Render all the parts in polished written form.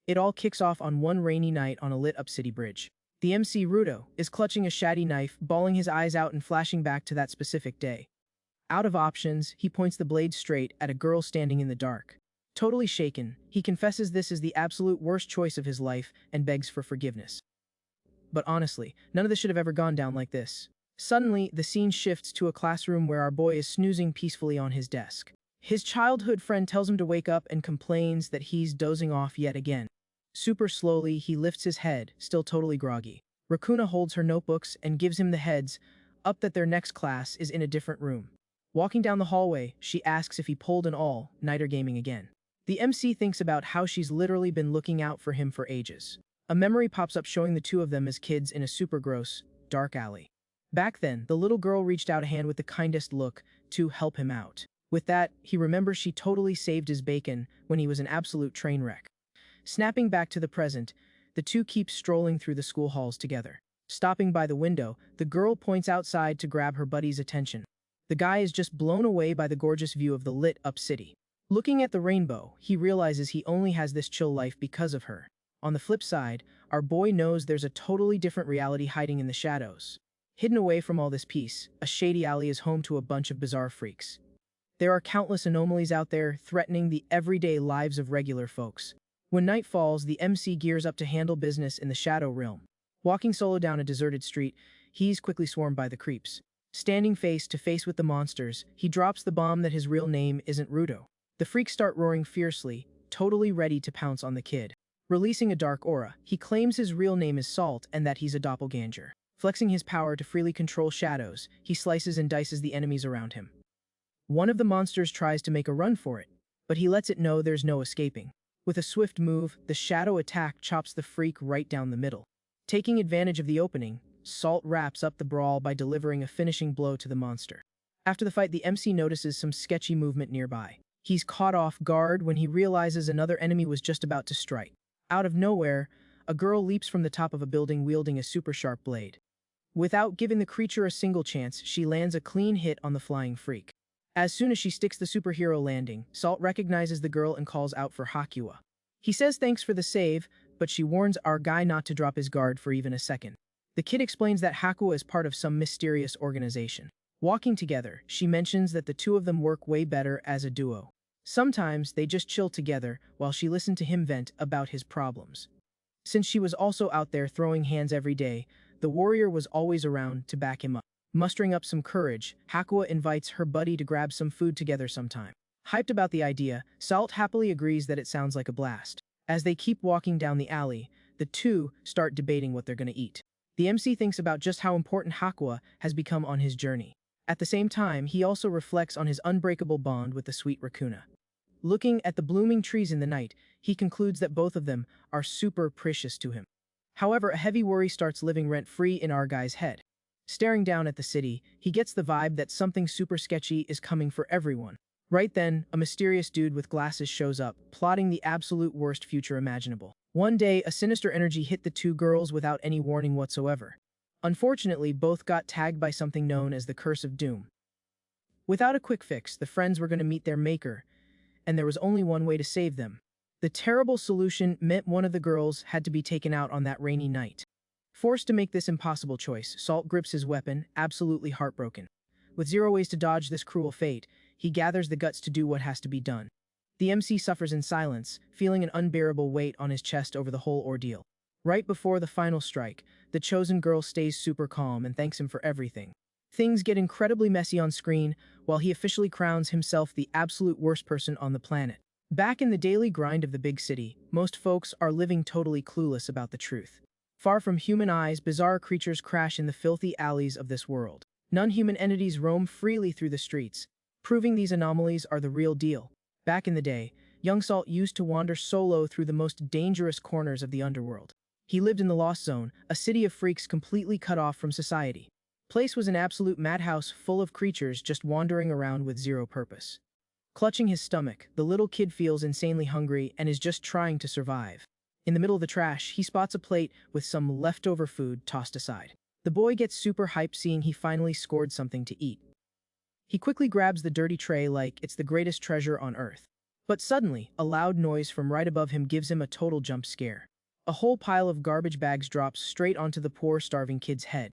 It all kicks off on one rainy night on a lit-up city bridge. The MC Rudo is clutching a shady knife, bawling his eyes out and flashing back to that specific day. Out of options, he points the blade straight at a girl standing in the dark. Totally shaken, he confesses this is the absolute worst choice of his life and begs for forgiveness. But honestly, none of this should have ever gone down like this. Suddenly, the scene shifts to a classroom where our boy is snoozing peacefully on his desk. His childhood friend tells him to wake up and complains that he's dozing off yet again. Super slowly, he lifts his head, still totally groggy. Rakuna holds her notebooks and gives him the heads up that their next class is in a different room. Walking down the hallway, she asks if he pulled an all-nighter gaming again. The MC thinks about how she's literally been looking out for him for ages. A memory pops up showing the two of them as kids in a super gross, dark alley. Back then, the little girl reached out a hand with the kindest look to help him out. With that, he remembers she totally saved his bacon when he was an absolute train wreck. Snapping back to the present, the two keep strolling through the school halls together. Stopping by the window, the girl points outside to grab her buddy's attention. The guy is just blown away by the gorgeous view of the lit-up city. Looking at the rainbow, he realizes he only has this chill life because of her. On the flip side, our boy knows there's a totally different reality hiding in the shadows. Hidden away from all this peace, a shady alley is home to a bunch of bizarre freaks. There are countless anomalies out there threatening the everyday lives of regular folks. When night falls, the MC gears up to handle business in the Shadow Realm. Walking solo down a deserted street, he's quickly swarmed by the creeps. Standing face to face with the monsters, he drops the bomb that his real name isn't Rudo. The freaks start roaring fiercely, totally ready to pounce on the kid. Releasing a dark aura, he claims his real name is Salt and that he's a doppelganger. Flexing his power to freely control shadows, he slices and dices the enemies around him. One of the monsters tries to make a run for it, but he lets it know there's no escaping. With a swift move, the shadow attack chops the freak right down the middle. Taking advantage of the opening, Salt wraps up the brawl by delivering a finishing blow to the monster. After the fight, the MC notices some sketchy movement nearby. He's caught off guard when he realizes another enemy was just about to strike. Out of nowhere, a girl leaps from the top of a building wielding a super sharp blade. Without giving the creature a single chance, she lands a clean hit on the flying freak. As soon as she sticks the superhero landing, Salt recognizes the girl and calls out for Hakua. He says thanks for the save, but she warns our guy not to drop his guard for even a second. The kid explains that Hakua is part of some mysterious organization. Walking together, she mentions that the two of them work way better as a duo. Sometimes they just chill together while she listened to him vent about his problems. Since she was also out there throwing hands every day, the warrior was always around to back him up. Mustering up some courage, Hakua invites her buddy to grab some food together sometime. Hyped about the idea, Salt happily agrees that it sounds like a blast. As they keep walking down the alley, the two start debating what they're going to eat. The MC thinks about just how important Hakua has become on his journey. At the same time, he also reflects on his unbreakable bond with the sweet Rakuna. Looking at the blooming trees in the night, he concludes that both of them are super precious to him. However, a heavy worry starts living rent-free in our guy's head. Staring down at the city, he gets the vibe that something super sketchy is coming for everyone. Right then, a mysterious dude with glasses shows up, plotting the absolute worst future imaginable. One day, a sinister energy hit the two girls without any warning whatsoever. Unfortunately, both got tagged by something known as the Curse of Doom. Without a quick fix, the friends were going to meet their maker, and there was only one way to save them. The terrible solution meant one of the girls had to be taken out on that rainy night. Forced to make this impossible choice, Salt grips his weapon, absolutely heartbroken. With zero ways to dodge this cruel fate, he gathers the guts to do what has to be done. The MC suffers in silence, feeling an unbearable weight on his chest over the whole ordeal. Right before the final strike, the chosen girl stays super calm and thanks him for everything. Things get incredibly messy on screen, while he officially crowns himself the absolute worst person on the planet. Back in the daily grind of the big city, most folks are living totally clueless about the truth. Far from human eyes, bizarre creatures crash in the filthy alleys of this world. Non-human entities roam freely through the streets, proving these anomalies are the real deal. Back in the day, young Salt used to wander solo through the most dangerous corners of the underworld. He lived in the Lost Zone, a city of freaks completely cut off from society. Place was an absolute madhouse full of creatures just wandering around with zero purpose. Clutching his stomach, the little kid feels insanely hungry and is just trying to survive. In the middle of the trash, he spots a plate with some leftover food tossed aside. The boy gets super hyped seeing he finally scored something to eat. He quickly grabs the dirty tray like it's the greatest treasure on earth. But suddenly, a loud noise from right above him gives him a total jump scare. A whole pile of garbage bags drops straight onto the poor, starving kid's head.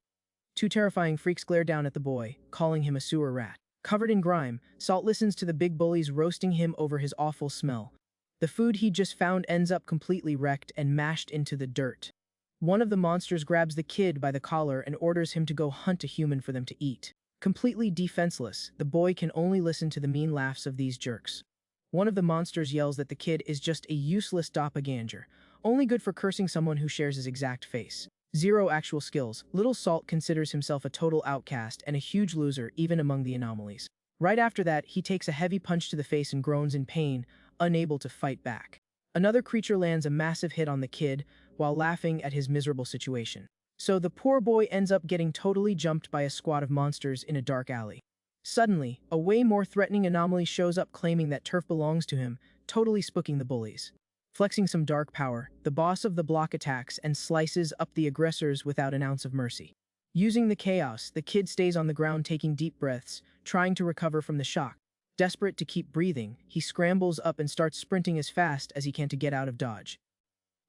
Two terrifying freaks glare down at the boy, calling him a sewer rat. Covered in grime, Salt listens to the big bullies roasting him over his awful smell. The food he just found ends up completely wrecked and mashed into the dirt. One of the monsters grabs the kid by the collar and orders him to go hunt a human for them to eat. Completely defenseless, the boy can only listen to the mean laughs of these jerks. One of the monsters yells that the kid is just a useless doppelganger, only good for cursing someone who shares his exact face. Zero actual skills, Little Salt considers himself a total outcast and a huge loser even among the anomalies. Right after that, he takes a heavy punch to the face and groans in pain, unable to fight back. Another creature lands a massive hit on the kid while laughing at his miserable situation. So the poor boy ends up getting totally jumped by a squad of monsters in a dark alley. Suddenly, a way more threatening anomaly shows up claiming that turf belongs to him, totally spooking the bullies. Flexing some dark power, the boss of the block attacks and slices up the aggressors without an ounce of mercy. Using the chaos, the kid stays on the ground taking deep breaths, trying to recover from the shock. Desperate to keep breathing, he scrambles up and starts sprinting as fast as he can to get out of dodge.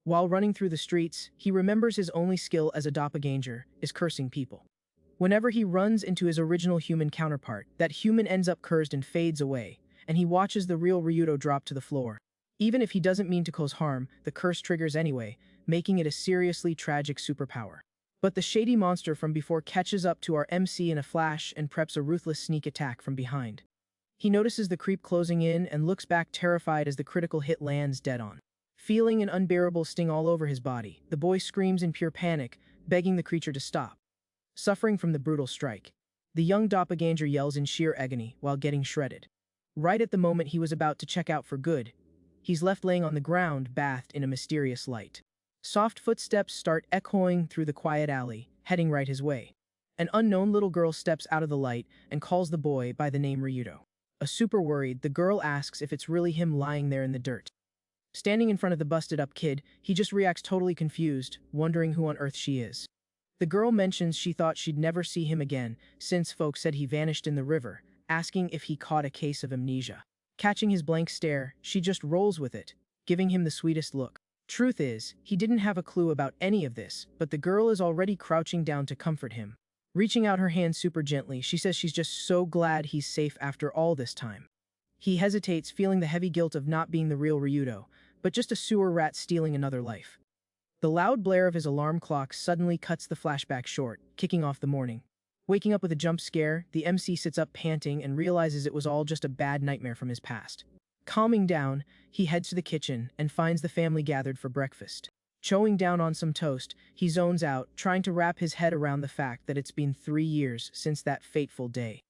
While running through the streets, he remembers his only skill as a doppelganger is cursing people. Whenever he runs into his original human counterpart, that human ends up cursed and fades away, and he watches the real Ryudo drop to the floor. Even if he doesn't mean to cause harm, the curse triggers anyway, making it a seriously tragic superpower. But the shady monster from before catches up to our MC in a flash and preps a ruthless sneak attack from behind. He notices the creep closing in and looks back terrified as the critical hit lands dead on. Feeling an unbearable sting all over his body, the boy screams in pure panic, begging the creature to stop. Suffering from the brutal strike, the young doppelganger yells in sheer agony while getting shredded. Right at the moment he was about to check out for good, he's left laying on the ground, bathed in a mysterious light. Soft footsteps start echoing through the quiet alley, heading right his way. An unknown little girl steps out of the light and calls the boy by the name Ryudo. Super worried, the girl asks if it's really him lying there in the dirt. Standing in front of the busted-up kid, he just reacts totally confused, wondering who on earth she is. The girl mentions she thought she'd never see him again, since folks said he vanished in the river, asking if he caught a case of amnesia. Catching his blank stare, she just rolls with it, giving him the sweetest look. Truth is, he didn't have a clue about any of this, but the girl is already crouching down to comfort him. Reaching out her hand super gently, she says she's just so glad he's safe after all this time. He hesitates, feeling the heavy guilt of not being the real Ryudo, but just a sewer rat stealing another life. The loud blare of his alarm clock suddenly cuts the flashback short, kicking off the morning. Waking up with a jump scare, the MC sits up panting and realizes it was all just a bad nightmare from his past. Calming down, he heads to the kitchen and finds the family gathered for breakfast. Chowing down on some toast, he zones out, trying to wrap his head around the fact that it's been 3 years since that fateful day.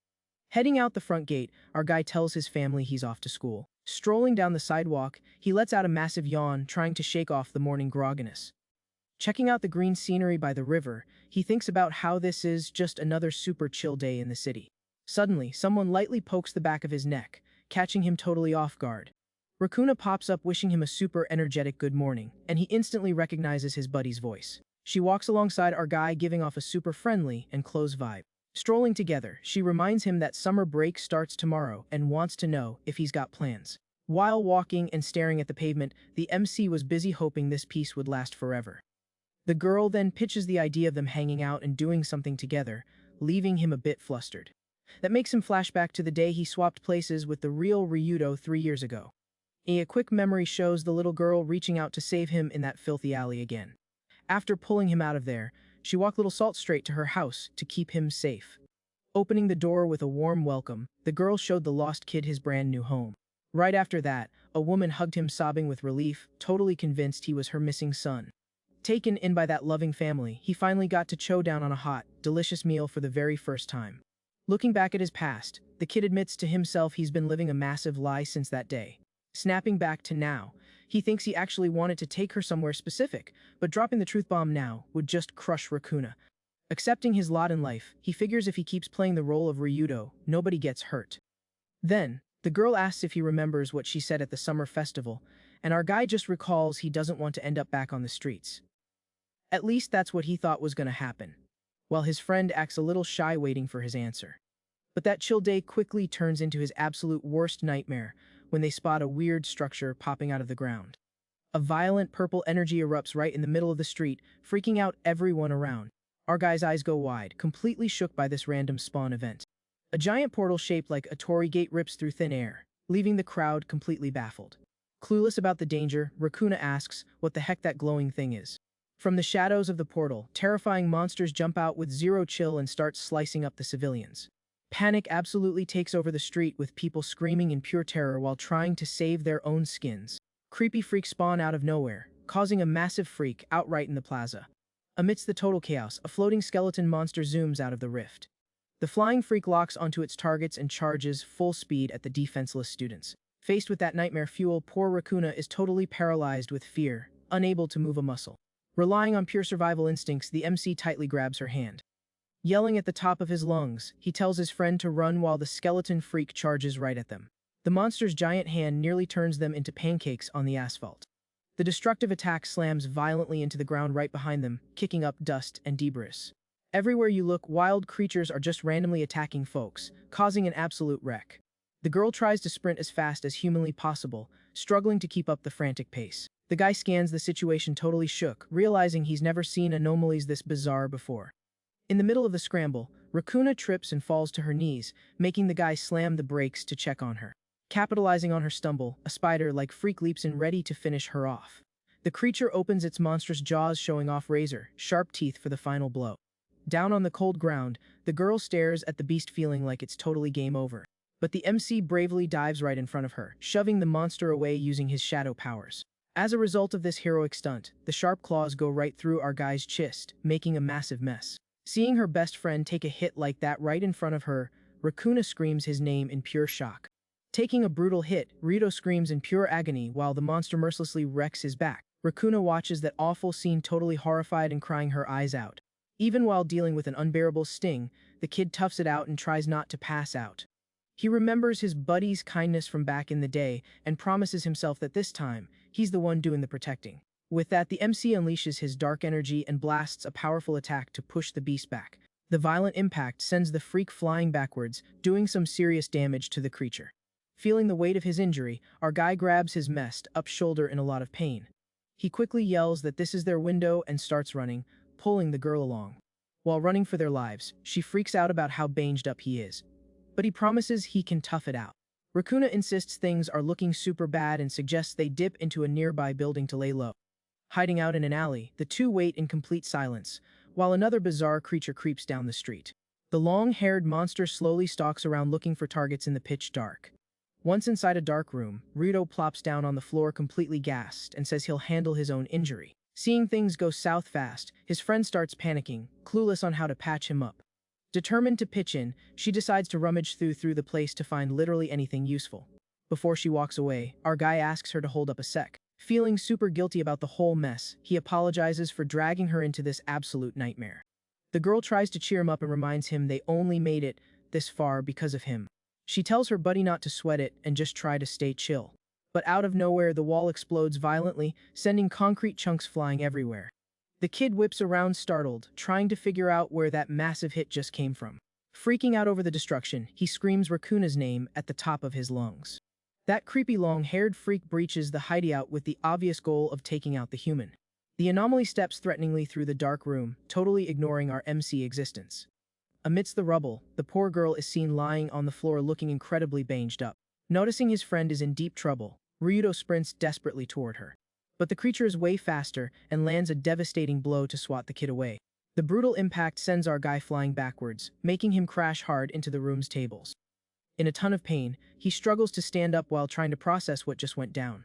Heading out the front gate, our guy tells his family he's off to school. Strolling down the sidewalk, he lets out a massive yawn, trying to shake off the morning grogginess. Checking out the green scenery by the river, he thinks about how this is just another super chill day in the city. Suddenly, someone lightly pokes the back of his neck, catching him totally off guard. Rakuna pops up wishing him a super energetic good morning, and he instantly recognizes his buddy's voice. She walks alongside our guy, giving off a super friendly and close vibe. Strolling together, she reminds him that summer break starts tomorrow and wants to know if he's got plans. While walking and staring at the pavement, the MC was busy hoping this peace would last forever. The girl then pitches the idea of them hanging out and doing something together, leaving him a bit flustered. That makes him flash back to the day he swapped places with the real Ryudo 3 years ago. A quick memory shows the little girl reaching out to save him in that filthy alley again. After pulling him out of there, she walked Little Salt straight to her house to keep him safe. Opening the door with a warm welcome, the girl showed the lost kid his brand new home. Right after that, a woman hugged him sobbing with relief, totally convinced he was her missing son. Taken in by that loving family, he finally got to chow down on a hot, delicious meal for the very first time. Looking back at his past, the kid admits to himself he's been living a massive lie since that day. Snapping back to now, he thinks he actually wanted to take her somewhere specific, but dropping the truth bomb now would just crush Rakuna. Accepting his lot in life, he figures if he keeps playing the role of Ryudo, nobody gets hurt. Then, the girl asks if he remembers what she said at the summer festival, and our guy just recalls he doesn't want to end up back on the streets. At least that's what he thought was going to happen, while his friend acts a little shy waiting for his answer. But that chill day quickly turns into his absolute worst nightmare, when they spot a weird structure popping out of the ground. A violent purple energy erupts right in the middle of the street, freaking out everyone around. Our guy's eyes go wide, completely shook by this random spawn event. A giant portal shaped like a torii gate rips through thin air, leaving the crowd completely baffled. Clueless about the danger, Raccoona asks what the heck that glowing thing is. From the shadows of the portal, terrifying monsters jump out with zero chill and start slicing up the civilians. Panic absolutely takes over the street with people screaming in pure terror while trying to save their own skins. Creepy freaks spawn out of nowhere, causing a massive freak outright in the plaza. Amidst the total chaos, a floating skeleton monster zooms out of the rift. The flying freak locks onto its targets and charges full speed at the defenseless students. Faced with that nightmare fuel, poor Raccoona is totally paralyzed with fear, unable to move a muscle. Relying on pure survival instincts, the MC tightly grabs her hand. Yelling at the top of his lungs, he tells his friend to run while the skeleton freak charges right at them. The monster's giant hand nearly turns them into pancakes on the asphalt. The destructive attack slams violently into the ground right behind them, kicking up dust and debris. Everywhere you look, wild creatures are just randomly attacking folks, causing an absolute wreck. The girl tries to sprint as fast as humanly possible, struggling to keep up the frantic pace. The guy scans the situation totally shook, realizing he's never seen anomalies this bizarre before. In the middle of the scramble, Raccoona trips and falls to her knees, making the guy slam the brakes to check on her. Capitalizing on her stumble, a spider-like freak leaps in ready to finish her off. The creature opens its monstrous jaws, showing off razor-sharp teeth for the final blow. Down on the cold ground, the girl stares at the beast, feeling like it's totally game over. But the MC bravely dives right in front of her, shoving the monster away using his shadow powers. As a result of this heroic stunt, the sharp claws go right through our guy's chest, making a massive mess. Seeing her best friend take a hit like that right in front of her, Raccoona screams his name in pure shock. Taking a brutal hit, Rito screams in pure agony while the monster mercilessly wrecks his back. Raccoona watches that awful scene totally horrified and crying her eyes out. Even while dealing with an unbearable sting, the kid toughs it out and tries not to pass out. He remembers his buddy's kindness from back in the day and promises himself that this time, he's the one doing the protecting. With that, the MC unleashes his dark energy and blasts a powerful attack to push the beast back. The violent impact sends the freak flying backwards, doing some serious damage to the creature. Feeling the weight of his injury, our guy grabs his messed up shoulder in a lot of pain. He quickly yells that this is their window and starts running, pulling the girl along. While running for their lives, she freaks out about how banged up he is. But he promises he can tough it out. Raccoona insists things are looking super bad and suggests they dip into a nearby building to lay low. Hiding out in an alley, the two wait in complete silence, while another bizarre creature creeps down the street. The long-haired monster slowly stalks around looking for targets in the pitch dark. Once inside a dark room, Rito plops down on the floor completely gassed and says he'll handle his own injury. Seeing things go south fast, his friend starts panicking, clueless on how to patch him up. Determined to pitch in, she decides to rummage through the place to find literally anything useful. Before she walks away, our guy asks her to hold up a sec. Feeling super guilty about the whole mess, he apologizes for dragging her into this absolute nightmare. The girl tries to cheer him up and reminds him they only made it this far because of him. She tells her buddy not to sweat it and just try to stay chill. But out of nowhere, the wall explodes violently, sending concrete chunks flying everywhere. The kid whips around startled, trying to figure out where that massive hit just came from. Freaking out over the destruction, he screams Raccoona's name at the top of his lungs. That creepy long-haired freak breaches the hideout with the obvious goal of taking out the human. The anomaly steps threateningly through the dark room, totally ignoring our MC existence. Amidst the rubble, the poor girl is seen lying on the floor looking incredibly banged up. Noticing his friend is in deep trouble, Ryuto sprints desperately toward her. But the creature is way faster and lands a devastating blow to swat the kid away. The brutal impact sends our guy flying backwards, making him crash hard into the room's tables. In a ton of pain, he struggles to stand up while trying to process what just went down.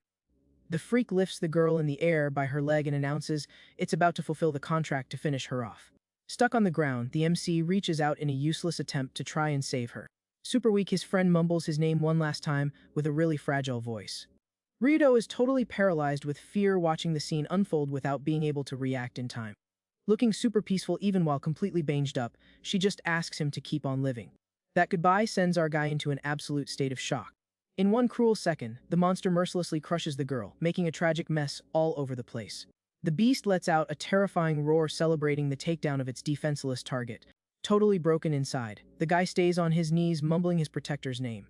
The freak lifts the girl in the air by her leg and announces it's about to fulfill the contract to finish her off. Stuck on the ground, the MC reaches out in a useless attempt to try and save her. Super weak, his friend mumbles his name one last time with a really fragile voice. Ryuto is totally paralyzed with fear watching the scene unfold without being able to react in time. Looking super peaceful even while completely banged up, she just asks him to keep on living. That goodbye sends our guy into an absolute state of shock. In one cruel second, the monster mercilessly crushes the girl, making a tragic mess all over the place. The beast lets out a terrifying roar celebrating the takedown of its defenseless target. Totally broken inside, the guy stays on his knees mumbling his protector's name.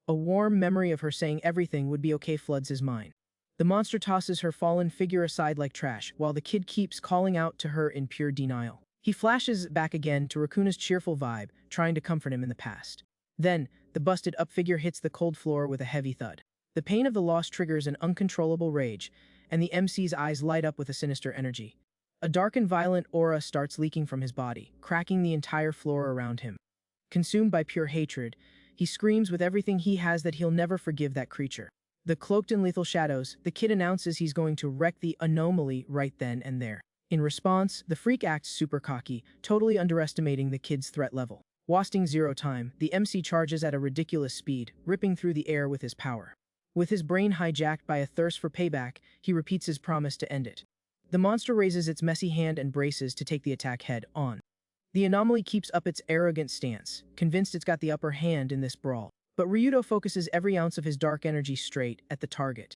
A warm memory of her saying everything would be okay floods his mind. The monster tosses her fallen figure aside like trash, while the kid keeps calling out to her in pure denial. He flashes back again to Rakuna's cheerful vibe, trying to comfort him in the past. Then, the busted-up figure hits the cold floor with a heavy thud. The pain of the loss triggers an uncontrollable rage, and the MC's eyes light up with a sinister energy. A dark and violent aura starts leaking from his body, cracking the entire floor around him. Consumed by pure hatred, he screams with everything he has that he'll never forgive that creature. The cloaked in lethal shadows, the kid announces he's going to wreck the anomaly right then and there. In response, the freak acts super cocky, totally underestimating the kid's threat level. Wasting zero time, the MC charges at a ridiculous speed, ripping through the air with his power. With his brain hijacked by a thirst for payback, he repeats his promise to end it. The monster raises its messy hand and braces to take the attack head on. The anomaly keeps up its arrogant stance, convinced it's got the upper hand in this brawl. But Ryudo focuses every ounce of his dark energy straight at the target.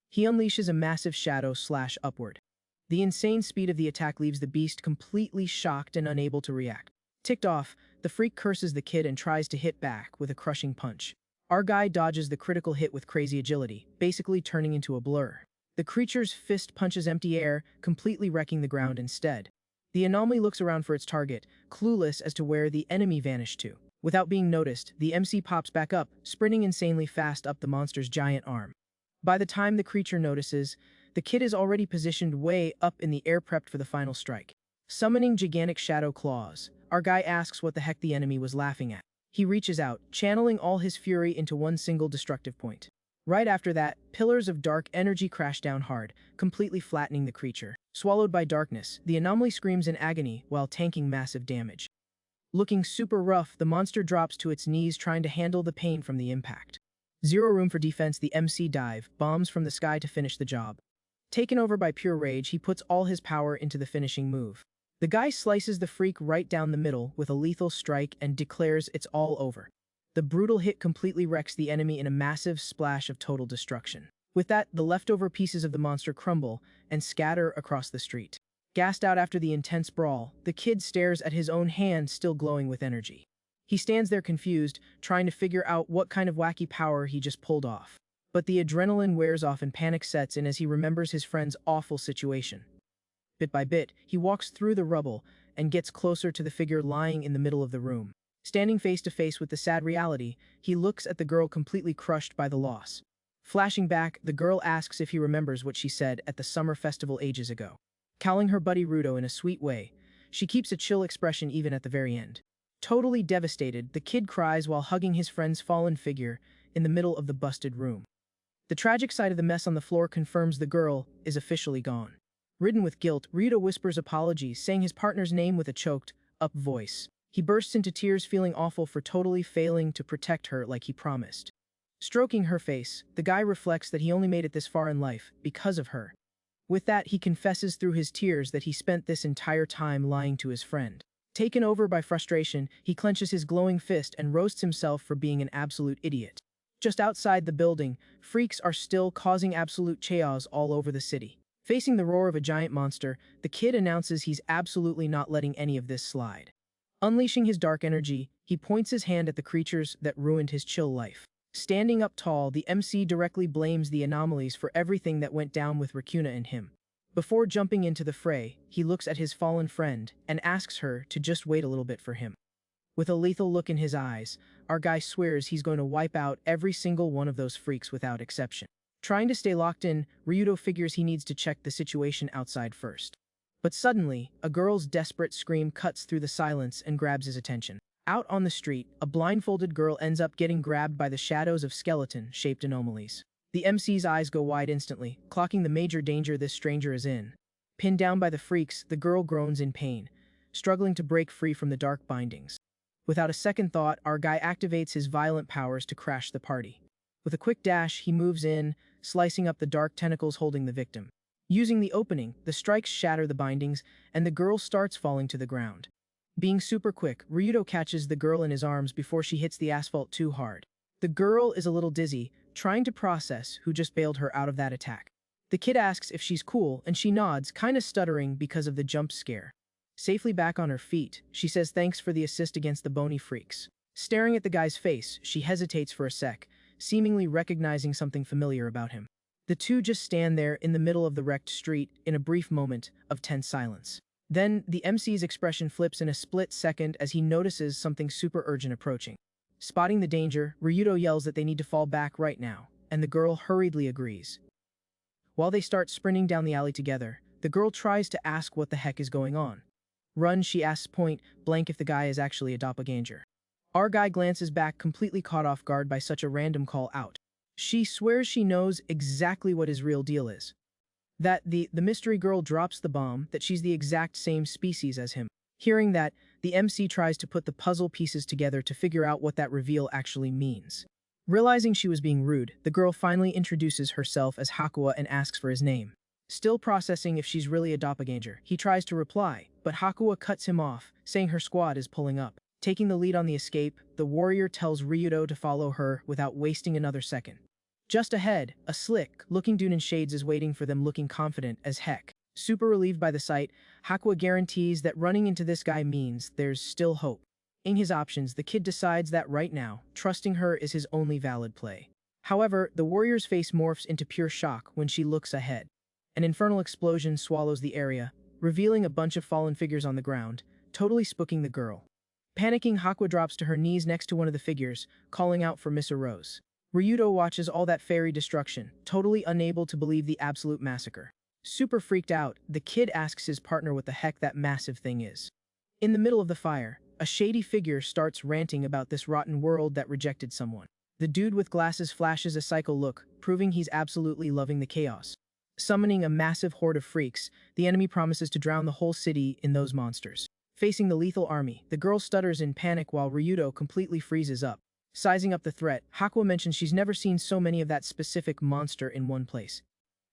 He unleashes a massive shadow slash upward. The insane speed of the attack leaves the beast completely shocked and unable to react. Ticked off, the freak curses the kid and tries to hit back with a crushing punch. Our guy dodges the critical hit with crazy agility, basically turning into a blur. The creature's fist punches empty air, completely wrecking the ground instead. The anomaly looks around for its target, clueless as to where the enemy vanished to. Without being noticed, the MC pops back up, sprinting insanely fast up the monster's giant arm. By the time the creature notices, the kid is already positioned way up in the air prepped for the final strike. Summoning gigantic shadow claws, our guy asks what the heck the enemy was laughing at. He reaches out, channeling all his fury into one single destructive point. Right after that, pillars of dark energy crash down hard, completely flattening the creature. Swallowed by darkness, the anomaly screams in agony while tanking massive damage. Looking super rough, the monster drops to its knees trying to handle the pain from the impact. Zero room for defense, the MC dive, bombs from the sky to finish the job. Taken over by pure rage, he puts all his power into the finishing move. The guy slices the freak right down the middle with a lethal strike and declares it's all over. The brutal hit completely wrecks the enemy in a massive splash of total destruction. With that, the leftover pieces of the monster crumble and scatter across the street. Gassed out after the intense brawl, the kid stares at his own hand still glowing with energy. He stands there confused, trying to figure out what kind of wacky power he just pulled off. But the adrenaline wears off and panic sets in as he remembers his friend's awful situation. Bit by bit, he walks through the rubble and gets closer to the figure lying in the middle of the room. Standing face to face with the sad reality, he looks at the girl completely crushed by the loss. Flashing back, the girl asks if he remembers what she said at the summer festival ages ago. Cowling her buddy Rudo in a sweet way, she keeps a chill expression even at the very end. Totally devastated, the kid cries while hugging his friend's fallen figure in the middle of the busted room. The tragic side of the mess on the floor confirms the girl is officially gone. Ridden with guilt, Rudo whispers apologies, saying his partner's name with a choked up voice. He bursts into tears, feeling awful for totally failing to protect her like he promised. Stroking her face, the guy reflects that he only made it this far in life because of her. With that, he confesses through his tears that he spent this entire time lying to his friend. Taken over by frustration, he clenches his glowing fist and roasts himself for being an absolute idiot. Just outside the building, freaks are still causing absolute chaos all over the city. Facing the roar of a giant monster, the kid announces he's absolutely not letting any of this slide. Unleashing his dark energy, he points his hand at the creatures that ruined his chill life. Standing up tall, the MC directly blames the anomalies for everything that went down with Rakuna and him. Before jumping into the fray, he looks at his fallen friend and asks her to just wait a little bit for him. With a lethal look in his eyes, our guy swears he's going to wipe out every single one of those freaks without exception. Trying to stay locked in, Ryudo figures he needs to check the situation outside first. But suddenly, a girl's desperate scream cuts through the silence and grabs his attention. Out on the street, a blindfolded girl ends up getting grabbed by the shadows of skeleton-shaped anomalies. The MC's eyes go wide instantly, clocking the major danger this stranger is in. Pinned down by the freaks, the girl groans in pain, struggling to break free from the dark bindings. Without a second thought, our guy activates his violent powers to crash the party. With a quick dash, he moves in, slicing up the dark tentacles holding the victim. Using the opening, the strikes shatter the bindings, and the girl starts falling to the ground. Being super quick, Ryudo catches the girl in his arms before she hits the asphalt too hard. The girl is a little dizzy, trying to process who just bailed her out of that attack. The kid asks if she's cool, and she nods, kinda stuttering because of the jump scare. Safely back on her feet, she says thanks for the assist against the bony freaks. Staring at the guy's face, she hesitates for a sec, seemingly recognizing something familiar about him. The two just stand there in the middle of the wrecked street in a brief moment of tense silence. Then, the MC's expression flips in a split second as he notices something super urgent approaching. Spotting the danger, Ryudo yells that they need to fall back right now, and the girl hurriedly agrees. While they start sprinting down the alley together, the girl tries to ask what the heck is going on. Run, she asks point blank if the guy is actually a doppelganger. Our guy glances back, completely caught off guard by such a random call out. She swears she knows exactly what his real deal is. That the mystery girl drops the bomb that she's the exact same species as him. Hearing that, the MC tries to put the puzzle pieces together to figure out what that reveal actually means. Realizing she was being rude, the girl finally introduces herself as Hakuwa and asks for his name. Still processing if she's really a doppelganger, he tries to reply, but Hakuwa cuts him off, saying her squad is pulling up. Taking the lead on the escape, the warrior tells Ryudo to follow her without wasting another second. Just ahead, a slick-looking dude in shades is waiting for them, looking confident as heck. Super relieved by the sight, Hakuwa guarantees that running into this guy means there's still hope. In his options, the kid decides that right now, trusting her is his only valid play. However, the warrior's face morphs into pure shock when she looks ahead. An infernal explosion swallows the area, revealing a bunch of fallen figures on the ground, totally spooking the girl. Panicking, Hakuwa drops to her knees next to one of the figures, calling out for Miss Rose. Ryudo watches all that fairy destruction, totally unable to believe the absolute massacre. Super freaked out, the kid asks his partner what the heck that massive thing is. In the middle of the fire, a shady figure starts ranting about this rotten world that rejected someone. The dude with glasses flashes a psycho look, proving he's absolutely loving the chaos. Summoning a massive horde of freaks, the enemy promises to drown the whole city in those monsters. Facing the lethal army, the girl stutters in panic while Ryudo completely freezes up. Sizing up the threat, Hakuwa mentions she's never seen so many of that specific monster in one place.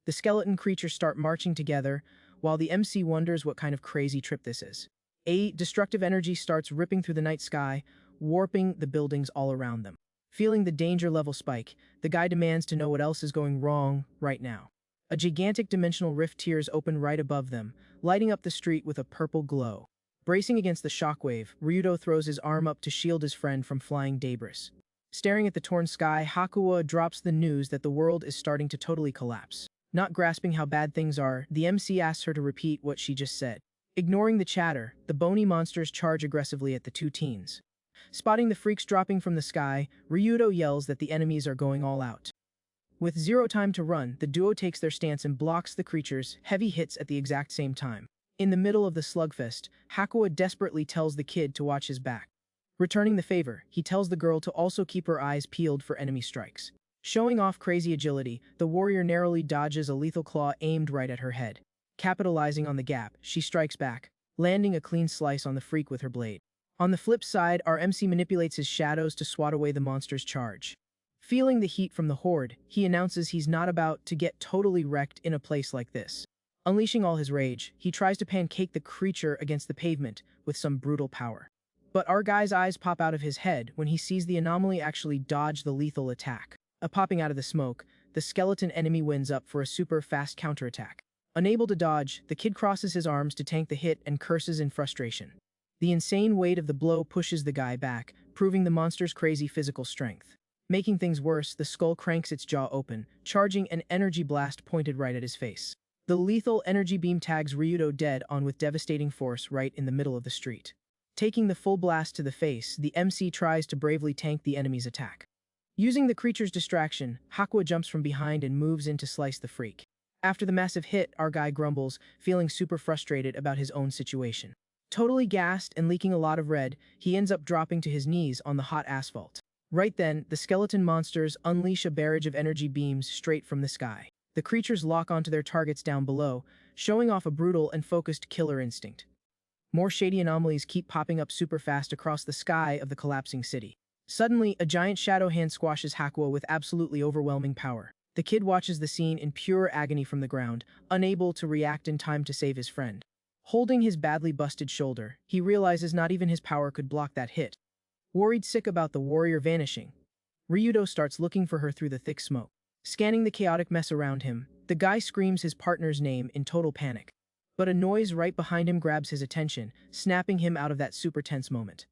The skeleton creatures start marching together, while the MC wonders what kind of crazy trip this is. A destructive energy starts ripping through the night sky, warping the buildings all around them. Feeling the danger level spike, the guy demands to know what else is going wrong right now. A gigantic dimensional rift tears open right above them, lighting up the street with a purple glow. Bracing against the shockwave, Ryudo throws his arm up to shield his friend from flying debris. Staring at the torn sky, Hakuwa drops the news that the world is starting to totally collapse. Not grasping how bad things are, the MC asks her to repeat what she just said. Ignoring the chatter, the bony monsters charge aggressively at the two teens. Spotting the freaks dropping from the sky, Ryudo yells that the enemies are going all out. With zero time to run, the duo takes their stance and blocks the creatures' heavy hits at the exact same time. In the middle of the slugfest, Hakuwa desperately tells the kid to watch his back. Returning the favor, he tells the girl to also keep her eyes peeled for enemy strikes. Showing off crazy agility, the warrior narrowly dodges a lethal claw aimed right at her head. Capitalizing on the gap, she strikes back, landing a clean slice on the freak with her blade. On the flip side, our MC manipulates his shadows to swat away the monster's charge. Feeling the heat from the horde, he announces he's not about to get totally wrecked in a place like this. Unleashing all his rage, he tries to pancake the creature against the pavement with some brutal power. But our guy's eyes pop out of his head when he sees the anomaly actually dodge the lethal attack. Popping out of the smoke, the skeleton enemy wins up for a super fast counterattack. Unable to dodge, the kid crosses his arms to tank the hit and curses in frustration. The insane weight of the blow pushes the guy back, proving the monster's crazy physical strength. Making things worse, the skull cranks its jaw open, charging an energy blast pointed right at his face. The lethal energy beam tags Ryudo dead on with devastating force right in the middle of the street. Taking the full blast to the face, the MC tries to bravely tank the enemy's attack. Using the creature's distraction, Hakuwa jumps from behind and moves in to slice the freak. After the massive hit, our guy grumbles, feeling super frustrated about his own situation. Totally gassed and leaking a lot of red, he ends up dropping to his knees on the hot asphalt. Right then, the skeleton monsters unleash a barrage of energy beams straight from the sky. The creatures lock onto their targets down below, showing off a brutal and focused killer instinct. More shady anomalies keep popping up super fast across the sky of the collapsing city. Suddenly, a giant shadow hand squashes Hakuwa with absolutely overwhelming power. The kid watches the scene in pure agony from the ground, unable to react in time to save his friend. Holding his badly busted shoulder, he realizes not even his power could block that hit. Worried sick about the warrior vanishing, Ryudo starts looking for her through the thick smoke. Scanning the chaotic mess around him, the guy screams his partner's name in total panic. But a noise right behind him grabs his attention, snapping him out of that super tense moment.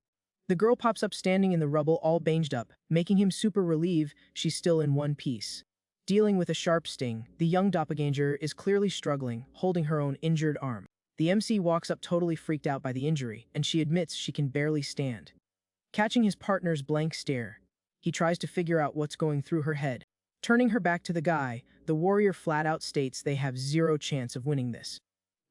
The girl pops up standing in the rubble all banged up, making him super relieved she's still in one piece. Dealing with a sharp sting, the young doppelganger is clearly struggling, holding her own injured arm. The MC walks up totally freaked out by the injury, and she admits she can barely stand. Catching his partner's blank stare, he tries to figure out what's going through her head. Turning her back to the guy, the warrior flat out states they have zero chance of winning this.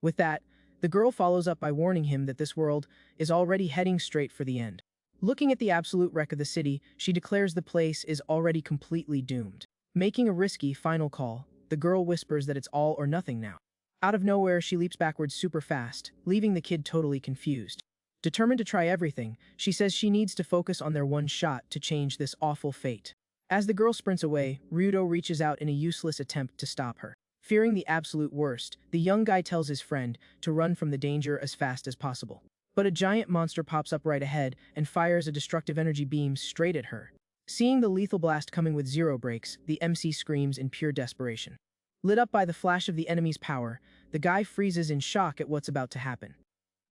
With that, the girl follows up by warning him that this world is already heading straight for the end. Looking at the absolute wreck of the city, she declares the place is already completely doomed. Making a risky final call, the girl whispers that it's all or nothing now. Out of nowhere, she leaps backwards super fast, leaving the kid totally confused. Determined to try everything, she says she needs to focus on their one shot to change this awful fate. As the girl sprints away, Ryudo reaches out in a useless attempt to stop her. Fearing the absolute worst, the young guy tells his friend to run from the danger as fast as possible. But a giant monster pops up right ahead and fires a destructive energy beam straight at her. Seeing the lethal blast coming with zero brakes, the MC screams in pure desperation. Lit up by the flash of the enemy's power, the guy freezes in shock at what's about to happen.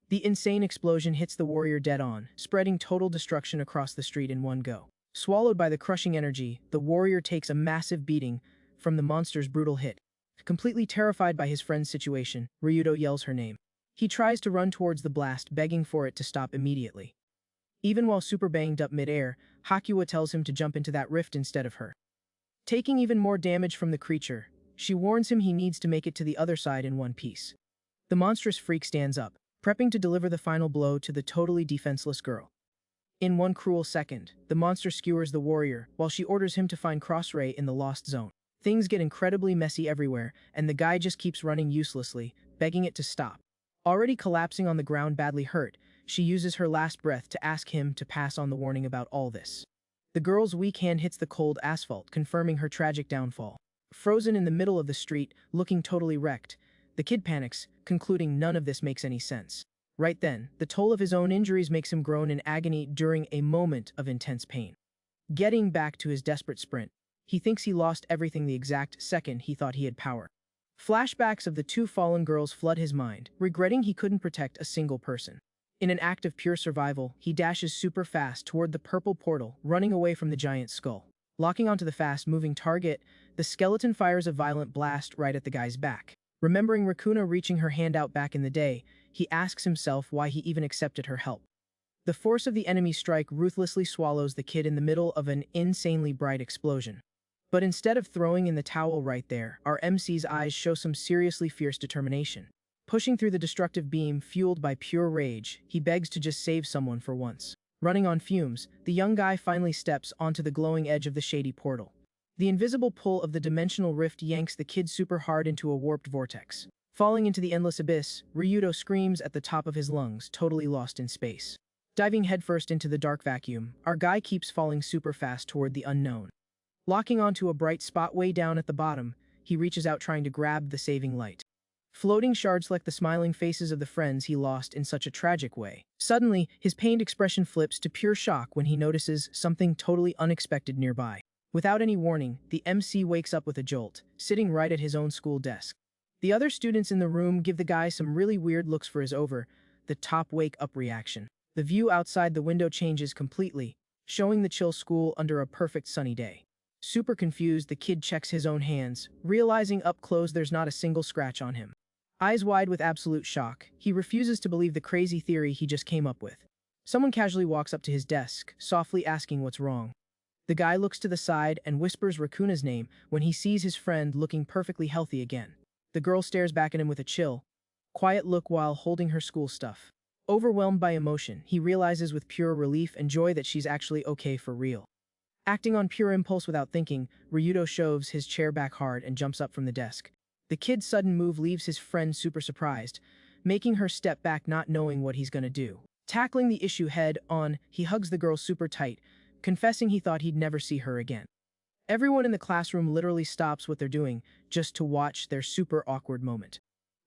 The insane explosion hits the warrior dead on, spreading total destruction across the street in one go. Swallowed by the crushing energy, the warrior takes a massive beating from the monster's brutal hit. Completely terrified by his friend's situation, Ryudo yells her name. He tries to run towards the blast, begging for it to stop immediately. Even while super banged up mid-air, Hakuwa tells him to jump into that rift instead of her. Taking even more damage from the creature, she warns him he needs to make it to the other side in one piece. The monstrous freak stands up, prepping to deliver the final blow to the totally defenseless girl. In one cruel second, the monster skewers the warrior, while she orders him to find Crossray in the Lost Zone. Things get incredibly messy everywhere, and the guy just keeps running uselessly, begging it to stop. Already collapsing on the ground badly hurt, she uses her last breath to ask him to pass on the warning about all this. The girl's weak hand hits the cold asphalt, confirming her tragic downfall. Frozen in the middle of the street, looking totally wrecked, the kid panics, concluding none of this makes any sense. Right then, the toll of his own injuries makes him groan in agony during a moment of intense pain. Getting back to his desperate sprint, he thinks he lost everything the exact second he thought he had power. Flashbacks of the two fallen girls flood his mind, regretting he couldn't protect a single person. In an act of pure survival, he dashes super fast toward the purple portal, running away from the giant skull. Locking onto the fast-moving target, the skeleton fires a violent blast right at the guy's back. Remembering Racuna reaching her hand out back in the day, he asks himself why he even accepted her help. The force of the enemy's strike ruthlessly swallows the kid in the middle of an insanely bright explosion. But instead of throwing in the towel right there, our MC's eyes show some seriously fierce determination. Pushing through the destructive beam fueled by pure rage, he begs to just save someone for once. Running on fumes, the young guy finally steps onto the glowing edge of the shady portal. The invisible pull of the dimensional rift yanks the kid super hard into a warped vortex. Falling into the endless abyss, Ryudo screams at the top of his lungs, totally lost in space. Diving headfirst into the dark vacuum, our guy keeps falling super fast toward the unknown. Locking onto a bright spot way down at the bottom, he reaches out trying to grab the saving light. Floating shards like the smiling faces of the friends he lost in such a tragic way. Suddenly, his pained expression flips to pure shock when he notices something totally unexpected nearby. Without any warning, the MC wakes up with a jolt, sitting right at his own school desk. The other students in the room give the guy some really weird looks for his the top wake up reaction. The view outside the window changes completely, showing the chill school under a perfect sunny day. Super confused, the kid checks his own hands, realizing up close there's not a single scratch on him. Eyes wide with absolute shock, he refuses to believe the crazy theory he just came up with. Someone casually walks up to his desk, softly asking what's wrong. The guy looks to the side and whispers Rakuna's name when he sees his friend looking perfectly healthy again. The girl stares back at him with a chill, quiet look while holding her school stuff. Overwhelmed by emotion, he realizes with pure relief and joy that she's actually okay for real. Acting on pure impulse without thinking, Ryudo shoves his chair back hard and jumps up from the desk. The kid's sudden move leaves his friend super surprised, making her step back not knowing what he's gonna do. Tackling the issue head on, he hugs the girl super tight, confessing he thought he'd never see her again. Everyone in the classroom literally stops what they're doing just to watch their super awkward moment.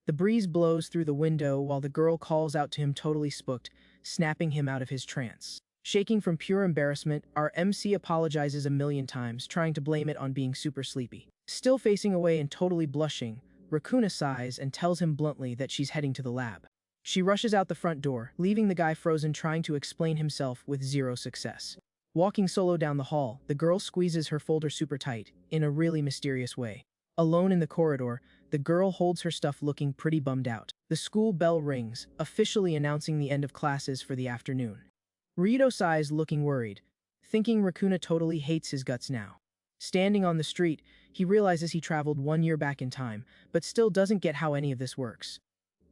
The breeze blows through the window while the girl calls out to him totally spooked, snapping him out of his trance. Shaking from pure embarrassment, our MC apologizes a million times, trying to blame it on being super sleepy. Still facing away and totally blushing, Rakuna sighs and tells him bluntly that she's heading to the lab. She rushes out the front door, leaving the guy frozen trying to explain himself with zero success. Walking solo down the hall, the girl squeezes her folder super tight, in a really mysterious way. Alone in the corridor, the girl holds her stuff looking pretty bummed out. The school bell rings, officially announcing the end of classes for the afternoon. Ryudo sighs, looking worried, thinking Rakuna totally hates his guts now. Standing on the street, he realizes he traveled 1 year back in time, but still doesn't get how any of this works.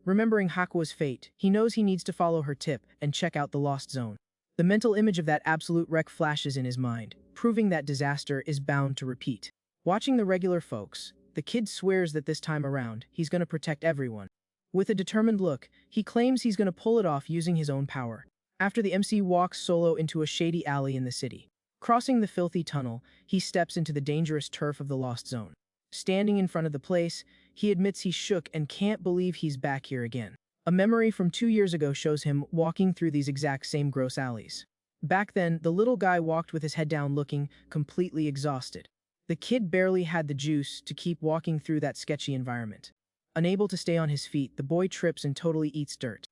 Remembering Hakua's fate, he knows he needs to follow her tip and check out the Lost Zone. The mental image of that absolute wreck flashes in his mind, proving that disaster is bound to repeat. Watching the regular folks, the kid swears that this time around, he's gonna protect everyone. With a determined look, he claims he's gonna pull it off using his own power. After the MC walks solo into a shady alley in the city. Crossing the filthy tunnel, he steps into the dangerous turf of the Lost Zone. Standing in front of the place, he admits he's shook and can't believe he's back here again. A memory from 2 years ago shows him walking through these exact same gross alleys. Back then, the little guy walked with his head down looking completely exhausted. The kid barely had the juice to keep walking through that sketchy environment. Unable to stay on his feet, the boy trips and totally eats dirt.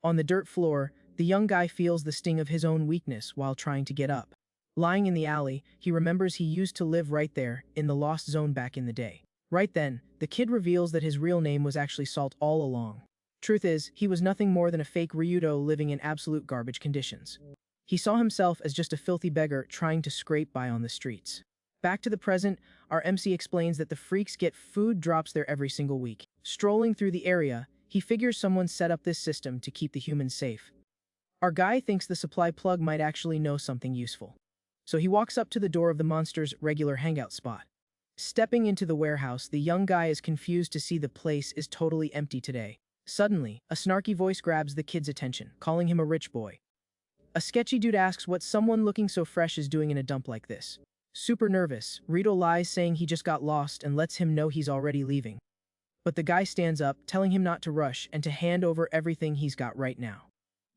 On the dirt floor, the young guy feels the sting of his own weakness while trying to get up. Lying in the alley, he remembers he used to live right there, in the Lost Zone back in the day. Right then, the kid reveals that his real name was actually Salt all along. Truth is, he was nothing more than a fake Ryudo living in absolute garbage conditions. He saw himself as just a filthy beggar trying to scrape by on the streets. Back to the present, our MC explains that the freaks get food drops there every single week. Strolling through the area, he figures someone set up this system to keep the humans safe. Our guy thinks the supply plug might actually know something useful. So he walks up to the door of the monster's regular hangout spot. Stepping into the warehouse, the young guy is confused to see the place is totally empty today. Suddenly, a snarky voice grabs the kid's attention, calling him a rich boy. A sketchy dude asks what someone looking so fresh is doing in a dump like this. Super nervous, Rito lies saying he just got lost and lets him know he's already leaving. But the guy stands up, telling him not to rush and to hand over everything he's got right now.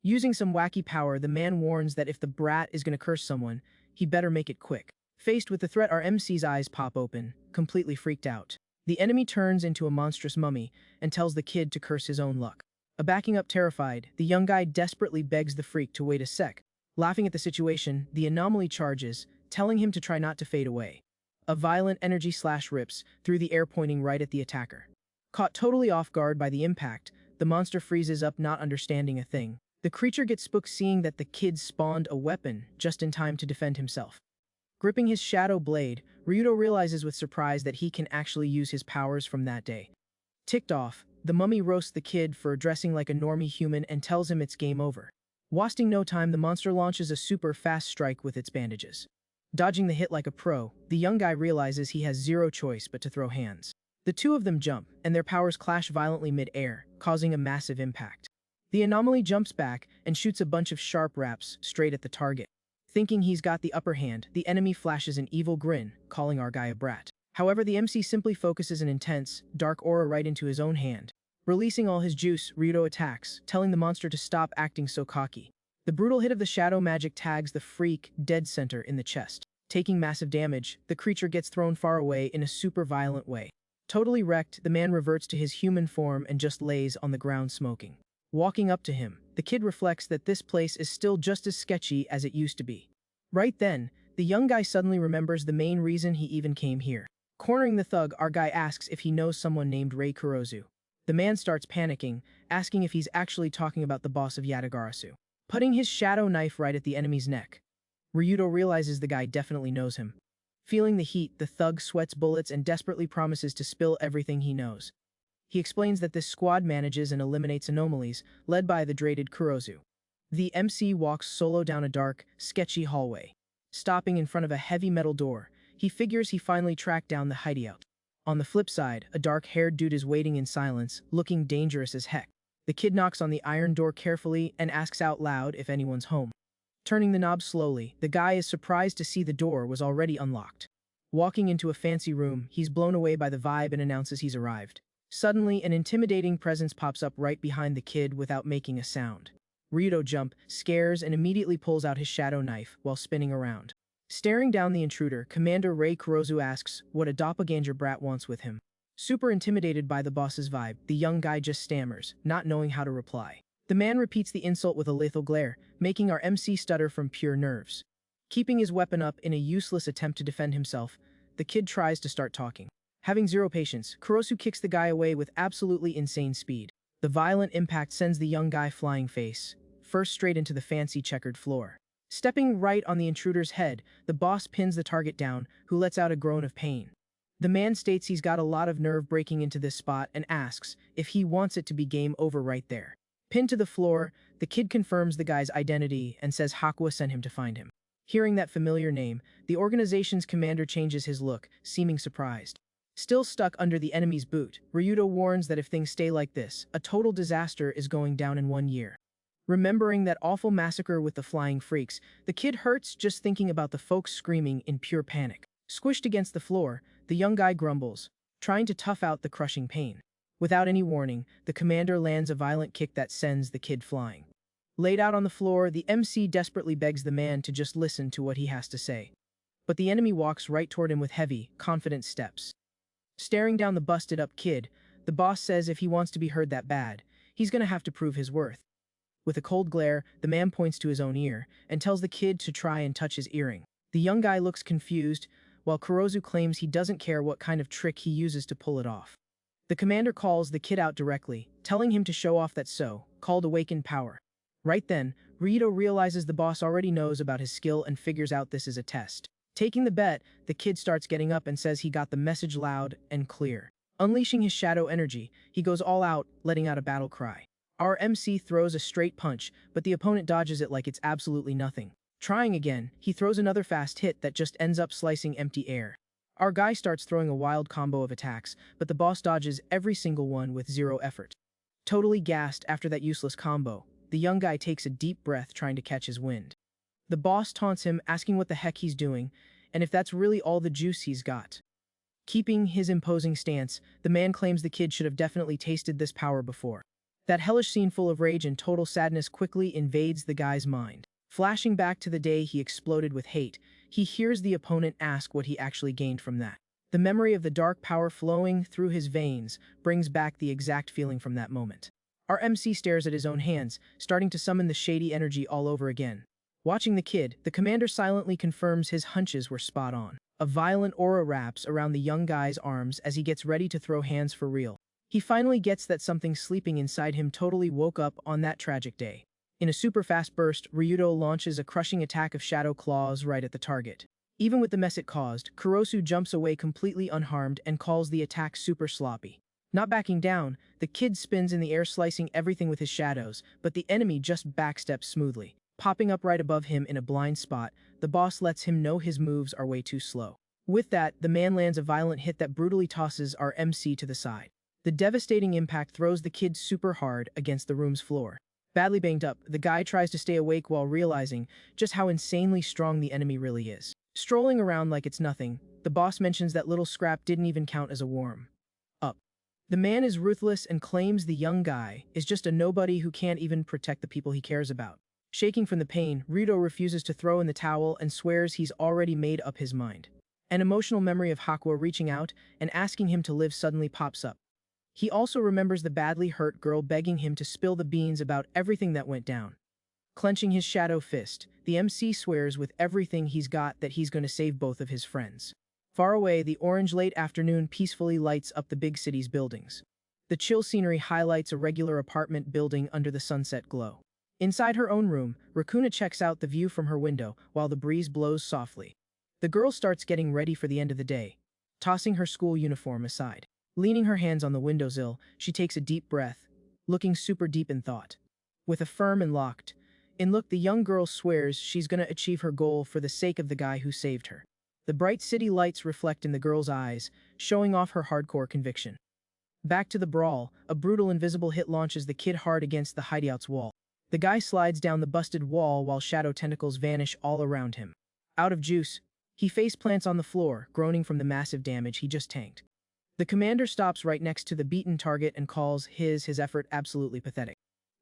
Using some wacky power, the man warns that if the brat is gonna curse someone, he better make it quick. Faced with the threat, our MC's eyes pop open, completely freaked out. The enemy turns into a monstrous mummy and tells the kid to curse his own luck. Backing up terrified, the young guy desperately begs the freak to wait a sec. Laughing at the situation, the anomaly charges, telling him to try not to fade away. A violent energy slash rips through the air, pointing right at the attacker. Caught totally off guard by the impact, the monster freezes up, not understanding a thing. The creature gets spooked seeing that the kid spawned a weapon just in time to defend himself. Gripping his shadow blade, Ryudo realizes with surprise that he can actually use his powers from that day. Ticked off, the mummy roasts the kid for dressing like a normie human and tells him it's game over. Wasting no time, the monster launches a super fast strike with its bandages. Dodging the hit like a pro, the young guy realizes he has zero choice but to throw hands. The two of them jump, and their powers clash violently mid-air, causing a massive impact. The anomaly jumps back and shoots a bunch of sharp raps straight at the target. Thinking he's got the upper hand, the enemy flashes an evil grin, calling our guy a brat. However, the MC simply focuses an intense, dark aura right into his own hand. Releasing all his juice, Ryudo attacks, telling the monster to stop acting so cocky. The brutal hit of the shadow magic tags the freak dead center in the chest. Taking massive damage, the creature gets thrown far away in a super violent way. Totally wrecked, the man reverts to his human form and just lays on the ground smoking. Walking up to him, the kid reflects that this place is still just as sketchy as it used to be. Right then, the young guy suddenly remembers the main reason he even came here. Cornering the thug, our guy asks if he knows someone named Rei Kurozu. The man starts panicking, asking if he's actually talking about the boss of Yatagarasu. Putting his shadow knife right at the enemy's neck. Ryudo realizes the guy definitely knows him. Feeling the heat, the thug sweats bullets and desperately promises to spill everything he knows. He explains that this squad manages and eliminates anomalies, led by the dreaded Kurozu. The MC walks solo down a dark, sketchy hallway. Stopping in front of a heavy metal door, he figures he finally tracked down the hideout. On the flip side, a dark-haired dude is waiting in silence, looking dangerous as heck. The kid knocks on the iron door carefully and asks out loud if anyone's home. Turning the knob slowly, the guy is surprised to see the door was already unlocked. Walking into a fancy room, he's blown away by the vibe and announces he's arrived. Suddenly, an intimidating presence pops up right behind the kid without making a sound. Ryudo jumps, scares, and immediately pulls out his shadow knife while spinning around. Staring down the intruder, Commander Rei Kurozu asks what a doppelganger brat wants with him. Super intimidated by the boss's vibe, the young guy just stammers, not knowing how to reply. The man repeats the insult with a lethal glare, making our MC stutter from pure nerves. Keeping his weapon up in a useless attempt to defend himself, the kid tries to start talking. Having zero patience, Kurosu kicks the guy away with absolutely insane speed. The violent impact sends the young guy flying face first straight into the fancy checkered floor. Stepping right on the intruder's head, the boss pins the target down, who lets out a groan of pain. The man states he's got a lot of nerve breaking into this spot and asks if he wants it to be game over right there. Pinned to the floor, the kid confirms the guy's identity and says Hakua sent him to find him. Hearing that familiar name, the organization's commander changes his look, seeming surprised. Still stuck under the enemy's boot, Ryudo warns that if things stay like this, a total disaster is going down in 1 year. Remembering that awful massacre with the flying freaks, the kid hurts just thinking about the folks screaming in pure panic. Squished against the floor, the young guy grumbles, trying to tough out the crushing pain. Without any warning, the commander lands a violent kick that sends the kid flying. Laid out on the floor, the MC desperately begs the man to just listen to what he has to say. But the enemy walks right toward him with heavy, confident steps. Staring down the busted-up kid, the boss says if he wants to be heard that bad, he's gonna have to prove his worth. With a cold glare, the man points to his own ear and tells the kid to try and touch his earring. The young guy looks confused, while Kurosu claims he doesn't care what kind of trick he uses to pull it off. The commander calls the kid out directly, telling him to show off that so-called awakened power. Right then, Ryudo realizes the boss already knows about his skill and figures out this is a test. Taking the bet, the kid starts getting up and says he got the message loud and clear. Unleashing his shadow energy, he goes all out, letting out a battle cry. Our MC throws a straight punch, but the opponent dodges it like it's absolutely nothing. Trying again, he throws another fast hit that just ends up slicing empty air. Our guy starts throwing a wild combo of attacks, but the boss dodges every single one with zero effort. Totally gassed after that useless combo, the young guy takes a deep breath trying to catch his wind. The boss taunts him, asking what the heck he's doing, and if that's really all the juice he's got. Keeping his imposing stance, the man claims the kid should have definitely tasted this power before. That hellish scene full of rage and total sadness quickly invades the guy's mind. Flashing back to the day he exploded with hate, he hears the opponent ask what he actually gained from that. The memory of the dark power flowing through his veins brings back the exact feeling from that moment. Our MC stares at his own hands, starting to summon the shady energy all over again. Watching the kid, the commander silently confirms his hunches were spot on. A violent aura wraps around the young guy's arms as he gets ready to throw hands for real. He finally gets that something sleeping inside him totally woke up on that tragic day. In a super fast burst, Ryudo launches a crushing attack of shadow claws right at the target. Even with the mess it caused, Kurosu jumps away completely unharmed and calls the attack super sloppy. Not backing down, the kid spins in the air slicing everything with his shadows, but the enemy just backsteps smoothly. Popping up right above him in a blind spot, the boss lets him know his moves are way too slow. With that, the man lands a violent hit that brutally tosses our MC to the side. The devastating impact throws the kid super hard against the room's floor. Badly banged up, the guy tries to stay awake while realizing just how insanely strong the enemy really is. Strolling around like it's nothing, the boss mentions that little scrap didn't even count as a warm-up. The man is ruthless and claims the young guy is just a nobody who can't even protect the people he cares about. Shaking from the pain, Ryudo refuses to throw in the towel and swears he's already made up his mind. An emotional memory of Hakua reaching out and asking him to live suddenly pops up. He also remembers the badly hurt girl begging him to spill the beans about everything that went down. Clenching his shadow fist, the MC swears with everything he's got that he's going to save both of his friends. Far away, the orange late afternoon peacefully lights up the big city's buildings. The chill scenery highlights a regular apartment building under the sunset glow. Inside her own room, Rakuna checks out the view from her window while the breeze blows softly. The girl starts getting ready for the end of the day, tossing her school uniform aside. Leaning her hands on the windowsill, she takes a deep breath, looking super deep in thought. With a firm and locked-in look, the young girl swears she's gonna achieve her goal for the sake of the guy who saved her. The bright city lights reflect in the girl's eyes, showing off her hardcore conviction. Back to the brawl, a brutal invisible hit launches the kid hard against the hideout's wall. The guy slides down the busted wall while shadow tentacles vanish all around him. Out of juice, he face plants on the floor, groaning from the massive damage he just tanked. The commander stops right next to the beaten target and calls his effort absolutely pathetic.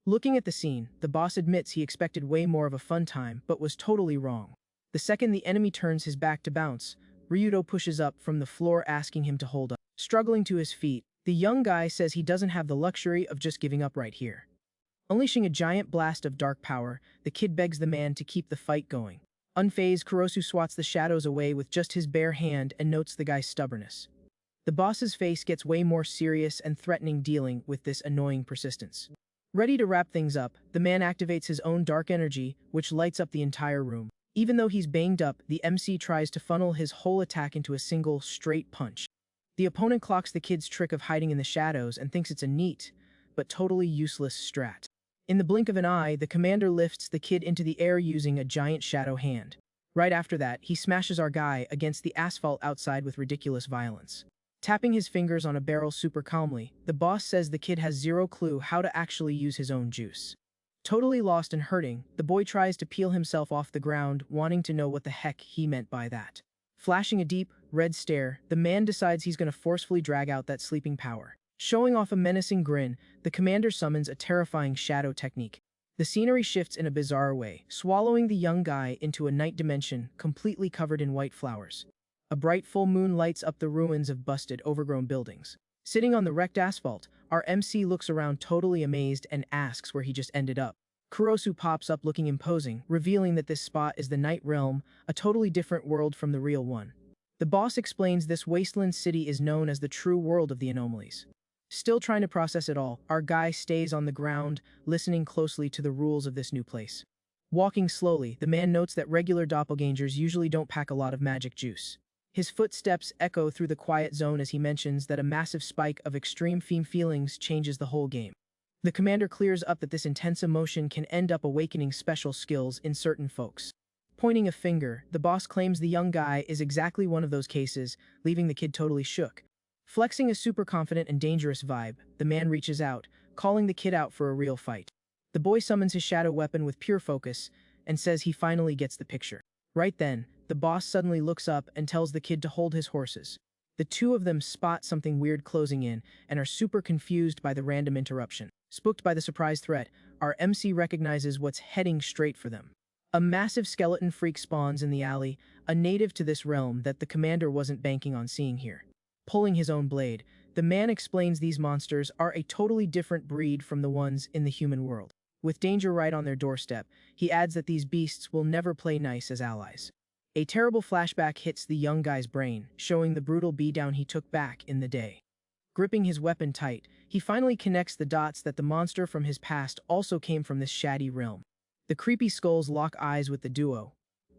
Looking at the scene, the boss admits he expected way more of a fun time, but was totally wrong. The second the enemy turns his back to bounce, Ryudo pushes up from the floor asking him to hold up. Struggling to his feet, the young guy says he doesn't have the luxury of just giving up right here. Unleashing a giant blast of dark power, the kid begs the man to keep the fight going. Unfazed, Kurosu swats the shadows away with just his bare hand and notes the guy's stubbornness. The boss's face gets way more serious and threatening, dealing with this annoying persistence. Ready to wrap things up, the man activates his own dark energy, which lights up the entire room. Even though he's banged up, the MC tries to funnel his whole attack into a single, straight punch. The opponent clocks the kid's trick of hiding in the shadows and thinks it's a neat, but totally useless strat. In the blink of an eye, the commander lifts the kid into the air using a giant shadow hand. Right after that, he smashes our guy against the asphalt outside with ridiculous violence. Tapping his fingers on a barrel super calmly, the boss says the kid has zero clue how to actually use his own juice. Totally lost and hurting, the boy tries to peel himself off the ground, wanting to know what the heck he meant by that. Flashing a deep, red stare, the man decides he's going to forcefully drag out that sleeping power. Showing off a menacing grin, the commander summons a terrifying shadow technique. The scenery shifts in a bizarre way, swallowing the young guy into a night dimension completely covered in white flowers. A bright full moon lights up the ruins of busted, overgrown buildings. Sitting on the wrecked asphalt, our MC looks around totally amazed and asks where he just ended up. Kurosu pops up looking imposing, revealing that this spot is the Night Realm, a totally different world from the real one. The boss explains this wasteland city is known as the true world of the anomalies. Still trying to process it all, our guy stays on the ground, listening closely to the rules of this new place. Walking slowly, the man notes that regular doppelgangers usually don't pack a lot of magic juice. His footsteps echo through the quiet zone as he mentions that a massive spike of extreme theme feelings changes the whole game. The commander clears up that this intense emotion can end up awakening special skills in certain folks. Pointing a finger, the boss claims the young guy is exactly one of those cases, leaving the kid totally shook. Flexing a super confident and dangerous vibe, the man reaches out, calling the kid out for a real fight. The boy summons his shadow weapon with pure focus and says he finally gets the picture. Right then, the boss suddenly looks up and tells the kid to hold his horses. The two of them spot something weird closing in and are super confused by the random interruption. Spooked by the surprise threat, our MC recognizes what's heading straight for them. A massive skeleton freak spawns in the alley, a native to this realm that the commander wasn't banking on seeing here. Pulling his own blade, the man explains these monsters are a totally different breed from the ones in the human world. With danger right on their doorstep, he adds that these beasts will never play nice as allies. A terrible flashback hits the young guy's brain, showing the brutal beatdown he took back in the day. Gripping his weapon tight, he finally connects the dots that the monster from his past also came from this shady realm. The creepy skulls lock eyes with the duo,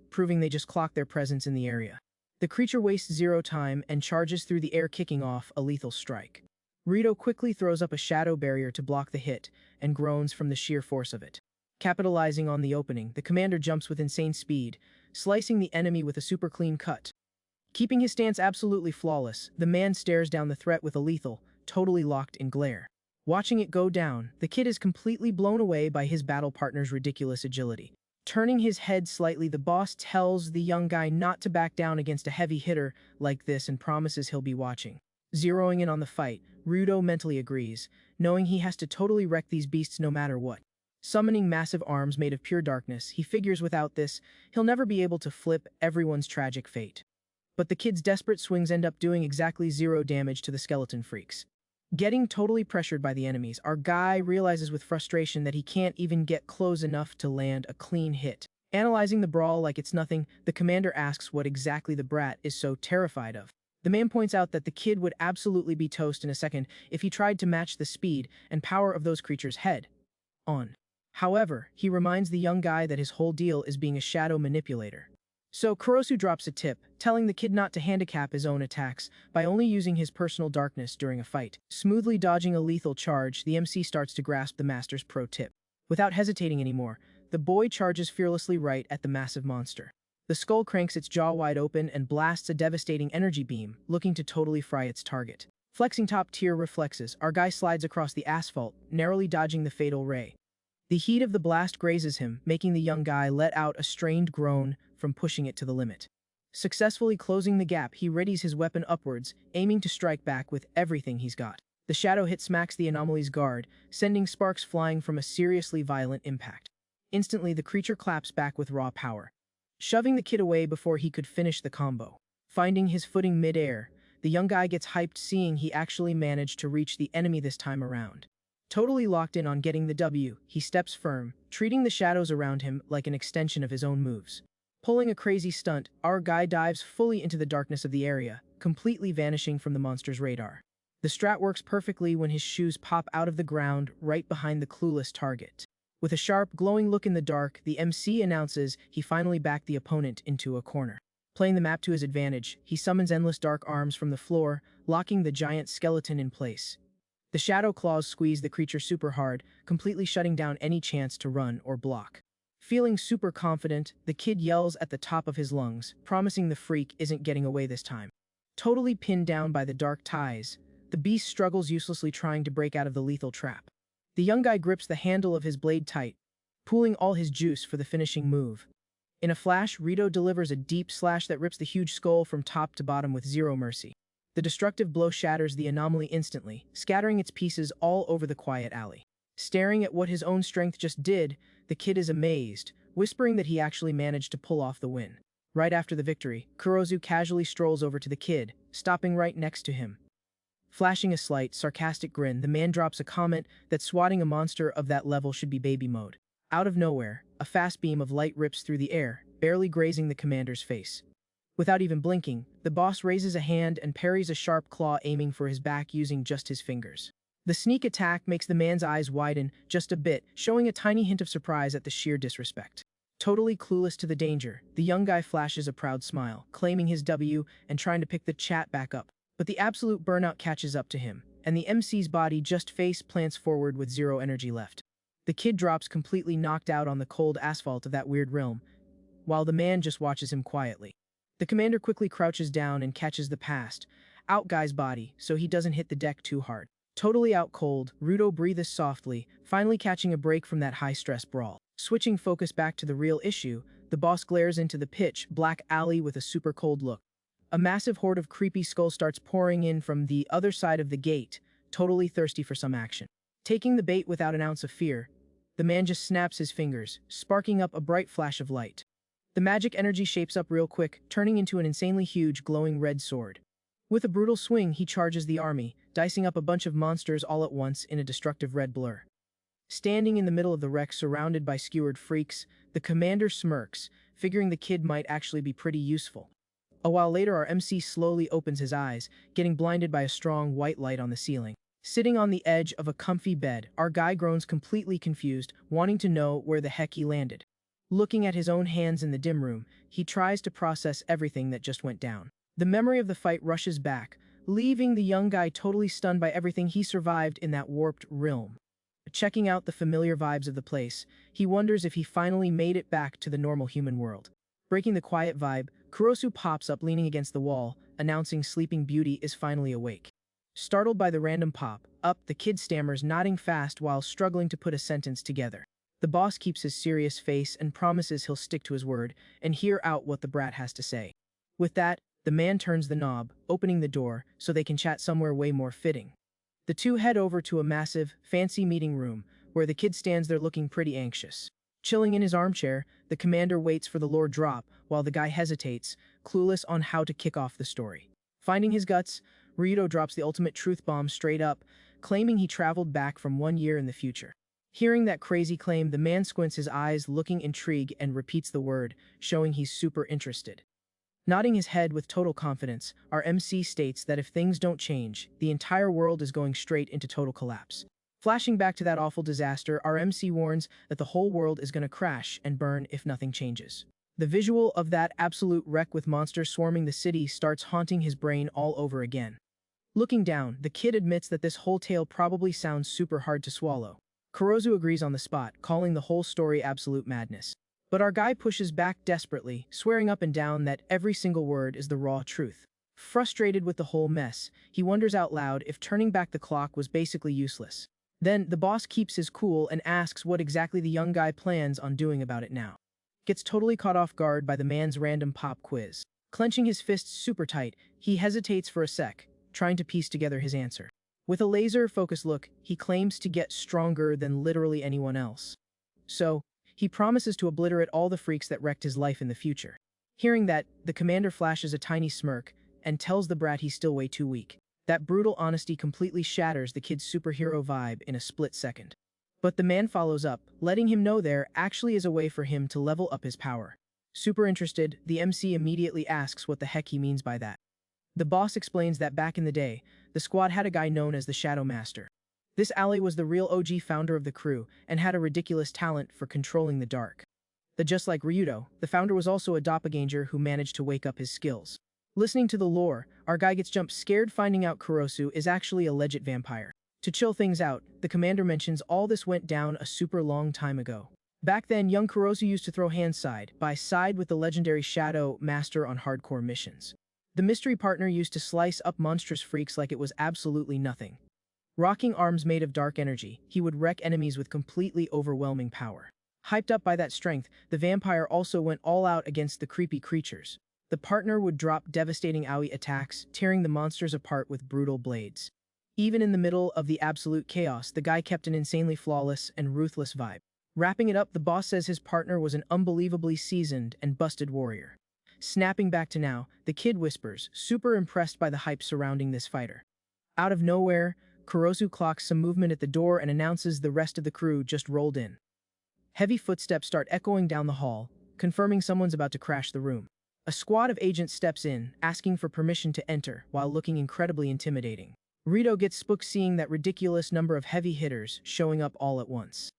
proving they just clocked their presence in the area. The creature wastes zero time and charges through the air, kicking off a lethal strike. Rito quickly throws up a shadow barrier to block the hit and groans from the sheer force of it. Capitalizing on the opening, the commander jumps with insane speed, slicing the enemy with a super clean cut. Keeping his stance absolutely flawless, the man stares down the threat with a lethal, totally locked in glare. Watching it go down, the kid is completely blown away by his battle partner's ridiculous agility. Turning his head slightly, the boss tells the young guy not to back down against a heavy hitter like this and promises he'll be watching. Zeroing in on the fight, Rudo mentally agrees, knowing he has to totally wreck these beasts no matter what. Summoning massive arms made of pure darkness, he figures without this, he'll never be able to flip everyone's tragic fate. But the kid's desperate swings end up doing exactly zero damage to the skeleton freaks. Getting totally pressured by the enemies, our guy realizes with frustration that he can't even get close enough to land a clean hit. Analyzing the brawl like it's nothing, the commander asks what exactly the brat is so terrified of. The man points out that the kid would absolutely be toast in a second if he tried to match the speed and power of those creatures head on. However, he reminds the young guy that his whole deal is being a shadow manipulator. So Kurosu drops a tip, telling the kid not to handicap his own attacks by only using his personal darkness during a fight. Smoothly dodging a lethal charge, the MC starts to grasp the master's pro tip. Without hesitating anymore, the boy charges fearlessly right at the massive monster. The skull cranks its jaw wide open and blasts a devastating energy beam, looking to totally fry its target. Flexing top-tier reflexes, our guy slides across the asphalt, narrowly dodging the fatal ray. The heat of the blast grazes him, making the young guy let out a strained groan from pushing it to the limit. Successfully closing the gap, he readies his weapon upwards, aiming to strike back with everything he's got. The shadow hit smacks the anomaly's guard, sending sparks flying from a seriously violent impact. Instantly, the creature claps back with raw power, shoving the kid away before he could finish the combo. Finding his footing mid-air, the young guy gets hyped seeing he actually managed to reach the enemy this time around. Totally locked in on getting the W, he steps firm, treating the shadows around him like an extension of his own moves. Pulling a crazy stunt, our guy dives fully into the darkness of the area, completely vanishing from the monster's radar. The strat works perfectly when his shoes pop out of the ground right behind the clueless target. With a sharp, glowing look in the dark, the MC announces he finally backed the opponent into a corner. Playing the map to his advantage, he summons endless dark arms from the floor, locking the giant skeleton in place. The shadow claws squeeze the creature super hard, completely shutting down any chance to run or block. Feeling super confident, the kid yells at the top of his lungs, promising the freak isn't getting away this time. Totally pinned down by the dark ties, the beast struggles uselessly trying to break out of the lethal trap. The young guy grips the handle of his blade tight, pooling all his juice for the finishing move. In a flash, Rito delivers a deep slash that rips the huge skull from top to bottom with zero mercy. The destructive blow shatters the anomaly instantly, scattering its pieces all over the quiet alley. Staring at what his own strength just did, the kid is amazed, whispering that he actually managed to pull off the win. Right after the victory, Kurozu casually strolls over to the kid, stopping right next to him. Flashing a slight, sarcastic grin, the man drops a comment that swatting a monster of that level should be baby mode. Out of nowhere, a fast beam of light rips through the air, barely grazing the commander's face. Without even blinking, the boss raises a hand and parries a sharp claw aiming for his back using just his fingers. The sneak attack makes the man's eyes widen just a bit, showing a tiny hint of surprise at the sheer disrespect. Totally clueless to the danger, the young guy flashes a proud smile, claiming his W and trying to pick the chat back up. But the absolute burnout catches up to him, and the MC's body just face plants forward with zero energy left. The kid drops completely knocked out on the cold asphalt of that weird realm, while the man just watches him quietly. The commander quickly crouches down and catches the passed out guy's body so he doesn't hit the deck too hard. Totally out cold, Rudo breathes softly, finally catching a break from that high-stress brawl. Switching focus back to the real issue, the boss glares into the pitch black alley with a super cold look. A massive horde of creepy skulls starts pouring in from the other side of the gate, totally thirsty for some action. Taking the bait without an ounce of fear, the man just snaps his fingers, sparking up a bright flash of light. The magic energy shapes up real quick, turning into an insanely huge glowing red sword. With a brutal swing, he charges the army, dicing up a bunch of monsters all at once in a destructive red blur. Standing in the middle of the wreck surrounded by skewered freaks, the commander smirks, figuring the kid might actually be pretty useful. A while later, our MC slowly opens his eyes, getting blinded by a strong white light on the ceiling. Sitting on the edge of a comfy bed, our guy groans completely confused, wanting to know where the heck he landed. Looking at his own hands in the dim room, he tries to process everything that just went down. The memory of the fight rushes back, leaving the young guy totally stunned by everything he survived in that warped realm. Checking out the familiar vibes of the place, he wonders if he finally made it back to the normal human world. Breaking the quiet vibe, Kurosu pops up leaning against the wall, announcing Sleeping Beauty is finally awake. Startled by the random pop up, the kid stammers, nodding fast while struggling to put a sentence together. The boss keeps his serious face and promises he'll stick to his word and hear out what the brat has to say. With that, the man turns the knob, opening the door so they can chat somewhere way more fitting. The two head over to a massive, fancy meeting room where the kid stands there looking pretty anxious. Chilling in his armchair, the commander waits for the lore drop while the guy hesitates, clueless on how to kick off the story. Finding his guts, Rito drops the ultimate truth bomb straight up, claiming he traveled back from 1 year in the future. Hearing that crazy claim, the man squints his eyes, looking intrigued, and repeats the word, showing he's super interested. Nodding his head with total confidence, our MC states that if things don't change, the entire world is going straight into total collapse. Flashing back to that awful disaster, our MC warns that the whole world is going to crash and burn if nothing changes. The visual of that absolute wreck with monsters swarming the city starts haunting his brain all over again. Looking down, the kid admits that this whole tale probably sounds super hard to swallow. Kurozu agrees on the spot, calling the whole story absolute madness. But our guy pushes back desperately, swearing up and down that every single word is the raw truth. Frustrated with the whole mess, he wonders out loud if turning back the clock was basically useless. Then, the boss keeps his cool and asks what exactly the young guy plans on doing about it now. Gets totally caught off guard by the man's random pop quiz. Clenching his fists super tight, he hesitates for a sec, trying to piece together his answer. With a laser-focused look, he claims to get stronger than literally anyone else. So, he promises to obliterate all the freaks that wrecked his life in the future. Hearing that, the commander flashes a tiny smirk and tells the brat he's still way too weak. That brutal honesty completely shatters the kid's superhero vibe in a split second. But the man follows up, letting him know there actually is a way for him to level up his power. Super interested, the MC immediately asks what the heck he means by that. The boss explains that back in the day, the squad had a guy known as the Shadow Master. This ally was the real OG founder of the crew and had a ridiculous talent for controlling the dark. Just like Ryudo, the founder was also a doppelganger who managed to wake up his skills. Listening to the lore, our guy gets jump scared finding out Kurosu is actually a legit vampire. To chill things out, the commander mentions all this went down a super long time ago. Back then, young Kurosu used to throw hands side by side with the legendary Shadow Master on hardcore missions. The mystery partner used to slice up monstrous freaks like it was absolutely nothing. Rocking arms made of dark energy, he would wreck enemies with completely overwhelming power. Hyped up by that strength, the vampire also went all out against the creepy creatures. The partner would drop devastating AoE attacks, tearing the monsters apart with brutal blades. Even in the middle of the absolute chaos, the guy kept an insanely flawless and ruthless vibe. Wrapping it up, the boss says his partner was an unbelievably seasoned and busted warrior. Snapping back to now, the kid whispers, super impressed by the hype surrounding this fighter. Out of nowhere, Kurosu clocks some movement at the door and announces the rest of the crew just rolled in. Heavy footsteps start echoing down the hall, confirming someone's about to crash the room. A squad of agents steps in, asking for permission to enter, while looking incredibly intimidating. Rito gets spooked seeing that ridiculous number of heavy hitters showing up all at once.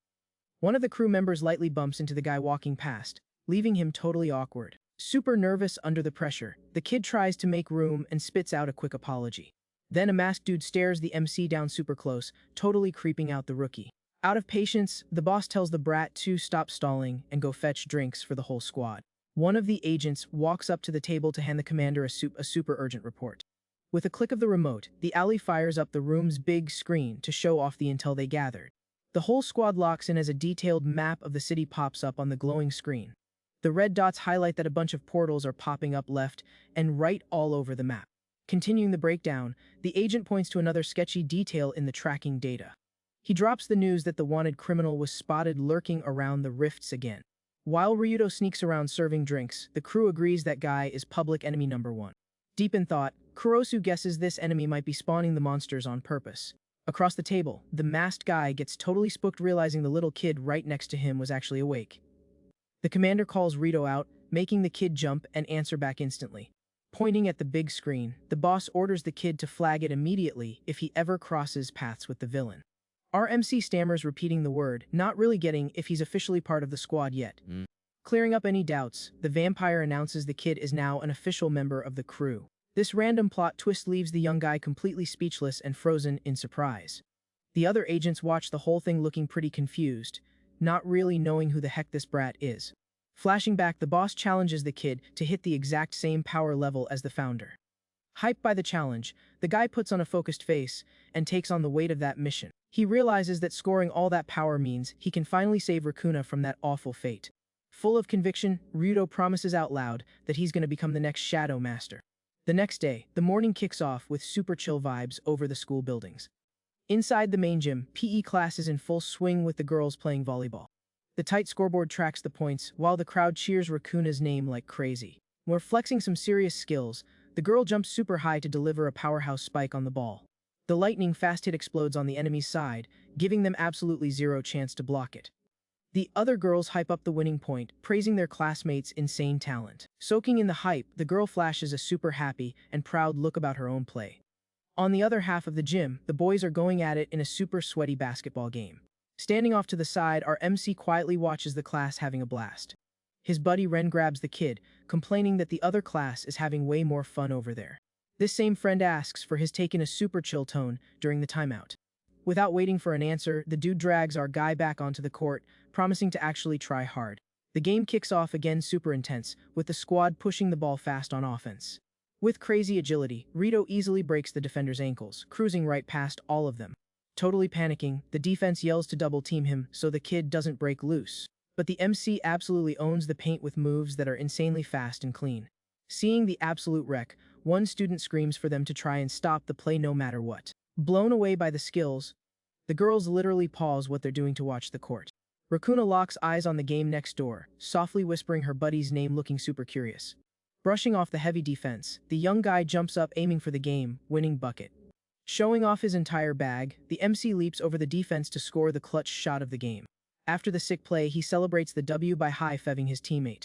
One of the crew members lightly bumps into the guy walking past, leaving him totally awkward. Super nervous under the pressure, the kid tries to make room and spits out a quick apology. Then a masked dude stares the MC down super close, totally creeping out the rookie. Out of patience, the boss tells the brat to stop stalling and go fetch drinks for the whole squad. One of the agents walks up to the table to hand the commander a super urgent report. With a click of the remote, the ally fires up the room's big screen to show off the intel they gathered. The whole squad locks in as a detailed map of the city pops up on the glowing screen. The red dots highlight that a bunch of portals are popping up left and right all over the map. Continuing the breakdown, the agent points to another sketchy detail in the tracking data. He drops the news that the wanted criminal was spotted lurking around the rifts again. While Ryudo sneaks around serving drinks, the crew agrees that guy is public enemy number 1. Deep in thought, Kurosu guesses this enemy might be spawning the monsters on purpose. Across the table, the masked guy gets totally spooked realizing the little kid right next to him was actually awake. The commander calls Rito out, making the kid jump and answer back instantly. Pointing at the big screen, the boss orders the kid to flag it immediately if he ever crosses paths with the villain. Our MC stammers repeating the word, not really getting if he's officially part of the squad yet. Clearing up any doubts, the vampire announces the kid is now an official member of the crew. This random plot twist leaves the young guy completely speechless and frozen in surprise. The other agents watch the whole thing looking pretty confused, not really knowing who the heck this brat is. Flashing back, the boss challenges the kid to hit the exact same power level as the founder. Hyped by the challenge, the guy puts on a focused face and takes on the weight of that mission. He realizes that scoring all that power means he can finally save Rikuna from that awful fate. Full of conviction, Ryudo promises out loud that he's going to become the next Shadow Master. The next day, the morning kicks off with super chill vibes over the school buildings. Inside the main gym, PE class is in full swing with the girls playing volleyball. The tight scoreboard tracks the points, while the crowd cheers Rikuna's name like crazy. While flexing some serious skills, the girl jumps super high to deliver a powerhouse spike on the ball. The lightning fast hit explodes on the enemy's side, giving them absolutely zero chance to block it. The other girls hype up the winning point, praising their classmates' insane talent. Soaking in the hype, the girl flashes a super happy and proud look about her own play. On the other half of the gym, the boys are going at it in a super sweaty basketball game. Standing off to the side, our MC quietly watches the class having a blast. His buddy Ren grabs the kid, complaining that the other class is having way more fun over there. This same friend asks for his take in a super chill tone during the timeout. Without waiting for an answer, the dude drags our guy back onto the court, promising to actually try hard. The game kicks off again super intense, with the squad pushing the ball fast on offense. With crazy agility, Rito easily breaks the defender's ankles, cruising right past all of them. Totally panicking, the defense yells to double team him so the kid doesn't break loose. But the MC absolutely owns the paint with moves that are insanely fast and clean. Seeing the absolute wreck, one student screams for them to try and stop the play no matter what. Blown away by the skills, the girls literally pause what they're doing to watch the court. Rikuna locks eyes on the game next door, softly whispering her buddy's name looking super curious. Brushing off the heavy defense, the young guy jumps up aiming for the game-winning bucket. Showing off his entire bag, the MC leaps over the defense to score the clutch shot of the game. After the sick play, he celebrates the W by high-fiving his teammate.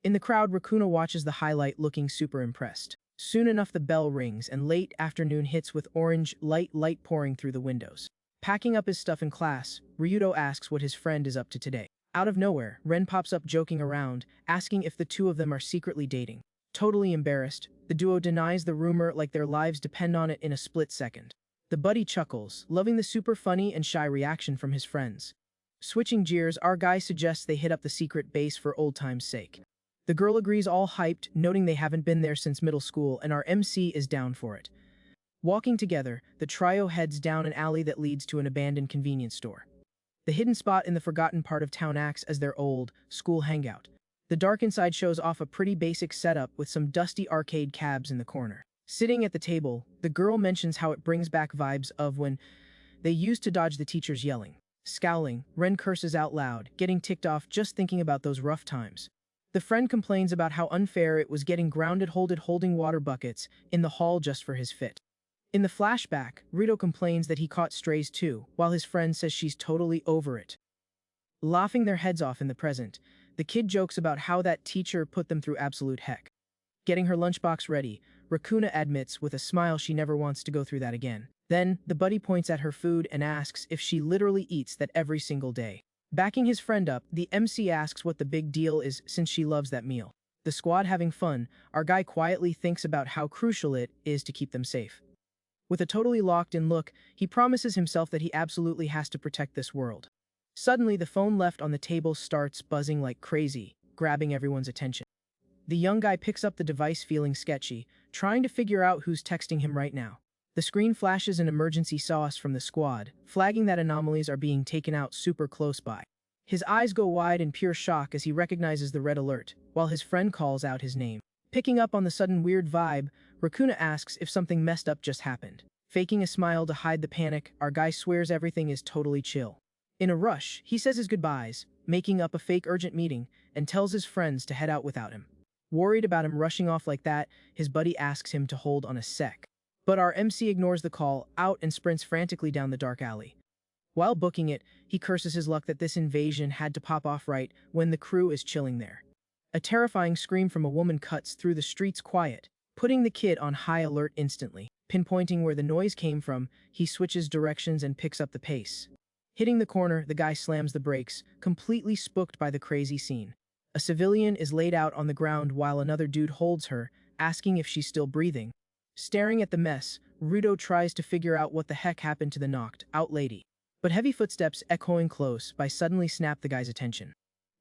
In the crowd, Racuna watches the highlight looking super impressed. Soon enough the bell rings and late afternoon hits with orange light pouring through the windows. Packing up his stuff in class, Ryudo asks what his friend is up to today. Out of nowhere, Ren pops up joking around, asking if the two of them are secretly dating. Totally embarrassed, the duo denies the rumor like their lives depend on it in a split second. The buddy chuckles, loving the super funny and shy reaction from his friends. Switching gears, our guy suggests they hit up the secret base for old time's sake. The girl agrees, all hyped, noting they haven't been there since middle school, and our MC is down for it. Walking together, the trio heads down an alley that leads to an abandoned convenience store. The hidden spot in the forgotten part of town acts as their old school hangout. The dark inside shows off a pretty basic setup with some dusty arcade cabs in the corner. Sitting at the table, the girl mentions how it brings back vibes of when they used to dodge the teachers yelling. Scowling, Ren curses out loud, getting ticked off just thinking about those rough times. The friend complains about how unfair it was getting grounded holding water buckets in the hall just for his fit. In the flashback, Rito complains that he caught strays too, while his friend says she's totally over it. Laughing their heads off in the present, the kid jokes about how that teacher put them through absolute heck. Getting her lunchbox ready, Racuna admits with a smile she never wants to go through that again. Then, the buddy points at her food and asks if she literally eats that every single day. Backing his friend up, the MC asks what the big deal is since she loves that meal. The squad having fun, our guy quietly thinks about how crucial it is to keep them safe. With a totally locked-in look, he promises himself that he absolutely has to protect this world. Suddenly, the phone left on the table starts buzzing like crazy, grabbing everyone's attention. The young guy picks up the device feeling sketchy, trying to figure out who's texting him right now. The screen flashes an emergency sauce from the squad, flagging that anomalies are being taken out super close by. His eyes go wide in pure shock as he recognizes the red alert, while his friend calls out his name. Picking up on the sudden weird vibe, Racuna asks if something messed up just happened. Faking a smile to hide the panic, our guy swears everything is totally chill. In a rush, he says his goodbyes, making up a fake urgent meeting, and tells his friends to head out without him. Worried about him rushing off like that, his buddy asks him to hold on a sec. But our MC ignores the call out and sprints frantically down the dark alley. While booking it, he curses his luck that this invasion had to pop off right when the crew is chilling there. A terrifying scream from a woman cuts through the streets quiet, putting the kid on high alert instantly. Pinpointing where the noise came from, he switches directions and picks up the pace. Hitting the corner, the guy slams the brakes, completely spooked by the crazy scene. A civilian is laid out on the ground while another dude holds her, asking if she's still breathing. Staring at the mess, Rudo tries to figure out what the heck happened to the knocked-out lady. But heavy footsteps echoing close by suddenly snap the guy's attention.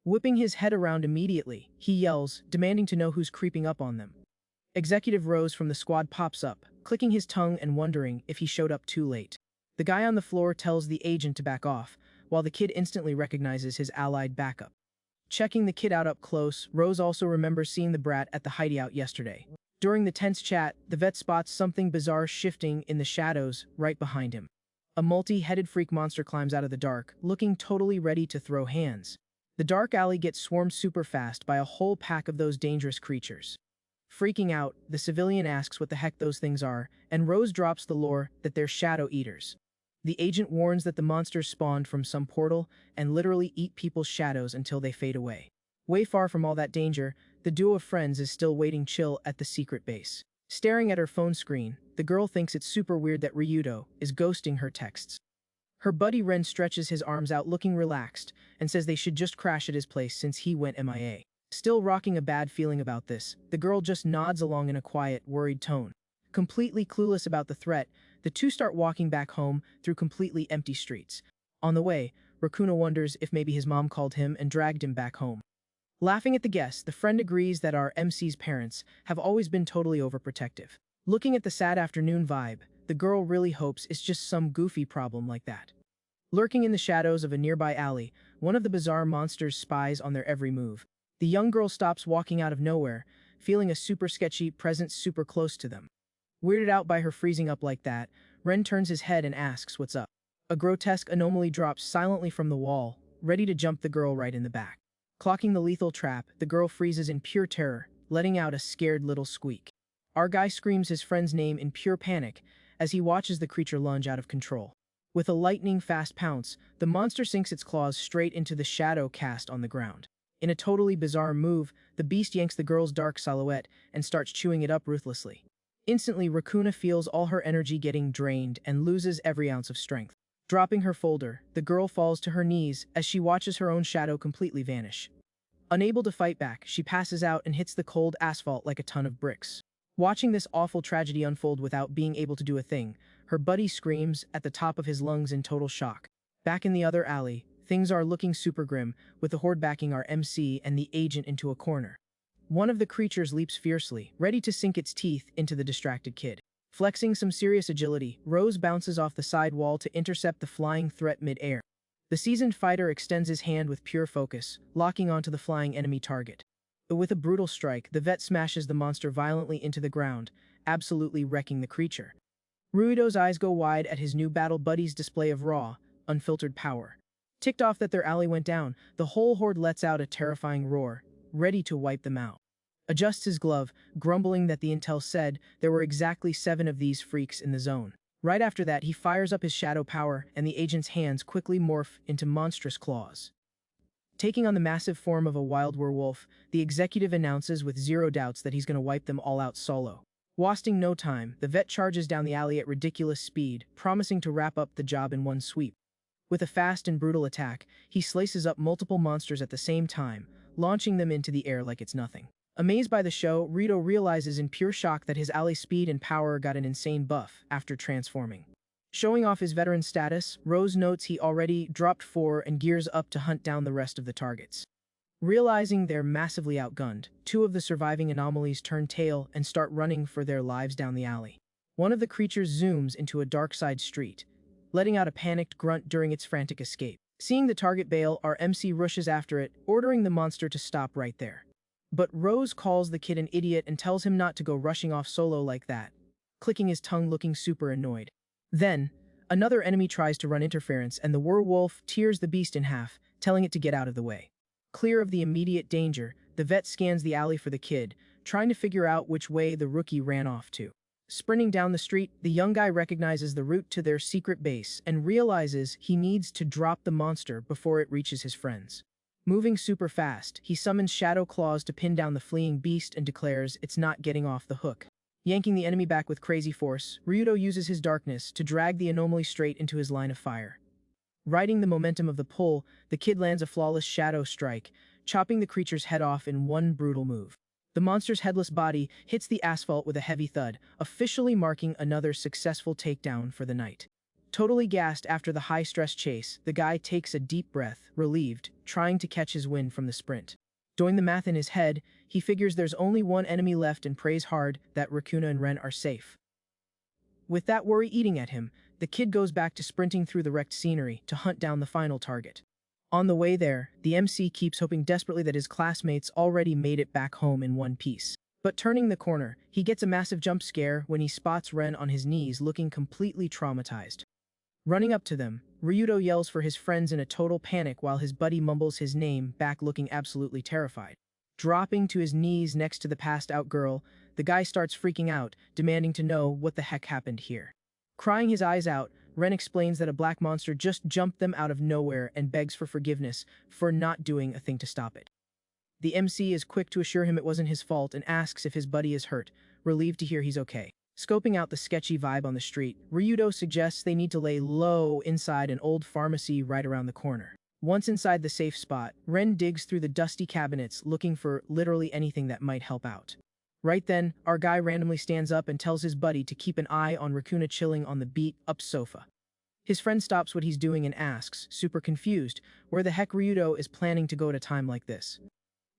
Whipping his head around immediately, he yells, demanding to know who's creeping up on them. Executive Rose from the squad pops up, clicking his tongue and wondering if he showed up too late. The guy on the floor tells the agent to back off, while the kid instantly recognizes his allied backup. Checking the kid out up close, Rose also remembers seeing the brat at the hideout yesterday. During the tense chat, the vet spots something bizarre shifting in the shadows right behind him. A multi-headed freak monster climbs out of the dark, looking totally ready to throw hands. The dark alley gets swarmed super fast by a whole pack of those dangerous creatures. Freaking out, the civilian asks what the heck those things are, and Rose drops the lore that they're shadow eaters. The agent warns that the monsters spawned from some portal and literally eat people's shadows until they fade away. Way far from all that danger, the duo of friends is still waiting chill at the secret base. Staring at her phone screen, the girl thinks it's super weird that Ryudo is ghosting her texts. Her buddy Ren stretches his arms out looking relaxed and says they should just crash at his place since he went MIA. Still rocking a bad feeling about this, the girl just nods along in a quiet, worried tone. Completely clueless about the threat, the two start walking back home through completely empty streets. On the way, Racuna wonders if maybe his mom called him and dragged him back home. Laughing at the guess, the friend agrees that our MC's parents have always been totally overprotective. Looking at the sad afternoon vibe, the girl really hopes it's just some goofy problem like that. Lurking in the shadows of a nearby alley, one of the bizarre monsters spies on their every move. The young girl stops walking out of nowhere, feeling a super sketchy presence super close to them. Weirded out by her freezing up like that, Ren turns his head and asks what's up. A grotesque anomaly drops silently from the wall, ready to jump the girl right in the back. Clocking the lethal trap, the girl freezes in pure terror, letting out a scared little squeak. Our guy screams his friend's name in pure panic, as he watches the creature lunge out of control. With a lightning-fast pounce, the monster sinks its claws straight into the shadow cast on the ground. In a totally bizarre move, the beast yanks the girl's dark silhouette and starts chewing it up ruthlessly. Instantly, Raccoona feels all her energy getting drained and loses every ounce of strength. Dropping her folder, the girl falls to her knees as she watches her own shadow completely vanish. Unable to fight back, she passes out and hits the cold asphalt like a ton of bricks. Watching this awful tragedy unfold without being able to do a thing, her buddy screams at the top of his lungs in total shock. Back in the other alley, things are looking super grim, with the horde backing our MC and the agent into a corner. One of the creatures leaps fiercely, ready to sink its teeth into the distracted kid. Flexing some serious agility, Rose bounces off the side wall to intercept the flying threat mid-air. The seasoned fighter extends his hand with pure focus, locking onto the flying enemy target. With a brutal strike, the vet smashes the monster violently into the ground, absolutely wrecking the creature. Ruido's eyes go wide at his new battle buddy's display of raw, unfiltered power. Ticked off that their ally went down, the whole horde lets out a terrifying roar, ready to wipe them out. Adjusts his glove, grumbling that the intel said there were exactly 7 of these freaks in the zone. Right after that, he fires up his shadow power, and the agent's hands quickly morph into monstrous claws. Taking on the massive form of a wild werewolf, the executive announces with zero doubts that he's going to wipe them all out solo. Wasting no time, the vet charges down the alley at ridiculous speed, promising to wrap up the job in one sweep. With a fast and brutal attack, he slices up multiple monsters at the same time, launching them into the air like it's nothing. Amazed by the show, Rito realizes in pure shock that his ally's speed and power got an insane buff after transforming. Showing off his veteran status, Rose notes he already dropped 4 and gears up to hunt down the rest of the targets. Realizing they're massively outgunned, 2 of the surviving anomalies turn tail and start running for their lives down the alley. One of the creatures zooms into a dark side street, letting out a panicked grunt during its frantic escape. Seeing the target bail, our MC rushes after it, ordering the monster to stop right there. But Rose calls the kid an idiot and tells him not to go rushing off solo like that, clicking his tongue looking super annoyed. Then, another enemy tries to run interference and the werewolf tears the beast in half, telling it to get out of the way. Clear of the immediate danger, the vet scans the alley for the kid, trying to figure out which way the rookie ran off to. Sprinting down the street, the young guy recognizes the route to their secret base and realizes he needs to drop the monster before it reaches his friends. Moving super fast, he summons Shadow Claws to pin down the fleeing beast and declares it's not getting off the hook. Yanking the enemy back with crazy force, Ryudo uses his darkness to drag the anomaly straight into his line of fire. Riding the momentum of the pull, the kid lands a flawless shadow strike, chopping the creature's head off in one brutal move. The monster's headless body hits the asphalt with a heavy thud, officially marking another successful takedown for the night. Totally gassed after the high-stress chase, the guy takes a deep breath, relieved, trying to catch his wind from the sprint. Doing the math in his head, he figures there's only one enemy left and prays hard that Raccoona and Ren are safe. With that worry eating at him, the kid goes back to sprinting through the wrecked scenery to hunt down the final target. On the way there, the MC keeps hoping desperately that his classmates already made it back home in one piece. But turning the corner, he gets a massive jump scare when he spots Ren on his knees looking completely traumatized. Running up to them, Ryudo yells for his friends in a total panic while his buddy mumbles his name back looking absolutely terrified. Dropping to his knees next to the passed-out girl, the guy starts freaking out, demanding to know what the heck happened here. Crying his eyes out, Ren explains that a black monster just jumped them out of nowhere and begs for forgiveness for not doing a thing to stop it. The MC is quick to assure him it wasn't his fault and asks if his buddy is hurt, relieved to hear he's okay. Scoping out the sketchy vibe on the street, Ryudo suggests they need to lay low inside an old pharmacy right around the corner. Once inside the safe spot, Ren digs through the dusty cabinets looking for literally anything that might help out. Right then, our guy randomly stands up and tells his buddy to keep an eye on Raccoona chilling on the beat-up sofa. His friend stops what he's doing and asks, super confused, where the heck Ryudo is planning to go at a time like this.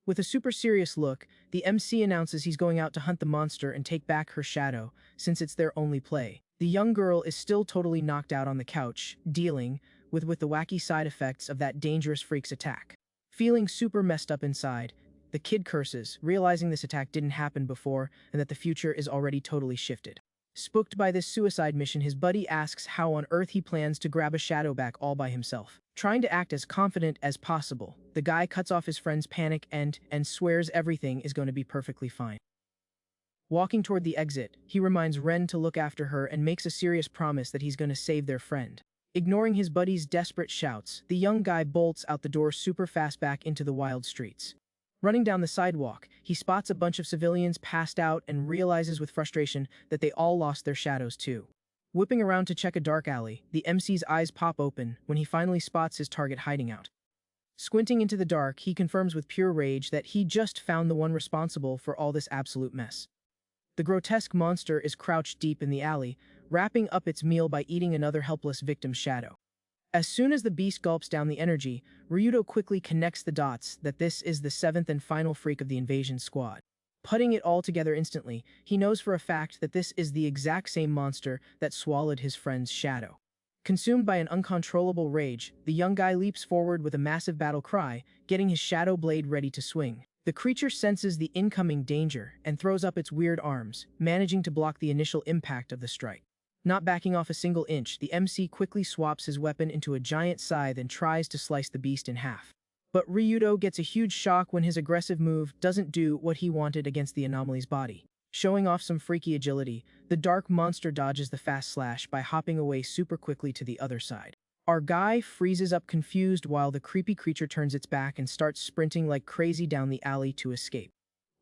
With a super serious look, the MC announces he's going out to hunt the monster and take back her shadow, since it's their only play. The young girl is still totally knocked out on the couch, dealing with the wacky side effects of that dangerous freak's attack. Feeling super messed up inside, the kid curses, realizing this attack didn't happen before and that the future is already totally shifted. Spooked by this suicide mission, his buddy asks how on earth he plans to grab a shadow back all by himself. Trying to act as confident as possible, the guy cuts off his friend's panic and swears everything is going to be perfectly fine. Walking toward the exit, he reminds Ren to look after her and makes a serious promise that he's going to save their friend. Ignoring his buddy's desperate shouts, the young guy bolts out the door super fast back into the wild streets. Running down the sidewalk, he spots a bunch of civilians passed out and realizes with frustration that they all lost their shadows too. Whipping around to check a dark alley, the MC's eyes pop open when he finally spots his target hiding out. Squinting into the dark, he confirms with pure rage that he just found the one responsible for all this absolute mess. The grotesque monster is crouched deep in the alley, wrapping up its meal by eating another helpless victim's shadow. As soon as the beast gulps down the energy, Ryudo quickly connects the dots that this is the seventh and final freak of the invasion squad. Putting it all together instantly, he knows for a fact that this is the exact same monster that swallowed his friend's shadow. Consumed by an uncontrollable rage, the young guy leaps forward with a massive battle cry, getting his shadow blade ready to swing. The creature senses the incoming danger and throws up its weird arms, managing to block the initial impact of the strike. Not backing off a single inch, the MC quickly swaps his weapon into a giant scythe and tries to slice the beast in half. But Ryudo gets a huge shock when his aggressive move doesn't do what he wanted against the anomaly's body. Showing off some freaky agility, the dark monster dodges the fast slash by hopping away super quickly to the other side. Our guy freezes up confused while the creepy creature turns its back and starts sprinting like crazy down the alley to escape.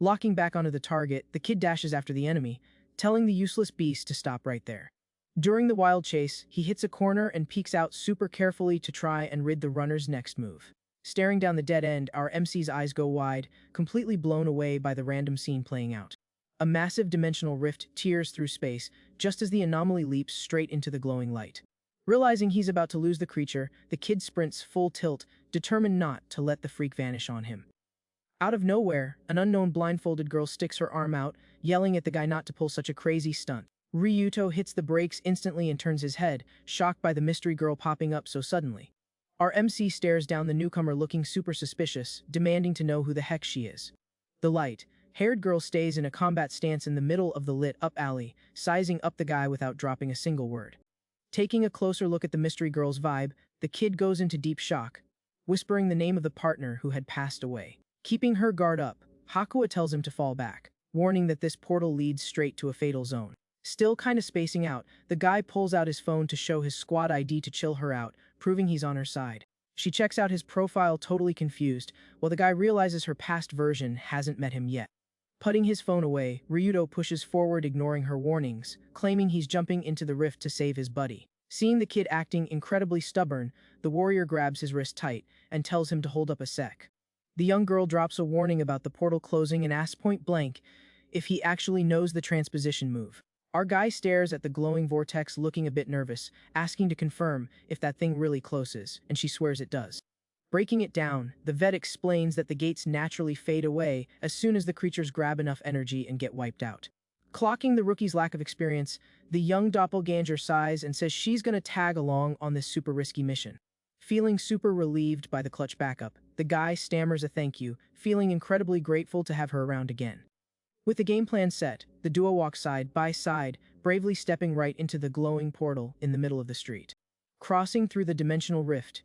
Locking back onto the target, the kid dashes after the enemy, telling the useless beast to stop right there. During the wild chase, he hits a corner and peeks out super carefully to try and rid the runner's next move. Staring down the dead end, our MC's eyes go wide, completely blown away by the random scene playing out. A massive dimensional rift tears through space, just as the anomaly leaps straight into the glowing light. Realizing he's about to lose the creature, the kid sprints full tilt, determined not to let the freak vanish on him. Out of nowhere, an unknown blindfolded girl sticks her arm out, yelling at the guy not to pull such a crazy stunt. Ryuto hits the brakes instantly and turns his head, shocked by the mystery girl popping up so suddenly. Our MC stares down the newcomer looking super suspicious, demanding to know who the heck she is. The light-haired girl stays in a combat stance in the middle of the lit-up alley, sizing up the guy without dropping a single word. Taking a closer look at the mystery girl's vibe, the kid goes into deep shock, whispering the name of the partner who had passed away. Keeping her guard up, Hakuya tells him to fall back, warning that this portal leads straight to a fatal zone. Still kinda spacing out, the guy pulls out his phone to show his squad ID to chill her out, proving he's on her side. She checks out his profile totally confused, while the guy realizes her past version hasn't met him yet. Putting his phone away, Ryudo pushes forward ignoring her warnings, claiming he's jumping into the rift to save his buddy. Seeing the kid acting incredibly stubborn, the warrior grabs his wrist tight and tells him to hold up a sec. The young girl drops a warning about the portal closing and asks point blank if he actually knows the transposition move. Our guy stares at the glowing vortex looking a bit nervous, asking to confirm if that thing really closes, and she swears it does. Breaking it down, the vet explains that the gates naturally fade away as soon as the creatures grab enough energy and get wiped out. Clocking the rookie's lack of experience, the young doppelganger sighs and says she's gonna tag along on this super risky mission. Feeling super relieved by the clutch backup, the guy stammers a thank you, feeling incredibly grateful to have her around again. With the game plan set, the duo walk side by side, bravely stepping right into the glowing portal in the middle of the street. Crossing through the dimensional rift,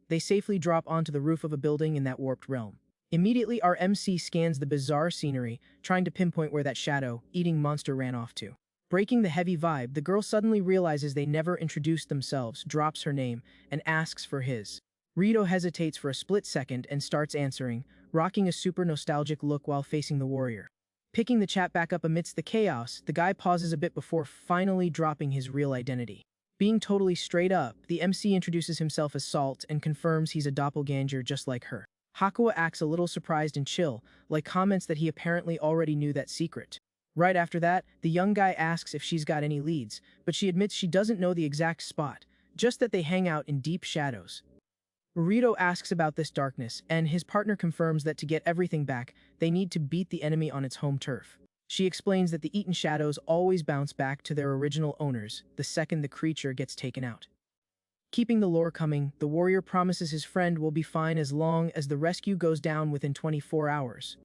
they safely drop onto the roof of a building in that warped realm. Immediately, our MC scans the bizarre scenery, trying to pinpoint where that shadow-eating monster ran off to. Breaking the heavy vibe, the girl suddenly realizes they never introduced themselves, drops her name, and asks for his. Rito hesitates for a split second and starts answering, rocking a super nostalgic look while facing the warrior. Picking the chat back up amidst the chaos, the guy pauses a bit before finally dropping his real identity. Being totally straight up, the MC introduces himself as Salt and confirms he's a doppelganger just like her. Hakuya acts a little surprised and chill, like comments that he apparently already knew that secret. Right after that, the young guy asks if she's got any leads, but she admits she doesn't know the exact spot, just that they hang out in deep shadows. Burrito asks about this darkness, and his partner confirms that to get everything back, they need to beat the enemy on its home turf. She explains that the eaten shadows always bounce back to their original owners the second the creature gets taken out. Keeping the lore coming, the warrior promises his friend will be fine as long as the rescue goes down within 24 hours.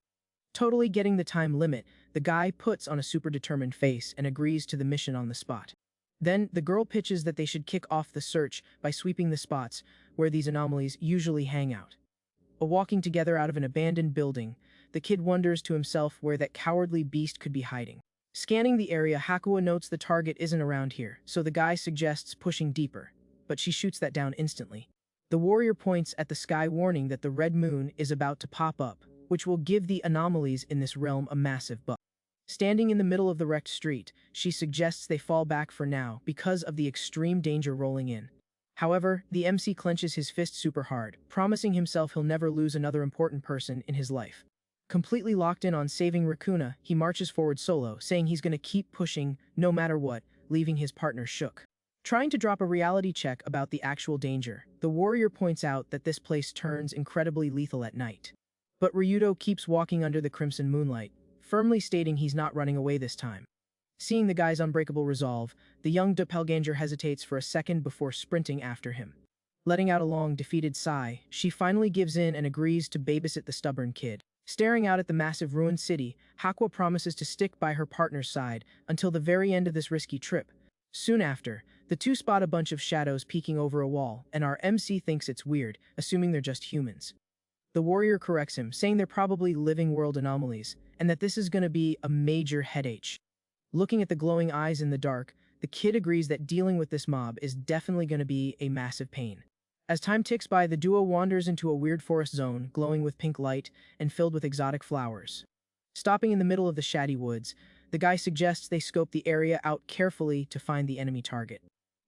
Totally getting the time limit, the guy puts on a super determined face and agrees to the mission on the spot. Then, the girl pitches that they should kick off the search by sweeping the spots where these anomalies usually hang out. Walking together out of an abandoned building, the kid wonders to himself where that cowardly beast could be hiding. Scanning the area, Hakua notes the target isn't around here, so the guy suggests pushing deeper, but she shoots that down instantly. The warrior points at the sky, warning that the red moon is about to pop up, which will give the anomalies in this realm a massive buff. Standing in the middle of the wrecked street, she suggests they fall back for now because of the extreme danger rolling in. However, the MC clenches his fist super hard, promising himself he'll never lose another important person in his life. Completely locked in on saving Racuna, he marches forward solo, saying he's going to keep pushing no matter what, leaving his partner shook. Trying to drop a reality check about the actual danger, the warrior points out that this place turns incredibly lethal at night. But Ryudo keeps walking under the crimson moonlight, firmly stating he's not running away this time. Seeing the guy's unbreakable resolve, the young doppelganger hesitates for a second before sprinting after him. Letting out a long, defeated sigh, she finally gives in and agrees to babysit the stubborn kid. Staring out at the massive ruined city, Hakua promises to stick by her partner's side until the very end of this risky trip. Soon after, the two spot a bunch of shadows peeking over a wall, and our MC thinks it's weird, assuming they're just humans. The warrior corrects him, saying they're probably living world anomalies, and that this is going to be a major headache. Looking at the glowing eyes in the dark, the kid agrees that dealing with this mob is definitely going to be a massive pain. As time ticks by, the duo wanders into a weird forest zone, glowing with pink light and filled with exotic flowers. Stopping in the middle of the shady woods, the guy suggests they scope the area out carefully to find the enemy target.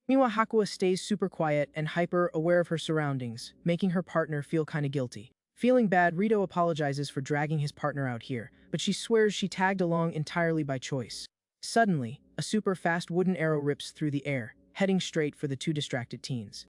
Meanwhile, Hakua stays super quiet and hyper-aware of her surroundings, making her partner feel kinda guilty. Feeling bad, Rito apologizes for dragging his partner out here, but she swears she tagged along entirely by choice. Suddenly, a super fast wooden arrow rips through the air, heading straight for the two distracted teens.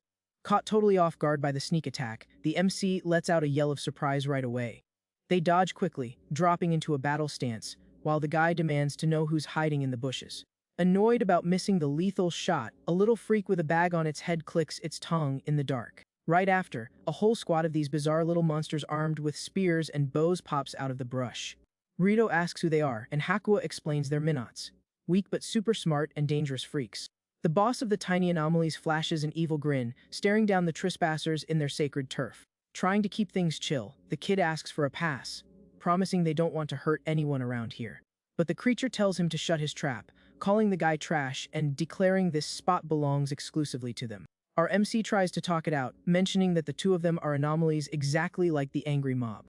Caught totally off guard by the sneak attack, the MC lets out a yell of surprise right away. They dodge quickly, dropping into a battle stance, while the guy demands to know who's hiding in the bushes. Annoyed about missing the lethal shot, a little freak with a bag on its head clicks its tongue in the dark. Right after, a whole squad of these bizarre little monsters armed with spears and bows pops out of the brush. Rito asks who they are, and Hakua explains they're Minots. Weak but super smart and dangerous freaks. The boss of the tiny anomalies flashes an evil grin, staring down the trespassers in their sacred turf. Trying to keep things chill, the kid asks for a pass, promising they don't want to hurt anyone around here. But the creature tells him to shut his trap, calling the guy trash and declaring this spot belongs exclusively to them. Our MC tries to talk it out, mentioning that the two of them are anomalies exactly like the angry mob.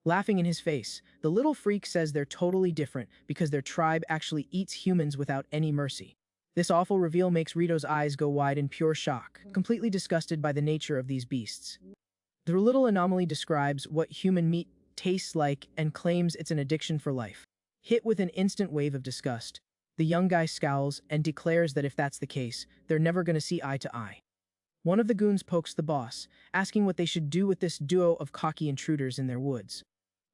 Laughing in his face, the little freak says they're totally different because their tribe actually eats humans without any mercy. This awful reveal makes Rito's eyes go wide in pure shock, completely disgusted by the nature of these beasts. The little anomaly describes what human meat tastes like and claims it's an addiction for life. Hit with an instant wave of disgust, the young guy scowls and declares that if that's the case, they're never going to see eye to eye. One of the goons pokes the boss, asking what they should do with this duo of cocky intruders in their woods.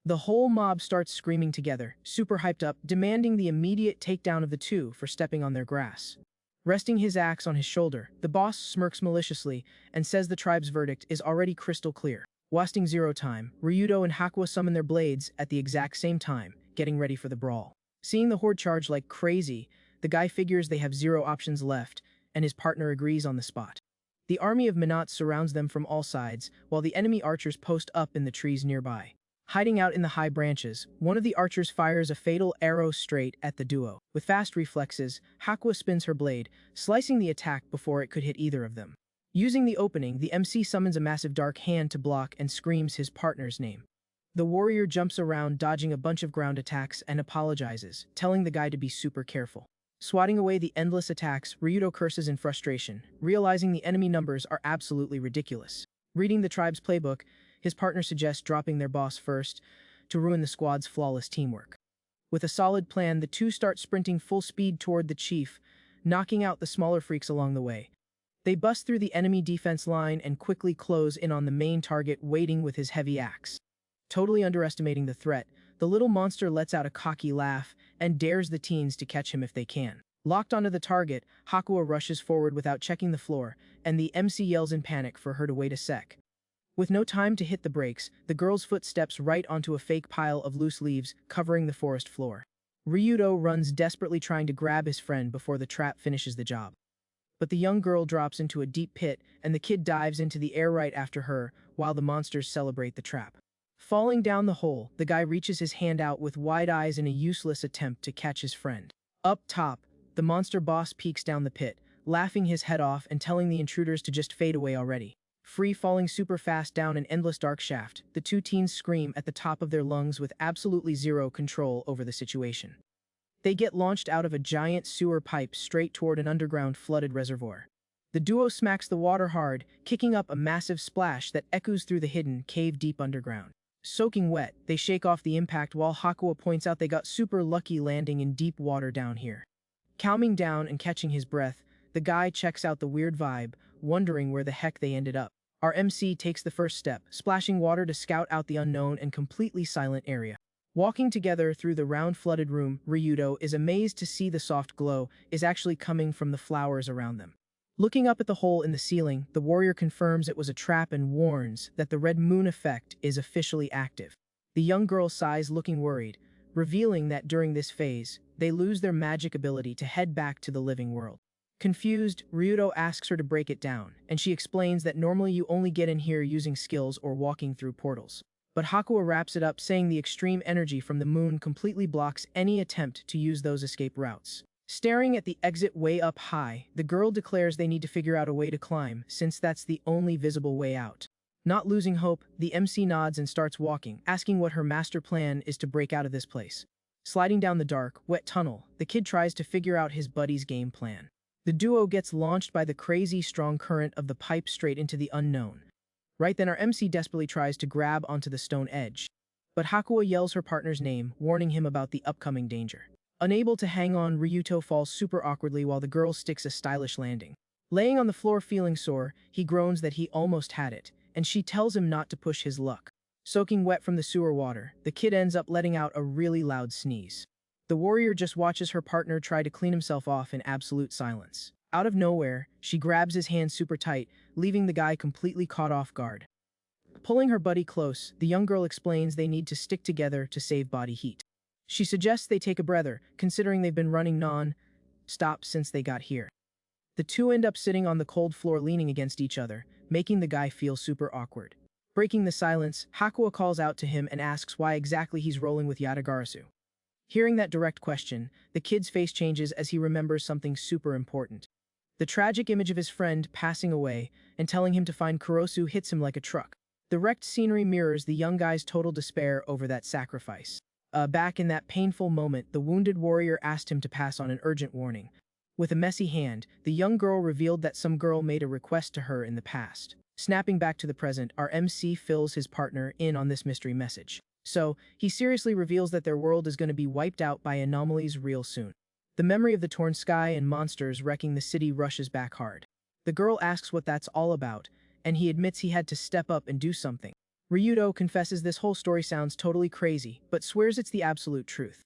The whole mob starts screaming together, super hyped up, demanding the immediate takedown of the two for stepping on their grass. Resting his axe on his shoulder, the boss smirks maliciously and says the tribe's verdict is already crystal clear. Wasting zero time, Ryudo and Hakua summon their blades at the exact same time, getting ready for the brawl. Seeing the horde charge like crazy, the guy figures they have zero options left, and his partner agrees on the spot. The army of Minots surrounds them from all sides, while the enemy archers post up in the trees nearby. Hiding out in the high branches, one of the archers fires a fatal arrow straight at the duo. With fast reflexes, Hakua spins her blade, slicing the attack before it could hit either of them. Using the opening, the MC summons a massive dark hand to block and screams his partner's name. The warrior jumps around, dodging a bunch of ground attacks and apologizes, telling the guy to be super careful. Swatting away the endless attacks, Ryudo curses in frustration, realizing the enemy numbers are absolutely ridiculous. Reading the tribe's playbook, his partner suggests dropping their boss first to ruin the squad's flawless teamwork. With a solid plan, the two start sprinting full speed toward the chief, knocking out the smaller freaks along the way. They bust through the enemy defense line and quickly close in on the main target waiting with his heavy axe. Totally underestimating the threat, the little monster lets out a cocky laugh and dares the teens to catch him if they can. Locked onto the target, Hakua rushes forward without checking the floor, and the MC yells in panic for her to wait a sec. With no time to hit the brakes, the girl's foot steps right onto a fake pile of loose leaves covering the forest floor. Ryudo runs desperately trying to grab his friend before the trap finishes the job. But the young girl drops into a deep pit, and the kid dives into the air right after her, while the monsters celebrate the trap. Falling down the hole, the guy reaches his hand out with wide eyes in a useless attempt to catch his friend. Up top, the monster boss peeks down the pit, laughing his head off and telling the intruders to just fade away already. Free falling super fast down an endless dark shaft, the two teens scream at the top of their lungs with absolutely zero control over the situation. They get launched out of a giant sewer pipe straight toward an underground flooded reservoir. The duo smacks the water hard, kicking up a massive splash that echoes through the hidden cave deep underground. Soaking wet, they shake off the impact while Hakuo points out they got super lucky landing in deep water down here. Calming down and catching his breath, the guy checks out the weird vibe, wondering where the heck they ended up. Our MC takes the first step, splashing water to scout out the unknown and completely silent area. Walking together through the round flooded room, Ryudo is amazed to see the soft glow is actually coming from the flowers around them. Looking up at the hole in the ceiling, the warrior confirms it was a trap and warns that the red moon effect is officially active. The young girl sighs, looking worried, revealing that during this phase, they lose their magic ability to head back to the living world. Confused, Ryudo asks her to break it down, and she explains that normally you only get in here using skills or walking through portals. But Hakuo wraps it up saying the extreme energy from the moon completely blocks any attempt to use those escape routes. Staring at the exit way up high, the girl declares they need to figure out a way to climb, since that's the only visible way out. Not losing hope, the MC nods and starts walking, asking what her master plan is to break out of this place. Sliding down the dark, wet tunnel, the kid tries to figure out his buddy's game plan. The duo gets launched by the crazy strong current of the pipe straight into the unknown. Right then our MC desperately tries to grab onto the stone edge. But Hakuo yells her partner's name, warning him about the upcoming danger. Unable to hang on, Ryuto falls super awkwardly while the girl sticks a stylish landing. Laying on the floor feeling sore, he groans that he almost had it, and she tells him not to push his luck. Soaking wet from the sewer water, the kid ends up letting out a really loud sneeze. The warrior just watches her partner try to clean himself off in absolute silence. Out of nowhere, she grabs his hand super tight, leaving the guy completely caught off guard. Pulling her buddy close, the young girl explains they need to stick together to save body heat. She suggests they take a breather, considering they've been running non-stop since they got here. The two end up sitting on the cold floor leaning against each other, making the guy feel super awkward. Breaking the silence, Hakuo calls out to him and asks why exactly he's rolling with Yatagarasu. Hearing that direct question, the kid's face changes as he remembers something super important. The tragic image of his friend passing away and telling him to find Kurosu hits him like a truck. The wrecked scenery mirrors the young guy's total despair over that sacrifice. Back in that painful moment, the wounded warrior asked him to pass on an urgent warning. With a messy hand, the young girl revealed that some girl made a request to her in the past. Snapping back to the present, our MC fills his partner in on this mystery message. So, he seriously reveals that their world is going to be wiped out by anomalies real soon. The memory of the torn sky and monsters wrecking the city rushes back hard. The girl asks what that's all about, and he admits he had to step up and do something. Ryudo confesses this whole story sounds totally crazy, but swears it's the absolute truth.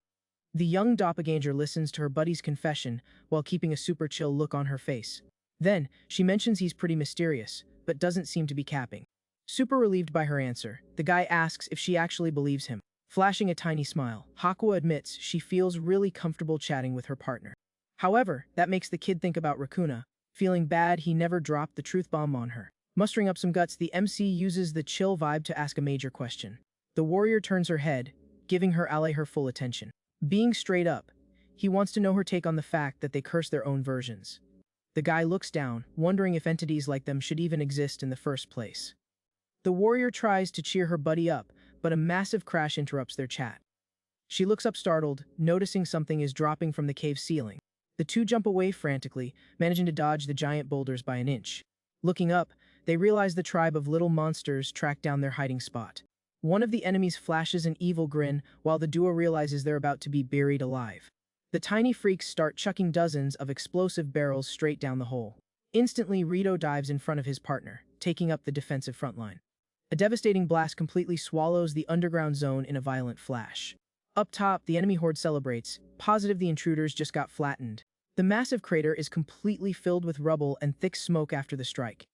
The young doppelganger listens to her buddy's confession while keeping a super chill look on her face. Then, she mentions he's pretty mysterious, but doesn't seem to be capping. Super relieved by her answer, the guy asks if she actually believes him. Flashing a tiny smile, Hakuo admits she feels really comfortable chatting with her partner. However, that makes the kid think about Rakuna, feeling bad he never dropped the truth bomb on her. Mustering up some guts, the MC uses the chill vibe to ask a major question. The warrior turns her head, giving her ally her full attention. Being straight up, he wants to know her take on the fact that they curse their own versions. The guy looks down, wondering if entities like them should even exist in the first place. The warrior tries to cheer her buddy up, but a massive crash interrupts their chat. She looks up startled, noticing something is dropping from the cave ceiling. The two jump away frantically, managing to dodge the giant boulders by an inch. Looking up, they realize the tribe of little monsters tracked down their hiding spot. One of the enemies flashes an evil grin, while the duo realizes they're about to be buried alive. The tiny freaks start chucking dozens of explosive barrels straight down the hole. Instantly, Rito dives in front of his partner, taking up the defensive front line. A devastating blast completely swallows the underground zone in a violent flash. Up top, the enemy horde celebrates, positive the intruders just got flattened. The massive crater is completely filled with rubble and thick smoke after the strike.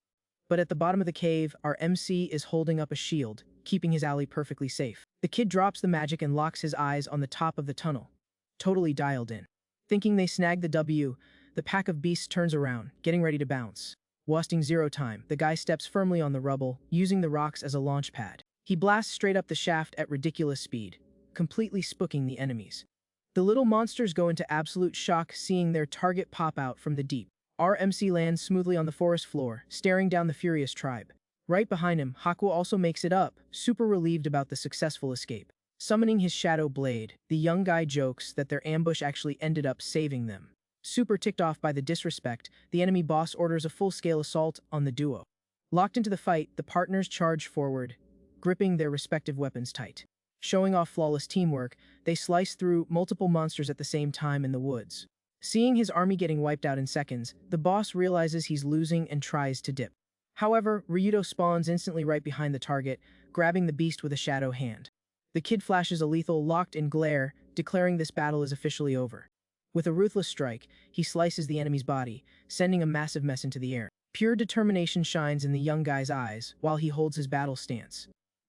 But at the bottom of the cave, our MC is holding up a shield, keeping his ally perfectly safe. The kid drops the magic and locks his eyes on the top of the tunnel, totally dialed in. Thinking they snagged the W, the pack of beasts turns around, getting ready to bounce. Wasting zero time, the guy steps firmly on the rubble, using the rocks as a launch pad. He blasts straight up the shaft at ridiculous speed, completely spooking the enemies. The little monsters go into absolute shock seeing their target pop out from the deep. RMC lands smoothly on the forest floor, staring down the furious tribe. Right behind him, Hakuo also makes it up, super relieved about the successful escape. Summoning his shadow blade, the young guy jokes that their ambush actually ended up saving them. Super ticked off by the disrespect, the enemy boss orders a full-scale assault on the duo. Locked into the fight, the partners charge forward, gripping their respective weapons tight. Showing off flawless teamwork, they slice through multiple monsters at the same time in the woods. Seeing his army getting wiped out in seconds, the boss realizes he's losing and tries to dip. However, Ryudo spawns instantly right behind the target, grabbing the beast with a shadow hand. The kid flashes a lethal locked-in glare, declaring this battle is officially over. With a ruthless strike, he slices the enemy's body, sending a massive mess into the air. Pure determination shines in the young guy's eyes while he holds his battle stance.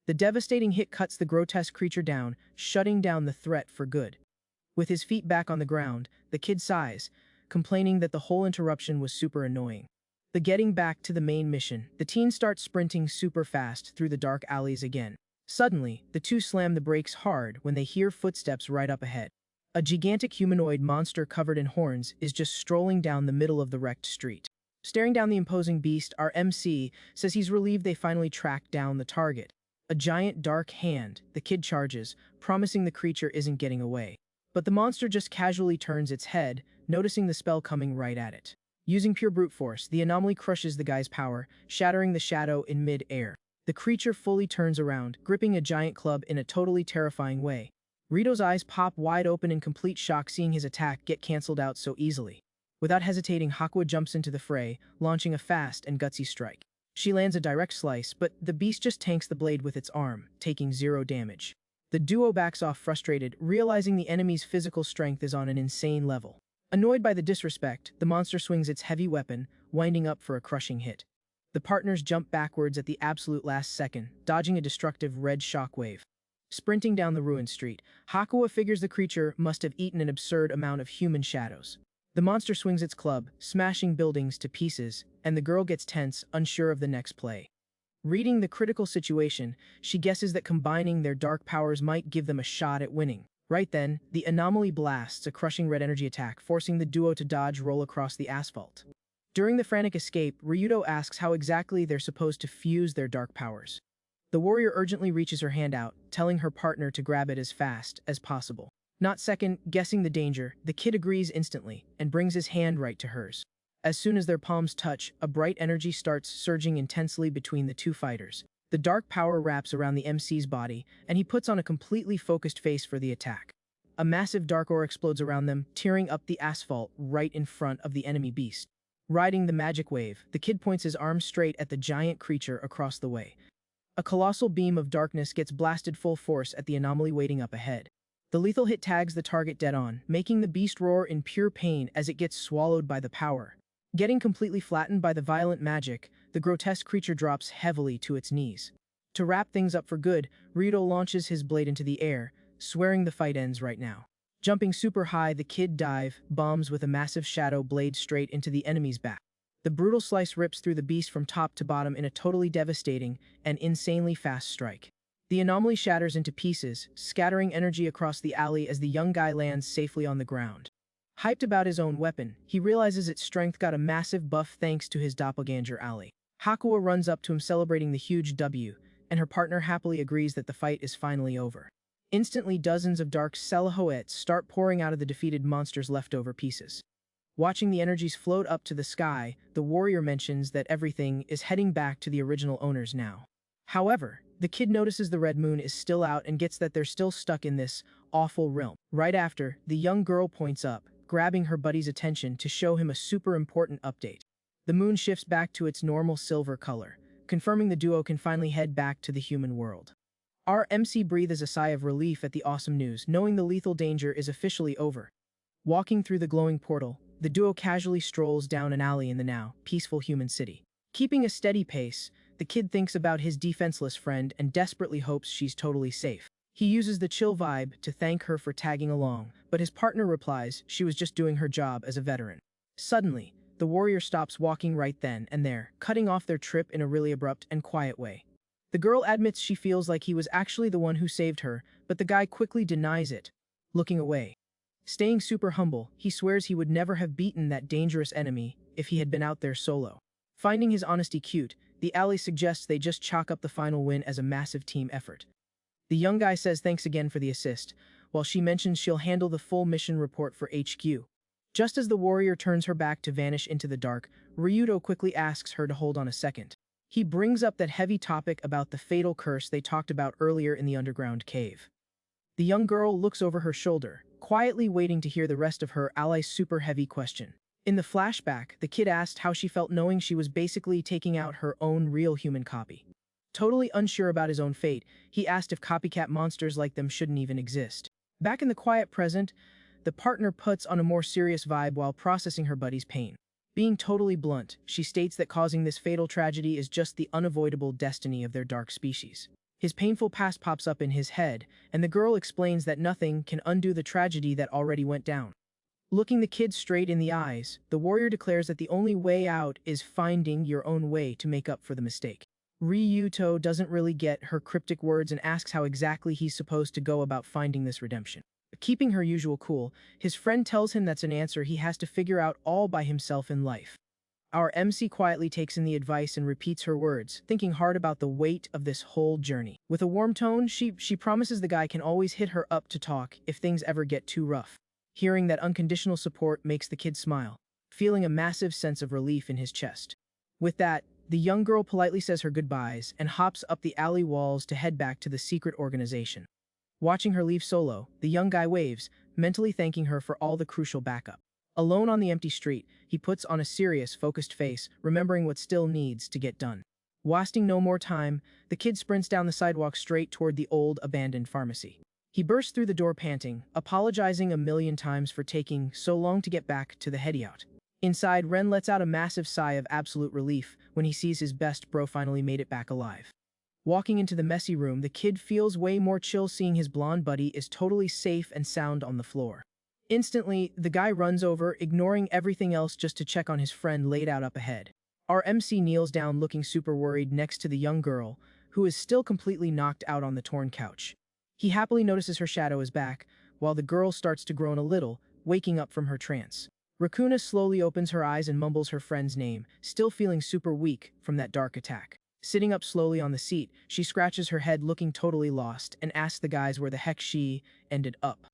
The devastating hit cuts the grotesque creature down, shutting down the threat for good. With his feet back on the ground, the kid sighs, complaining that the whole interruption was super annoying. Getting back to the main mission, the teen starts sprinting super fast through the dark alleys again. Suddenly, the two slam the brakes hard when they hear footsteps right up ahead. A gigantic humanoid monster covered in horns is just strolling down the middle of the wrecked street. Staring down the imposing beast, our MC says he's relieved they finally tracked down the target. A giant dark hand, the kid charges, promising the creature isn't getting away. But the monster just casually turns its head, noticing the spell coming right at it. Using pure brute force, the anomaly crushes the guy's power, shattering the shadow in mid-air. The creature fully turns around, gripping a giant club in a totally terrifying way. Rito's eyes pop wide open in complete shock seeing his attack get cancelled out so easily. Without hesitating, Hakuo jumps into the fray, launching a fast and gutsy strike. She lands a direct slice, but the beast just tanks the blade with its arm, taking 0 damage. The duo backs off frustrated, realizing the enemy's physical strength is on an insane level. Annoyed by the disrespect, the monster swings its heavy weapon, winding up for a crushing hit. The partners jump backwards at the absolute last second, dodging a destructive red shockwave. Sprinting down the ruined street, Hakuo figures the creature must have eaten an absurd amount of human shadows. The monster swings its club, smashing buildings to pieces, and the girl gets tense, unsure of the next play. Reading the critical situation, she guesses that combining their dark powers might give them a shot at winning. Right then, the anomaly blasts a crushing red energy attack, forcing the duo to dodge roll across the asphalt. During the frantic escape, Ryudo asks how exactly they're supposed to fuse their dark powers. The warrior urgently reaches her hand out, telling her partner to grab it as fast as possible. Not second, guessing the danger, the kid agrees instantly and brings his hand right to hers. As soon as their palms touch, a bright energy starts surging intensely between the two fighters. The dark power wraps around the MC's body, and he puts on a completely focused face for the attack. A massive dark ore explodes around them, tearing up the asphalt right in front of the enemy beast. Riding the magic wave, the kid points his arm straight at the giant creature across the way. A colossal beam of darkness gets blasted full force at the anomaly waiting up ahead. The lethal hit tags the target dead on, making the beast roar in pure pain as it gets swallowed by the power. Getting completely flattened by the violent magic, the grotesque creature drops heavily to its knees. To wrap things up for good, Rito launches his blade into the air, swearing the fight ends right now. Jumping super high, the kid bombs with a massive shadow blade straight into the enemy's back. The brutal slice rips through the beast from top to bottom in a totally devastating and insanely fast strike. The anomaly shatters into pieces, scattering energy across the alley as the young guy lands safely on the ground. Hyped about his own weapon, he realizes its strength got a massive buff thanks to his doppelganger ally. Hakuo runs up to him celebrating the huge W, and her partner happily agrees that the fight is finally over. Instantly, dozens of dark silhouettes start pouring out of the defeated monster's leftover pieces. Watching the energies float up to the sky, the warrior mentions that everything is heading back to the original owners now. However, the kid notices the red moon is still out and gets that they're still stuck in this awful realm. Right after, the young girl points up, grabbing her buddy's attention to show him a super important update. The moon shifts back to its normal silver color, confirming the duo can finally head back to the human world. Our MC breathes a sigh of relief at the awesome news, knowing the lethal danger is officially over. Walking through the glowing portal, the duo casually strolls down an alley in the now peaceful human city. Keeping a steady pace, the kid thinks about his defenseless friend and desperately hopes she's totally safe. He uses the chill vibe to thank her for tagging along, but his partner replies she was just doing her job as a veteran. Suddenly, the warrior stops walking right then and there, cutting off their trip in a really abrupt and quiet way. The girl admits she feels like he was actually the one who saved her, but the guy quickly denies it, looking away. Staying super humble, he swears he would never have beaten that dangerous enemy if he had been out there solo. Finding his honesty cute, the ally suggests they just chalk up the final win as a massive team effort. The young guy says thanks again for the assist, while she mentions she'll handle the full mission report for HQ. Just as the warrior turns her back to vanish into the dark, Ryudo quickly asks her to hold on a second. He brings up that heavy topic about the fatal curse they talked about earlier in the underground cave. The young girl looks over her shoulder, quietly waiting to hear the rest of her ally's super heavy question. In the flashback, the kid asked how she felt knowing she was basically taking out her own real human copy. Totally unsure about his own fate, he asked if copycat monsters like them shouldn't even exist. Back in the quiet present, the partner puts on a more serious vibe while processing her buddy's pain. Being totally blunt, she states that causing this fatal tragedy is just the unavoidable destiny of their dark species. His painful past pops up in his head, and the girl explains that nothing can undo the tragedy that already went down. Looking the kid straight in the eyes, the warrior declares that the only way out is finding your own way to make up for the mistake. Ryuto doesn't really get her cryptic words and asks how exactly he's supposed to go about finding this redemption. Keeping her usual cool, his friend tells him that's an answer he has to figure out all by himself in life. Our MC quietly takes in the advice and repeats her words, thinking hard about the weight of this whole journey. With a warm tone, she promises the guy can always hit her up to talk if things ever get too rough. Hearing that unconditional support makes the kid smile, feeling a massive sense of relief in his chest. With that, the young girl politely says her goodbyes and hops up the alley walls to head back to the secret organization. Watching her leave solo, the young guy waves, mentally thanking her for all the crucial backup. Alone on the empty street, he puts on a serious, focused face, remembering what still needs to get done. Wasting no more time, the kid sprints down the sidewalk straight toward the old, abandoned pharmacy. He bursts through the door panting, apologizing a million times for taking so long to get back to the hideout. Inside, Ren lets out a massive sigh of absolute relief when he sees his best bro finally made it back alive. Walking into the messy room, the kid feels way more chill seeing his blonde buddy is totally safe and sound on the floor. Instantly, the guy runs over, ignoring everything else just to check on his friend laid out up ahead. Our MC kneels down looking super worried next to the young girl, who is still completely knocked out on the torn couch. He happily notices her shadow is back, while the girl starts to groan a little, waking up from her trance. Racuna slowly opens her eyes and mumbles her friend's name, still feeling super weak from that dark attack. Sitting up slowly on the seat, she scratches her head looking totally lost and asks the guys where the heck she ended up.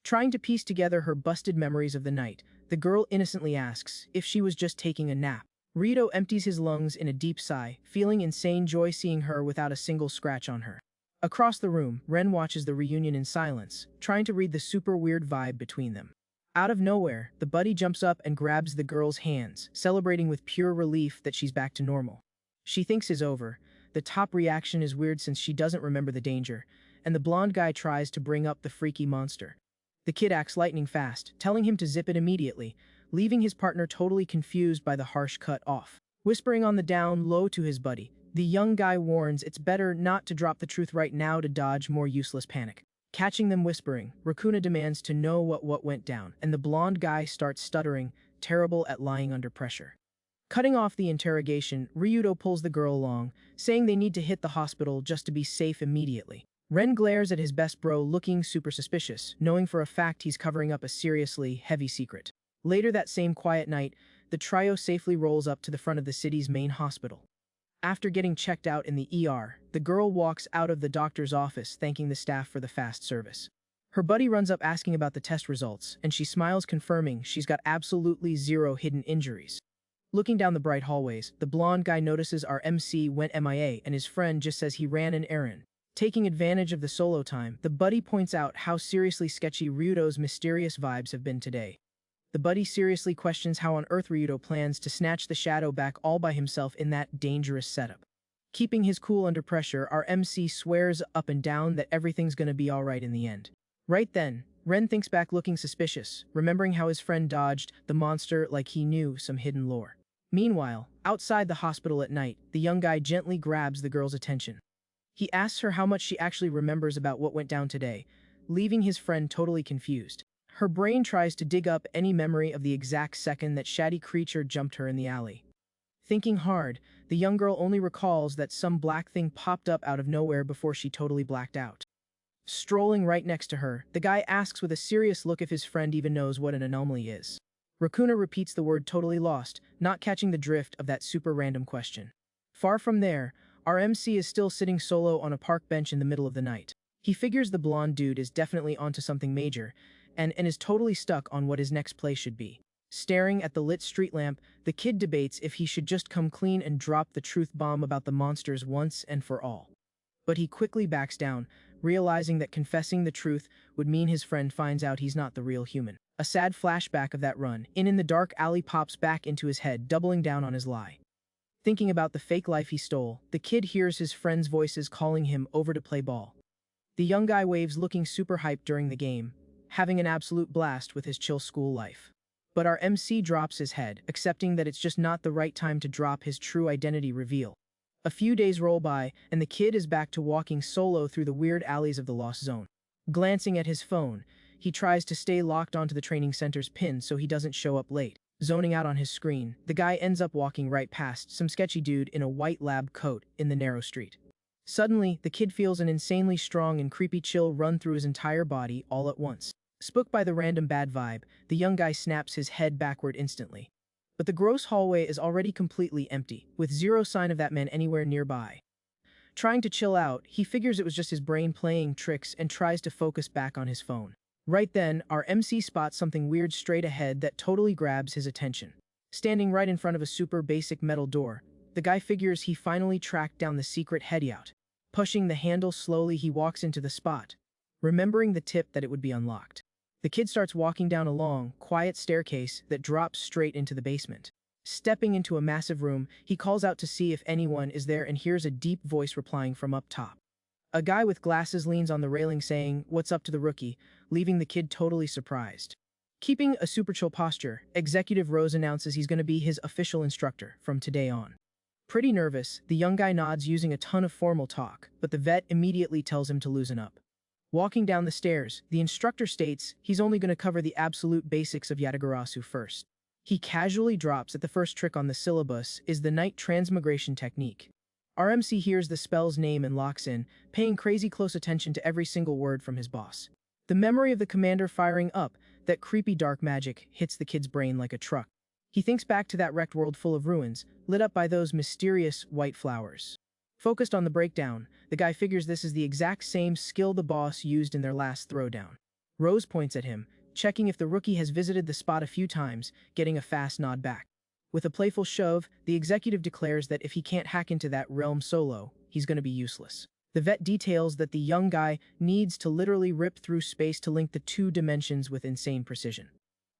Trying to piece together her busted memories of the night, the girl innocently asks if she was just taking a nap. Rito empties his lungs in a deep sigh, feeling insane joy seeing her without a single scratch on her. Across the room, Ren watches the reunion in silence, trying to read the super weird vibe between them. Out of nowhere, the buddy jumps up and grabs the girl's hands, celebrating with pure relief that she's back to normal. She thinks it's over. The top reaction is weird since she doesn't remember the danger, and the blonde guy tries to bring up the freaky monster. The kid acts lightning fast, telling him to zip it immediately, leaving his partner totally confused by the harsh cut off. Whispering on the down low to his buddy, the young guy warns it's better not to drop the truth right now to dodge more useless panic. Catching them whispering, Racuna demands to know what went down, and the blonde guy starts stuttering, terrible at lying under pressure. Cutting off the interrogation, Ryudo pulls the girl along, saying they need to hit the hospital just to be safe immediately. Ren glares at his best bro looking super suspicious, knowing for a fact he's covering up a seriously heavy secret. Later that same quiet night, the trio safely rolls up to the front of the city's main hospital. After getting checked out in the ER, the girl walks out of the doctor's office thanking the staff for the fast service. Her buddy runs up asking about the test results, and she smiles confirming she's got absolutely zero hidden injuries. Looking down the bright hallways, the blonde guy notices our MC went MIA and his friend just says he ran an errand. Taking advantage of the solo time, the buddy points out how seriously sketchy Ryudo's mysterious vibes have been today. The buddy seriously questions how on earth Ryudo plans to snatch the shadow back all by himself in that dangerous setup. Keeping his cool under pressure, our MC swears up and down that everything's gonna be alright in the end. Right then, Ren thinks back looking suspicious, remembering how his friend dodged the monster like he knew some hidden lore. Meanwhile, outside the hospital at night, the young guy gently grabs the girl's attention. He asks her how much she actually remembers about what went down today, leaving his friend totally confused. Her brain tries to dig up any memory of the exact second that shady creature jumped her in the alley. Thinking hard, the young girl only recalls that some black thing popped up out of nowhere before she totally blacked out. Strolling right next to her, the guy asks with a serious look if his friend even knows what an anomaly is. Rakuna repeats the word totally lost, not catching the drift of that super random question. Far from there, our MC is still sitting solo on a park bench in the middle of the night. He figures the blonde dude is definitely onto something major, and is totally stuck on what his next play should be. Staring at the lit street lamp, the kid debates if he should just come clean and drop the truth bomb about the monsters once and for all. But he quickly backs down, realizing that confessing the truth would mean his friend finds out he's not the real human. A sad flashback of that run in the dark alley pops back into his head, doubling down on his lie. Thinking about the fake life he stole, the kid hears his friends' voices calling him over to play ball. The young guy waves, looking super hyped during the game, having an absolute blast with his chill school life. But our MC drops his head, accepting that it's just not the right time to drop his true identity reveal. A few days roll by, and the kid is back to walking solo through the weird alleys of the Lost Zone. Glancing at his phone, he tries to stay locked onto the training center's pin so he doesn't show up late. Zoning out on his screen, the guy ends up walking right past some sketchy dude in a white lab coat in the narrow street. Suddenly, the kid feels an insanely strong and creepy chill run through his entire body all at once. Spooked by the random bad vibe, the young guy snaps his head backward instantly. But the gross hallway is already completely empty, with zero sign of that man anywhere nearby. Trying to chill out, he figures it was just his brain playing tricks and tries to focus back on his phone. Right then, our MC spots something weird straight ahead that totally grabs his attention. Standing right in front of a super basic metal door, the guy figures he finally tracked down the secret hideout. Pushing the handle slowly, he walks into the spot, remembering the tip that it would be unlocked. The kid starts walking down a long, quiet staircase that drops straight into the basement. Stepping into a massive room, he calls out to see if anyone is there and hears a deep voice replying from up top. A guy with glasses leans on the railing saying, "What's up?" to the rookie, leaving the kid totally surprised. Keeping a super chill posture, Executive Rose announces he's going to be his official instructor from today on. Pretty nervous, the young guy nods using a ton of formal talk, but the vet immediately tells him to loosen up. Walking down the stairs, the instructor states he's only going to cover the absolute basics of Yatagarasu first. He casually drops that the first trick on the syllabus is the night transmigration technique. RMC hears the spell's name and locks in, paying crazy close attention to every single word from his boss. The memory of the commander firing up that creepy dark magic hits the kid's brain like a truck. He thinks back to that wrecked world full of ruins, lit up by those mysterious white flowers. Focused on the breakdown, the guy figures this is the exact same skill the boss used in their last throwdown. Rose points at him, checking if the rookie has visited the spot a few times, getting a fast nod back. With a playful shove, the executive declares that if he can't hack into that realm solo, he's going to be useless. The vet details that the young guy needs to literally rip through space to link the two dimensions with insane precision.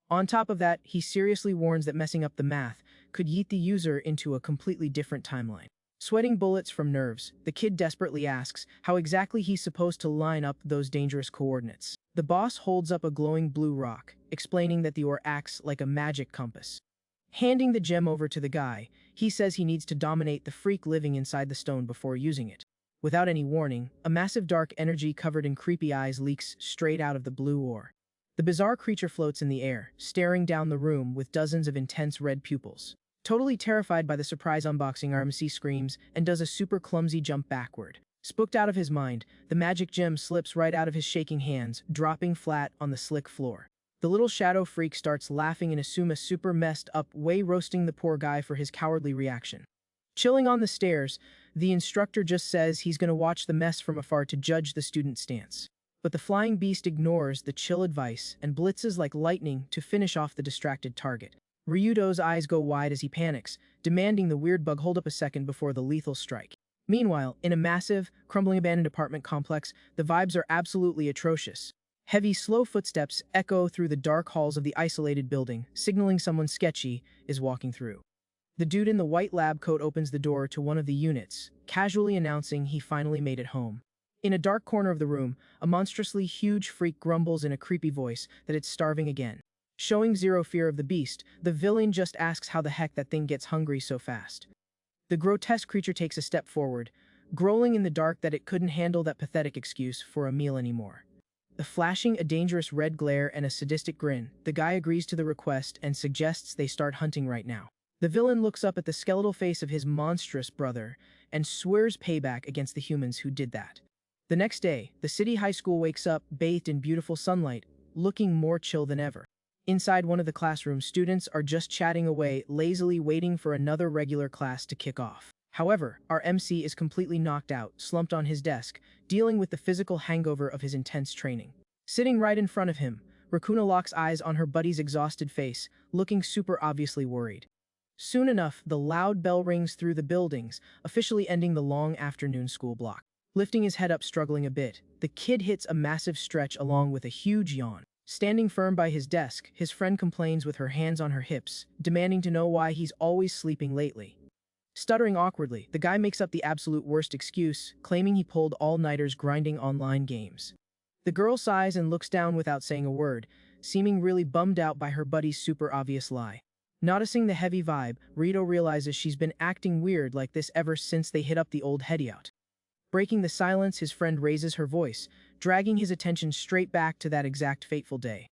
On top of that, he seriously warns that messing up the math could yeet the user into a completely different timeline. Sweating bullets from nerves, the kid desperately asks how exactly he's supposed to line up those dangerous coordinates. The boss holds up a glowing blue rock, explaining that the ore acts like a magic compass. Handing the gem over to the guy, he says he needs to dominate the freak living inside the stone before using it. Without any warning, a massive dark energy covered in creepy eyes leaks straight out of the blue ore. The bizarre creature floats in the air, staring down the room with dozens of intense red pupils. Totally terrified by the surprise unboxing, RMC screams and does a super clumsy jump backward. Spooked out of his mind, the magic gem slips right out of his shaking hands, dropping flat on the slick floor. The little shadow freak starts laughing and assumes a super messed up way, roasting the poor guy for his cowardly reaction. Chilling on the stairs, the instructor just says he's going to watch the mess from afar to judge the student's stance. But the flying beast ignores the chill advice and blitzes like lightning to finish off the distracted target. Ryudo's eyes go wide as he panics, demanding the weird bug hold up a second before the lethal strike. Meanwhile, in a massive, crumbling abandoned apartment complex, the vibes are absolutely atrocious. Heavy, slow footsteps echo through the dark halls of the isolated building, signaling someone sketchy is walking through. The dude in the white lab coat opens the door to one of the units, casually announcing he finally made it home. In a dark corner of the room, a monstrously huge freak grumbles in a creepy voice that it's starving again. Showing zero fear of the beast, the villain just asks how the heck that thing gets hungry so fast. The grotesque creature takes a step forward, growling in the dark that it couldn't handle that pathetic excuse for a meal anymore. Flashing a dangerous red glare and a sadistic grin, the guy agrees to the request and suggests they start hunting right now. The villain looks up at the skeletal face of his monstrous brother and swears payback against the humans who did that. The next day, the city high school wakes up, bathed in beautiful sunlight, looking more chill than ever. Inside one of the classrooms, students are just chatting away, lazily waiting for another regular class to kick off. However, our MC is completely knocked out, slumped on his desk, dealing with the physical hangover of his intense training. Sitting right in front of him, Rakuna locks eyes on her buddy's exhausted face, looking super obviously worried. Soon enough, the loud bell rings through the buildings, officially ending the long afternoon school block. Lifting his head up, struggling a bit, the kid hits a massive stretch along with a huge yawn. Standing firm by his desk, his friend complains with her hands on her hips, demanding to know why he's always sleeping lately. Stuttering awkwardly, the guy makes up the absolute worst excuse, claiming he pulled all-nighters grinding online games. The girl sighs and looks down without saying a word, seeming really bummed out by her buddy's super obvious lie. Noticing the heavy vibe, Rito realizes she's been acting weird like this ever since they hit up the old heady-out. Breaking the silence, his friend raises her voice, dragging his attention straight back to that exact fateful day.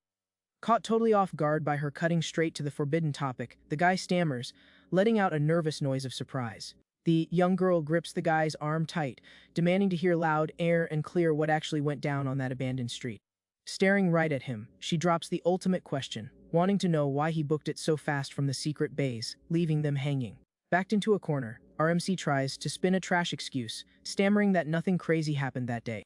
Caught totally off guard by her cutting straight to the forbidden topic, the guy stammers, letting out a nervous noise of surprise. The young girl grips the guy's arm tight, demanding to hear loud, air, and clear what actually went down on that abandoned street. Staring right at him, she drops the ultimate question, wanting to know why he booked it so fast from the secret bays, leaving them hanging. Backed into a corner, our MC tries to spin a trash excuse, stammering that nothing crazy happened that day.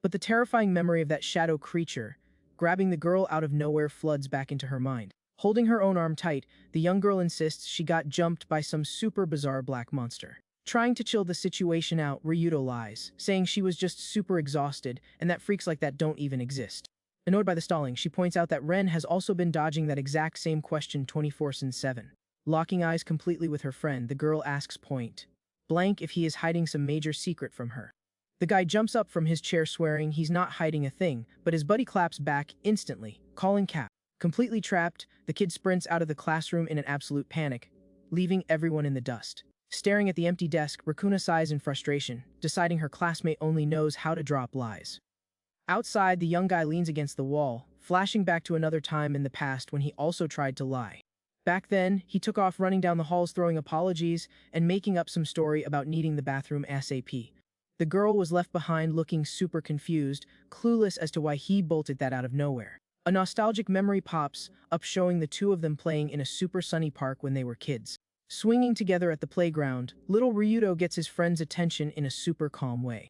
But the terrifying memory of that shadow creature, grabbing the girl out of nowhere, floods back into her mind. Holding her own arm tight, the young girl insists she got jumped by some super bizarre black monster. Trying to chill the situation out, Ryuto lies, saying she was just super exhausted and that freaks like that don't even exist. Annoyed by the stalling, she points out that Ren has also been dodging that exact same question 24/7. Locking eyes completely with her friend, the girl asks point blank if he is hiding some major secret from her. The guy jumps up from his chair swearing he's not hiding a thing, but his buddy claps back instantly, calling cap. Completely trapped, the kid sprints out of the classroom in an absolute panic, leaving everyone in the dust. Staring at the empty desk, Rakuna sighs in frustration, deciding her classmate only knows how to drop lies. Outside, the young guy leans against the wall, flashing back to another time in the past when he also tried to lie. Back then, he took off running down the halls throwing apologies and making up some story about needing the bathroom ASAP. The girl was left behind looking super confused, clueless as to why he bolted that out of nowhere. A nostalgic memory pops up showing the two of them playing in a super sunny park when they were kids. Swinging together at the playground, little Ryuto gets his friend's attention in a super calm way.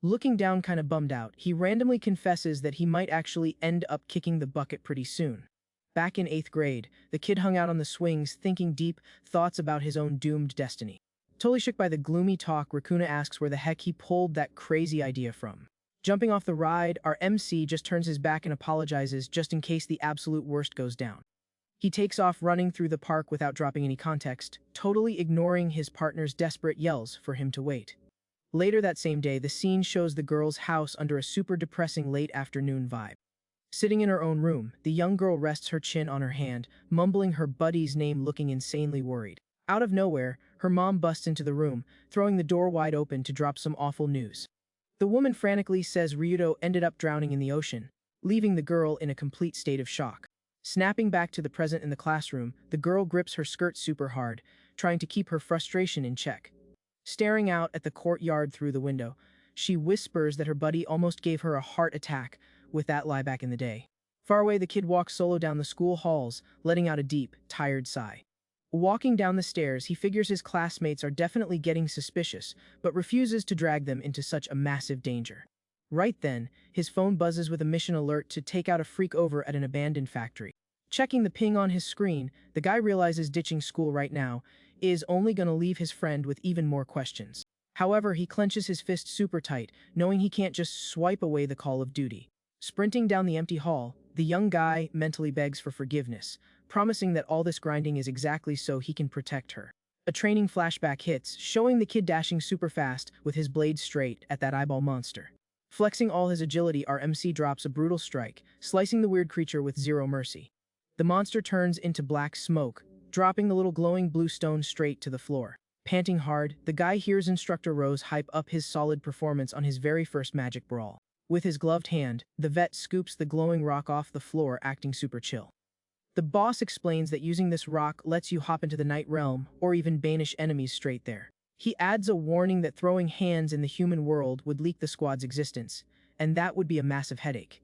Looking down kinda bummed out, he randomly confesses that he might actually end up kicking the bucket pretty soon. Back in 8th grade, the kid hung out on the swings thinking deep thoughts about his own doomed destiny. Totally shook by the gloomy talk, Rakuna asks where the heck he pulled that crazy idea from. Jumping off the ride, our MC just turns his back and apologizes just in case the absolute worst goes down. He takes off running through the park without dropping any context, totally ignoring his partner's desperate yells for him to wait. Later that same day, the scene shows the girl's house under a super depressing late afternoon vibe. Sitting in her own room, the young girl rests her chin on her hand, mumbling her buddy's name, looking insanely worried. Out of nowhere, her mom busts into the room, throwing the door wide open to drop some awful news. The woman frantically says Ryuto ended up drowning in the ocean, leaving the girl in a complete state of shock. Snapping back to the present in the classroom, the girl grips her skirt super hard, trying to keep her frustration in check. Staring out at the courtyard through the window, she whispers that her buddy almost gave her a heart attack with that lie back in the day. Far away, the kid walks solo down the school halls, letting out a deep, tired sigh. Walking down the stairs, he figures his classmates are definitely getting suspicious, but refuses to drag them into such a massive danger. Right then, his phone buzzes with a mission alert to take out a freak over at an abandoned factory. Checking the ping on his screen, the guy realizes ditching school right now is only going to leave his friend with even more questions. However, he clenches his fist super tight, knowing he can't just swipe away the call of duty. Sprinting down the empty hall, the young guy mentally begs for forgiveness, promising that all this grinding is exactly so he can protect her. A training flashback hits, showing the kid dashing super fast with his blade straight at that eyeball monster. Flexing all his agility, our MC drops a brutal strike, slicing the weird creature with zero mercy. The monster turns into black smoke, dropping the little glowing blue stone straight to the floor. Panting hard, the guy hears Instructor Rose hype up his solid performance on his very first magic brawl. With his gloved hand, the vet scoops the glowing rock off the floor, acting super chill. The boss explains that using this rock lets you hop into the night realm, or even banish enemies straight there. He adds a warning that throwing hands in the human world would leak the squad's existence, and that would be a massive headache.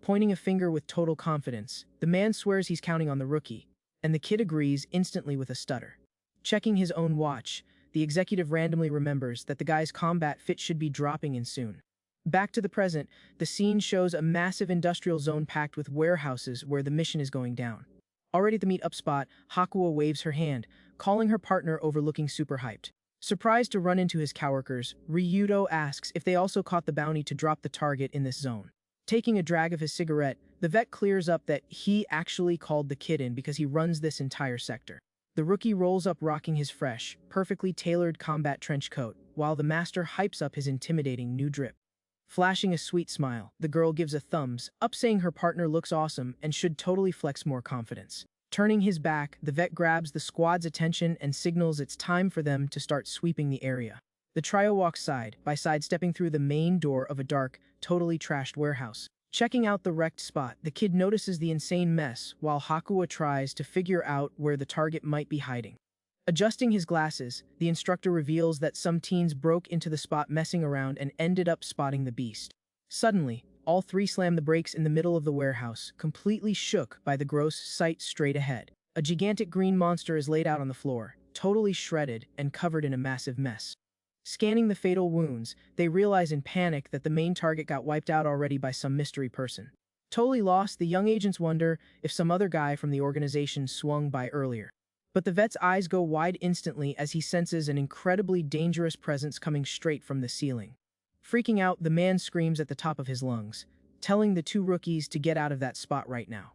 Pointing a finger with total confidence, the man swears he's counting on the rookie, and the kid agrees instantly with a stutter. Checking his own watch, the executive randomly remembers that the guy's combat fit should be dropping in soon. Back to the present, the scene shows a massive industrial zone packed with warehouses where the mission is going down. Already at the meet-up spot, Hakuo waves her hand, calling her partner over looking super hyped. Surprised to run into his coworkers, Ryuto asks if they also caught the bounty to drop the target in this zone. Taking a drag of his cigarette, the vet clears up that he actually called the kid in because he runs this entire sector. The rookie rolls up rocking his fresh, perfectly tailored combat trench coat, while the master hypes up his intimidating new drip. Flashing a sweet smile, the girl gives a thumbs up saying her partner looks awesome and should totally flex more confidence. Turning his back, the vet grabs the squad's attention and signals it's time for them to start sweeping the area. The trio walks side by side, stepping through the main door of a dark, totally trashed warehouse. Checking out the wrecked spot, the kid notices the insane mess while Hakuo tries to figure out where the target might be hiding. Adjusting his glasses, the instructor reveals that some teens broke into the spot messing around and ended up spotting the beast. Suddenly, all three slam the brakes in the middle of the warehouse, completely shook by the gross sight straight ahead. A gigantic green monster is laid out on the floor, totally shredded and covered in a massive mess. Scanning the fatal wounds, they realize in panic that the main target got wiped out already by some mystery person. Totally lost, the young agents wonder if some other guy from the organization swung by earlier. But the vet's eyes go wide instantly as he senses an incredibly dangerous presence coming straight from the ceiling. Freaking out, the man screams at the top of his lungs, telling the two rookies to get out of that spot right now.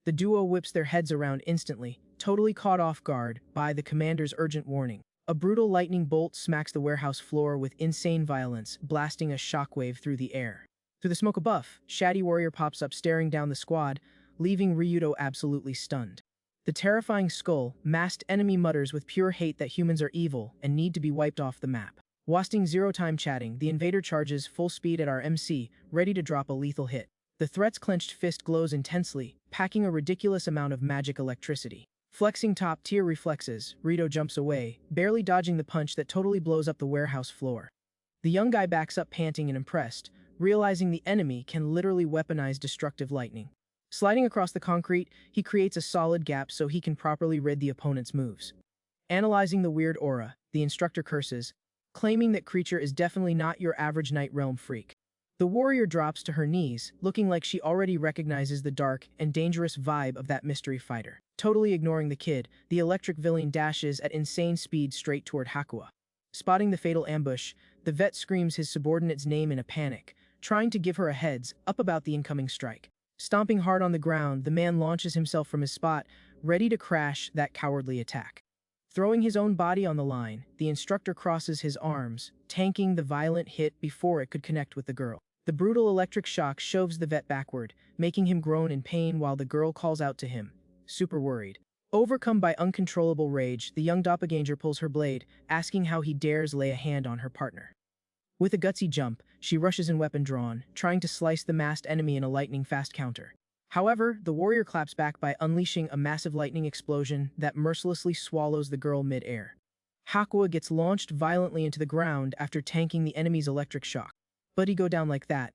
The duo whips their heads around instantly, totally caught off guard by the commander's urgent warning. A brutal lightning bolt smacks the warehouse floor with insane violence, blasting a shockwave through the air. Through the smoke above, Shady Warrior pops up staring down the squad, leaving Ryuto absolutely stunned. The terrifying skull, masked enemy mutters with pure hate that humans are evil and need to be wiped off the map. Wasting zero time chatting, the invader charges full speed at our MC, ready to drop a lethal hit. The threat's clenched fist glows intensely, packing a ridiculous amount of magic electricity. Flexing top-tier reflexes, Rito jumps away, barely dodging the punch that totally blows up the warehouse floor. The young guy backs up panting and impressed, realizing the enemy can literally weaponize destructive lightning. Sliding across the concrete, he creates a solid gap so he can properly rid the opponent's moves. Analyzing the weird aura, the instructor curses, claiming that creature is definitely not your average Night Realm freak. The warrior drops to her knees, looking like she already recognizes the dark and dangerous vibe of that mystery fighter. Totally ignoring the kid, the electric villain dashes at insane speed straight toward Hakuo. Spotting the fatal ambush, the vet screams his subordinate's name in a panic, trying to give her a heads up about the incoming strike. Stomping hard on the ground, the man launches himself from his spot, ready to crash that cowardly attack. Throwing his own body on the line, the instructor crosses his arms, tanking the violent hit before it could connect with the girl. The brutal electric shock shoves the vet backward, making him groan in pain while the girl calls out to him, super worried. Overcome by uncontrollable rage, the young doppelganger pulls her blade, asking how he dares lay a hand on her partner. With a gutsy jump, she rushes in weapon drawn, trying to slice the masked enemy in a lightning-fast counter. However, the warrior claps back by unleashing a massive lightning explosion that mercilessly swallows the girl mid-air. Hakuo gets launched violently into the ground after tanking the enemy's electric shock. But he go down like that.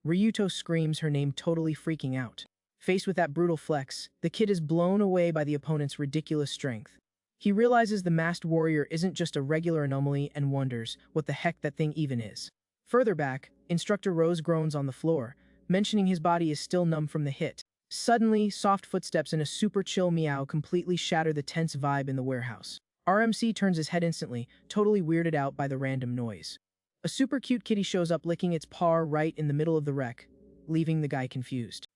Ryuto screams her name, totally freaking out. Faced with that brutal flex, the kid is blown away by the opponent's ridiculous strength. He realizes the masked warrior isn't just a regular anomaly and wonders what the heck that thing even is. Further back, Instructor Rose groans on the floor, mentioning his body is still numb from the hit. Suddenly, soft footsteps and a super chill meow completely shatter the tense vibe in the warehouse. RMC turns his head instantly, totally weirded out by the random noise. A super cute kitty shows up licking its paw right in the middle of the wreck, leaving the guy confused.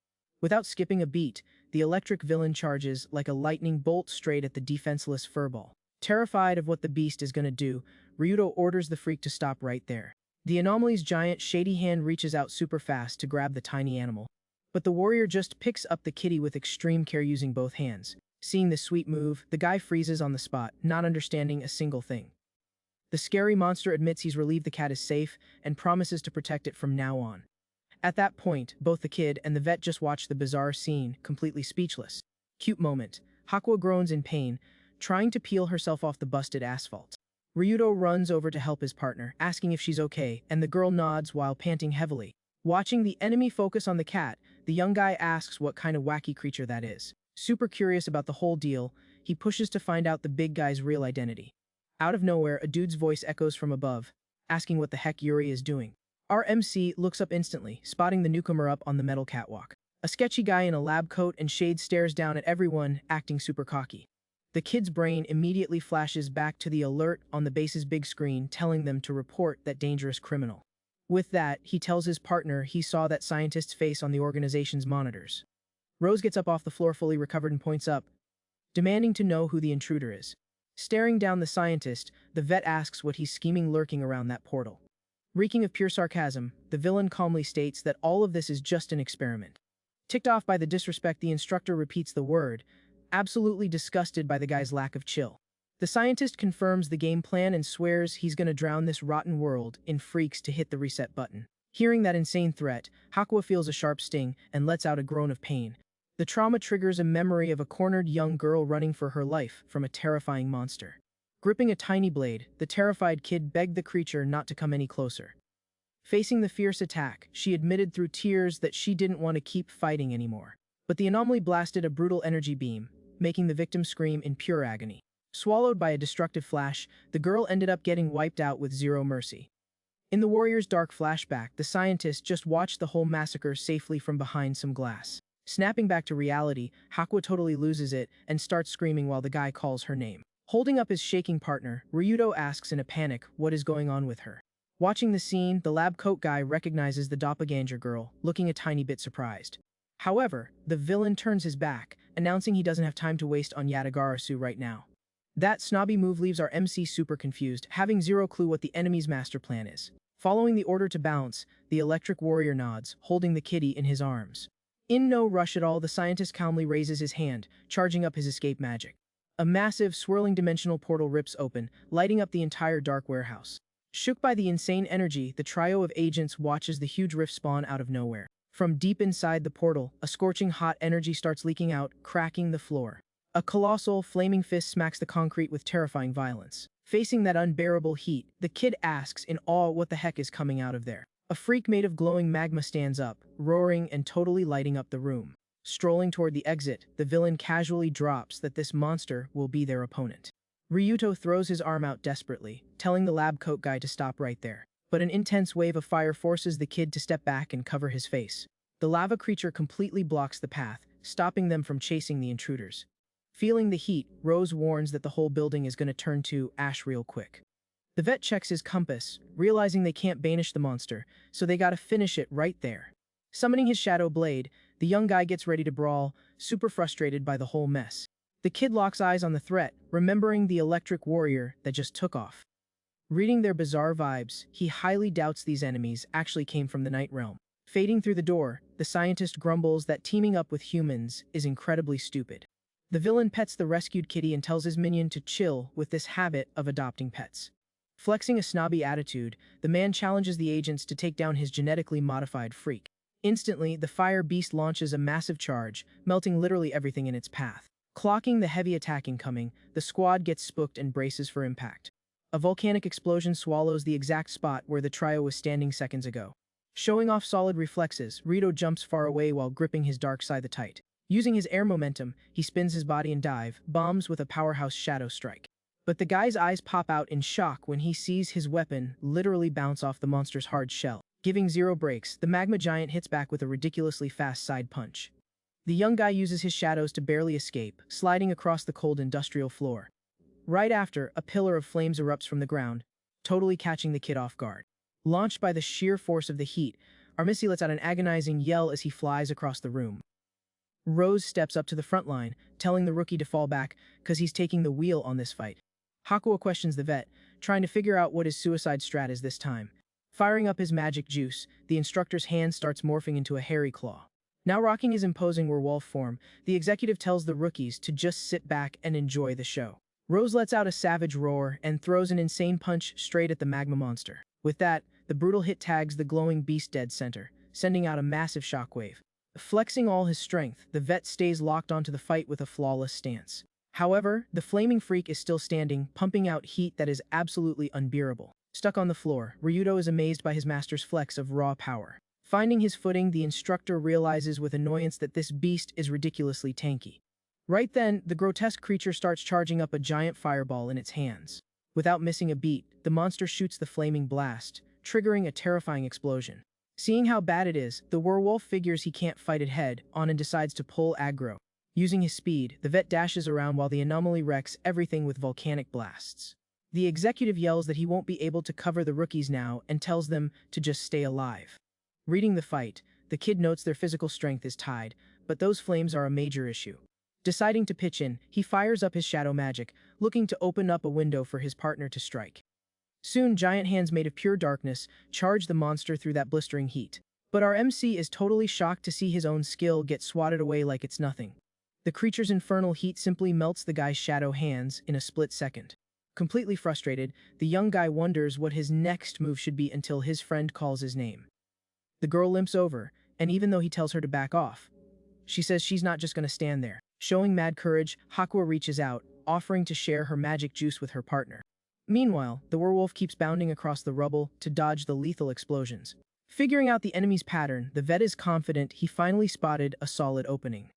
Without skipping a beat, the electric villain charges like a lightning bolt straight at the defenseless furball. Terrified of what the beast is gonna do, Ryuto orders the freak to stop right there. The anomaly's giant, shady hand reaches out super fast to grab the tiny animal. But the warrior just picks up the kitty with extreme care using both hands. Seeing this sweet move, the guy freezes on the spot, not understanding a single thing. The scary monster admits he's relieved the cat is safe and promises to protect it from now on. At that point, both the kid and the vet just watch the bizarre scene, completely speechless. Cute moment. Hakuo groans in pain, trying to peel herself off the busted asphalt. Ryudo runs over to help his partner, asking if she's okay, and the girl nods while panting heavily. Watching the enemy focus on the cat, the young guy asks what kind of wacky creature that is. Super curious about the whole deal, he pushes to find out the big guy's real identity. Out of nowhere, a dude's voice echoes from above, asking what the heck Yuri is doing. Our MC looks up instantly, spotting the newcomer up on the metal catwalk. A sketchy guy in a lab coat and shades stares down at everyone, acting super cocky. The kid's brain immediately flashes back to the alert on the base's big screen telling them to report that dangerous criminal. With that, he tells his partner he saw that scientist's face on the organization's monitors. Rose gets up off the floor fully recovered and points up, demanding to know who the intruder is. Staring down the scientist, the vet asks what he's scheming lurking around that portal. Reeking of pure sarcasm, the villain calmly states that all of this is just an experiment. Ticked off by the disrespect, the instructor repeats the word, absolutely disgusted by the guy's lack of chill. The scientist confirms the game plan and swears he's gonna drown this rotten world in freaks to hit the reset button. Hearing that insane threat, Hakua feels a sharp sting and lets out a groan of pain. The trauma triggers a memory of a cornered young girl running for her life from a terrifying monster. Gripping a tiny blade, the terrified kid begged the creature not to come any closer. Facing the fierce attack, she admitted through tears that she didn't want to keep fighting anymore. But the anomaly blasted a brutal energy beam, making the victim scream in pure agony. Swallowed by a destructive flash, the girl ended up getting wiped out with zero mercy. In the warrior's dark flashback, the scientist just watched the whole massacre safely from behind some glass. Snapping back to reality, Hakua totally loses it and starts screaming while the guy calls her name. Holding up his shaking partner, Ryudo asks in a panic what is going on with her. Watching the scene, the lab coat guy recognizes the doppelganger girl, looking a tiny bit surprised. However, the villain turns his back, announcing he doesn't have time to waste on Yatagarasu right now. That snobby move leaves our MC super confused, having zero clue what the enemy's master plan is. Following the order to bounce, the electric warrior nods, holding the kitty in his arms. In no rush at all, the scientist calmly raises his hand, charging up his escape magic. A massive, swirling dimensional portal rips open, lighting up the entire dark warehouse. Shook by the insane energy, the trio of agents watches the huge rift spawn out of nowhere. From deep inside the portal, a scorching hot energy starts leaking out, cracking the floor. A colossal, flaming fist smacks the concrete with terrifying violence. Facing that unbearable heat, the kid asks in awe what the heck is coming out of there. A freak made of glowing magma stands up, roaring and totally lighting up the room. Strolling toward the exit, the villain casually drops that this monster will be their opponent. Ryuto throws his arm out desperately, telling the lab coat guy to stop right there. But an intense wave of fire forces the kid to step back and cover his face. The lava creature completely blocks the path, stopping them from chasing the intruders. Feeling the heat, Rose warns that the whole building is going to turn to ash real quick. The vet checks his compass, realizing they can't banish the monster, so they gotta finish it right there. Summoning his shadow blade, the young guy gets ready to brawl, super frustrated by the whole mess. The kid locks eyes on the threat, remembering the electric warrior that just took off. Reading their bizarre vibes, he highly doubts these enemies actually came from the Night Realm. Fading through the door, the scientist grumbles that teaming up with humans is incredibly stupid. The villain pets the rescued kitty and tells his minion to chill with this habit of adopting pets. Flexing a snobby attitude, the man challenges the agents to take down his genetically modified freak. Instantly, the fire beast launches a massive charge, melting literally everything in its path. Clocking the heavy attack incoming, the squad gets spooked and braces for impact. A volcanic explosion swallows the exact spot where the trio was standing seconds ago. Showing off solid reflexes, Rito jumps far away while gripping his dark side tight. Using his air momentum, he spins his body and bombs with a powerhouse shadow strike. But the guy's eyes pop out in shock when he sees his weapon literally bounce off the monster's hard shell. Giving zero breaks, the magma giant hits back with a ridiculously fast side punch. The young guy uses his shadows to barely escape, sliding across the cold industrial floor. Right after, a pillar of flames erupts from the ground, totally catching the kid off guard. Launched by the sheer force of the heat, Armisi lets out an agonizing yell as he flies across the room. Rose steps up to the front line, telling the rookie to fall back because he's taking the wheel on this fight. Hakua questions the vet, trying to figure out what his suicide strat is this time. Firing up his magic juice, the instructor's hand starts morphing into a hairy claw. Now rocking his imposing werewolf form, the executive tells the rookies to just sit back and enjoy the show. Rose lets out a savage roar and throws an insane punch straight at the magma monster. With that, the brutal hit tags the glowing beast dead center, sending out a massive shockwave. Flexing all his strength, the vet stays locked onto the fight with a flawless stance. However, the flaming freak is still standing, pumping out heat that is absolutely unbearable. Stuck on the floor, Ryuto is amazed by his master's flex of raw power. Finding his footing, the instructor realizes with annoyance that this beast is ridiculously tanky. Right then, the grotesque creature starts charging up a giant fireball in its hands. Without missing a beat, the monster shoots the flaming blast, triggering a terrifying explosion. Seeing how bad it is, the werewolf figures he can't fight it head-on and decides to pull aggro. Using his speed, the vet dashes around while the anomaly wrecks everything with volcanic blasts. The executive yells that he won't be able to cover the rookies now and tells them to just stay alive. Reading the fight, the kid notes their physical strength is tied, but those flames are a major issue. Deciding to pitch in, he fires up his shadow magic, looking to open up a window for his partner to strike. Soon, giant hands made of pure darkness charge the monster through that blistering heat. But our MC is totally shocked to see his own skill get swatted away like it's nothing. The creature's infernal heat simply melts the guy's shadow hands in a split second. Completely frustrated, the young guy wonders what his next move should be until his friend calls his name. The girl limps over, and even though he tells her to back off, she says she's not just going to stand there. Showing mad courage, Hakua reaches out, offering to share her magic juice with her partner. Meanwhile, the werewolf keeps bounding across the rubble to dodge the lethal explosions. Figuring out the enemy's pattern, the vet is confident he finally spotted a solid opening.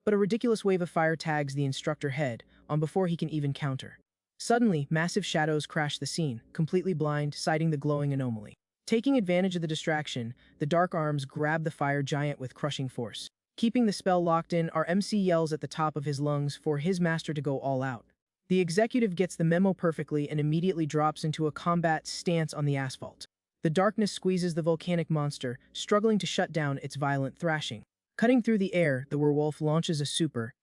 But a ridiculous wave of fire tags the instructor head-on before he can even counter. Suddenly, massive shadows crash the scene, completely blindsiding the glowing anomaly. Taking advantage of the distraction, the dark arms grab the fire giant with crushing force. Keeping the spell locked in, our MC yells at the top of his lungs for his master to go all out. The executive gets the memo perfectly and immediately drops into a combat stance on the asphalt. The darkness squeezes the volcanic monster, struggling to shut down its violent thrashing. Cutting through the air, the werewolf launches a super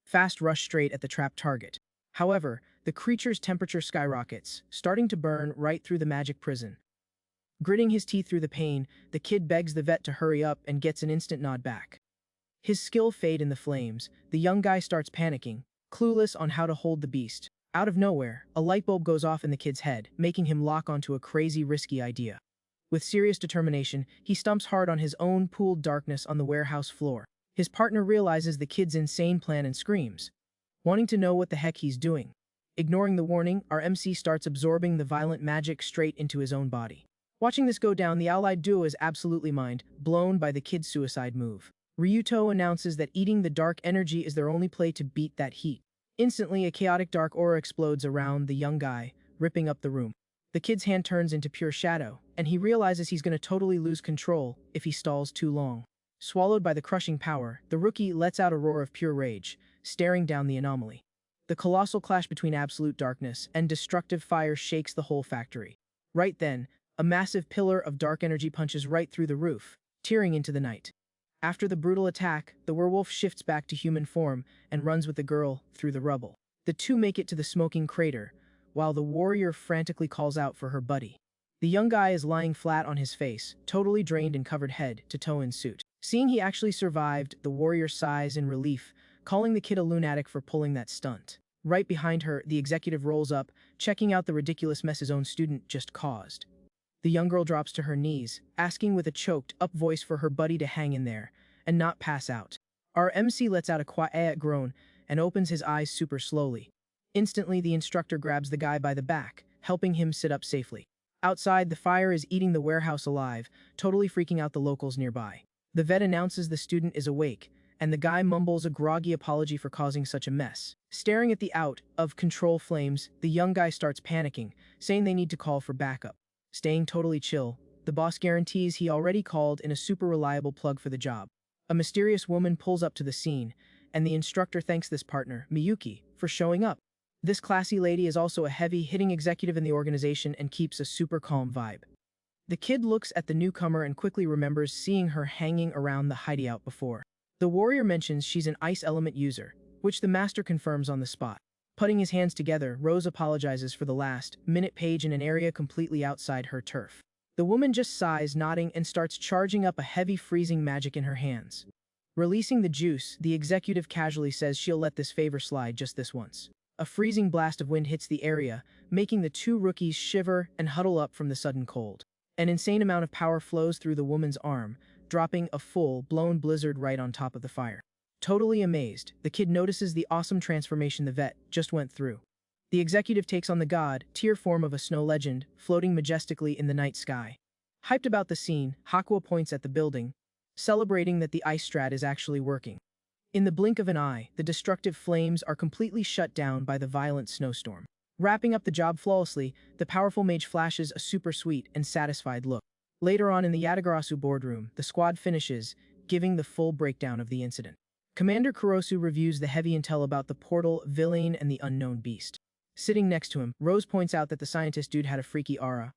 fast rush straight at the trapped target. However, the creature's temperature skyrockets, starting to burn right through the magic prison. Gritting his teeth through the pain, the kid begs the vet to hurry up and gets an instant nod back. His skill fade in the flames, the young guy starts panicking, clueless on how to hold the beast. Out of nowhere, a light bulb goes off in the kid's head, making him lock onto a crazy, risky idea. With serious determination, he stumps hard on his own pooled darkness on the warehouse floor. His partner realizes the kid's insane plan and screams, wanting to know what the heck he's doing. Ignoring the warning, our MC starts absorbing the violent magic straight into his own body. Watching this go down, the allied duo is absolutely mind-blown by the kid's suicide move. Ryuto announces that eating the dark energy is their only play to beat that heat. Instantly, a chaotic dark aura explodes around the young guy, ripping up the room. The kid's hand turns into pure shadow, and he realizes he's going to totally lose control if he stalls too long. Swallowed by the crushing power, the rookie lets out a roar of pure rage, staring down the anomaly. The colossal clash between absolute darkness and destructive fire shakes the whole factory. Right then, a massive pillar of dark energy punches right through the roof, tearing into the night. After the brutal attack, the werewolf shifts back to human form and runs with the girl through the rubble. The two make it to the smoking crater, while the warrior frantically calls out for her buddy. The young guy is lying flat on his face, totally drained and covered head to toe in suit. Seeing he actually survived, the warrior sighs in relief, calling the kid a lunatic for pulling that stunt. Right behind her, the executive rolls up, checking out the ridiculous mess his own student just caused. The young girl drops to her knees, asking with a choked-up voice for her buddy to hang in there and not pass out. Our MC lets out a quiet groan and opens his eyes super slowly. Instantly, the instructor grabs the guy by the back, helping him sit up safely. Outside, the fire is eating the warehouse alive, totally freaking out the locals nearby. The vet announces the student is awake, and the guy mumbles a groggy apology for causing such a mess. Staring at the out-of-control flames, the young guy starts panicking, saying they need to call for backup. Staying totally chill, the boss guarantees he already called in a super reliable plug for the job. A mysterious woman pulls up to the scene, and the instructor thanks this partner, Miyuki, for showing up. This classy lady is also a heavy-hitting executive in the organization and keeps a super calm vibe. The kid looks at the newcomer and quickly remembers seeing her hanging around the hideout before. The warrior mentions she's an ice element user, which the master confirms on the spot. Putting his hands together, Rose apologizes for the last-minute page in an area completely outside her turf. The woman just sighs, nodding, and starts charging up a heavy freezing magic in her hands. Releasing the juice, the executive casually says she'll let this favor slide just this once. A freezing blast of wind hits the area, making the two rookies shiver and huddle up from the sudden cold. An insane amount of power flows through the woman's arm, dropping a full-blown blizzard right on top of the fire. Totally amazed, the kid notices the awesome transformation the vet just went through. The executive takes on the god, tier form of a snow legend, floating majestically in the night sky. Hyped about the scene, Hakua points at the building, celebrating that the ice strat is actually working. In the blink of an eye, the destructive flames are completely shut down by the violent snowstorm. Wrapping up the job flawlessly, the powerful mage flashes a super sweet and satisfied look. Later on in the Yatagarasu boardroom, the squad finishes, giving the full breakdown of the incident. Commander Kurosu reviews the heavy intel about the portal, villain, and the unknown beast. Sitting next to him, Rose points out that the scientist dude had a freaky aura.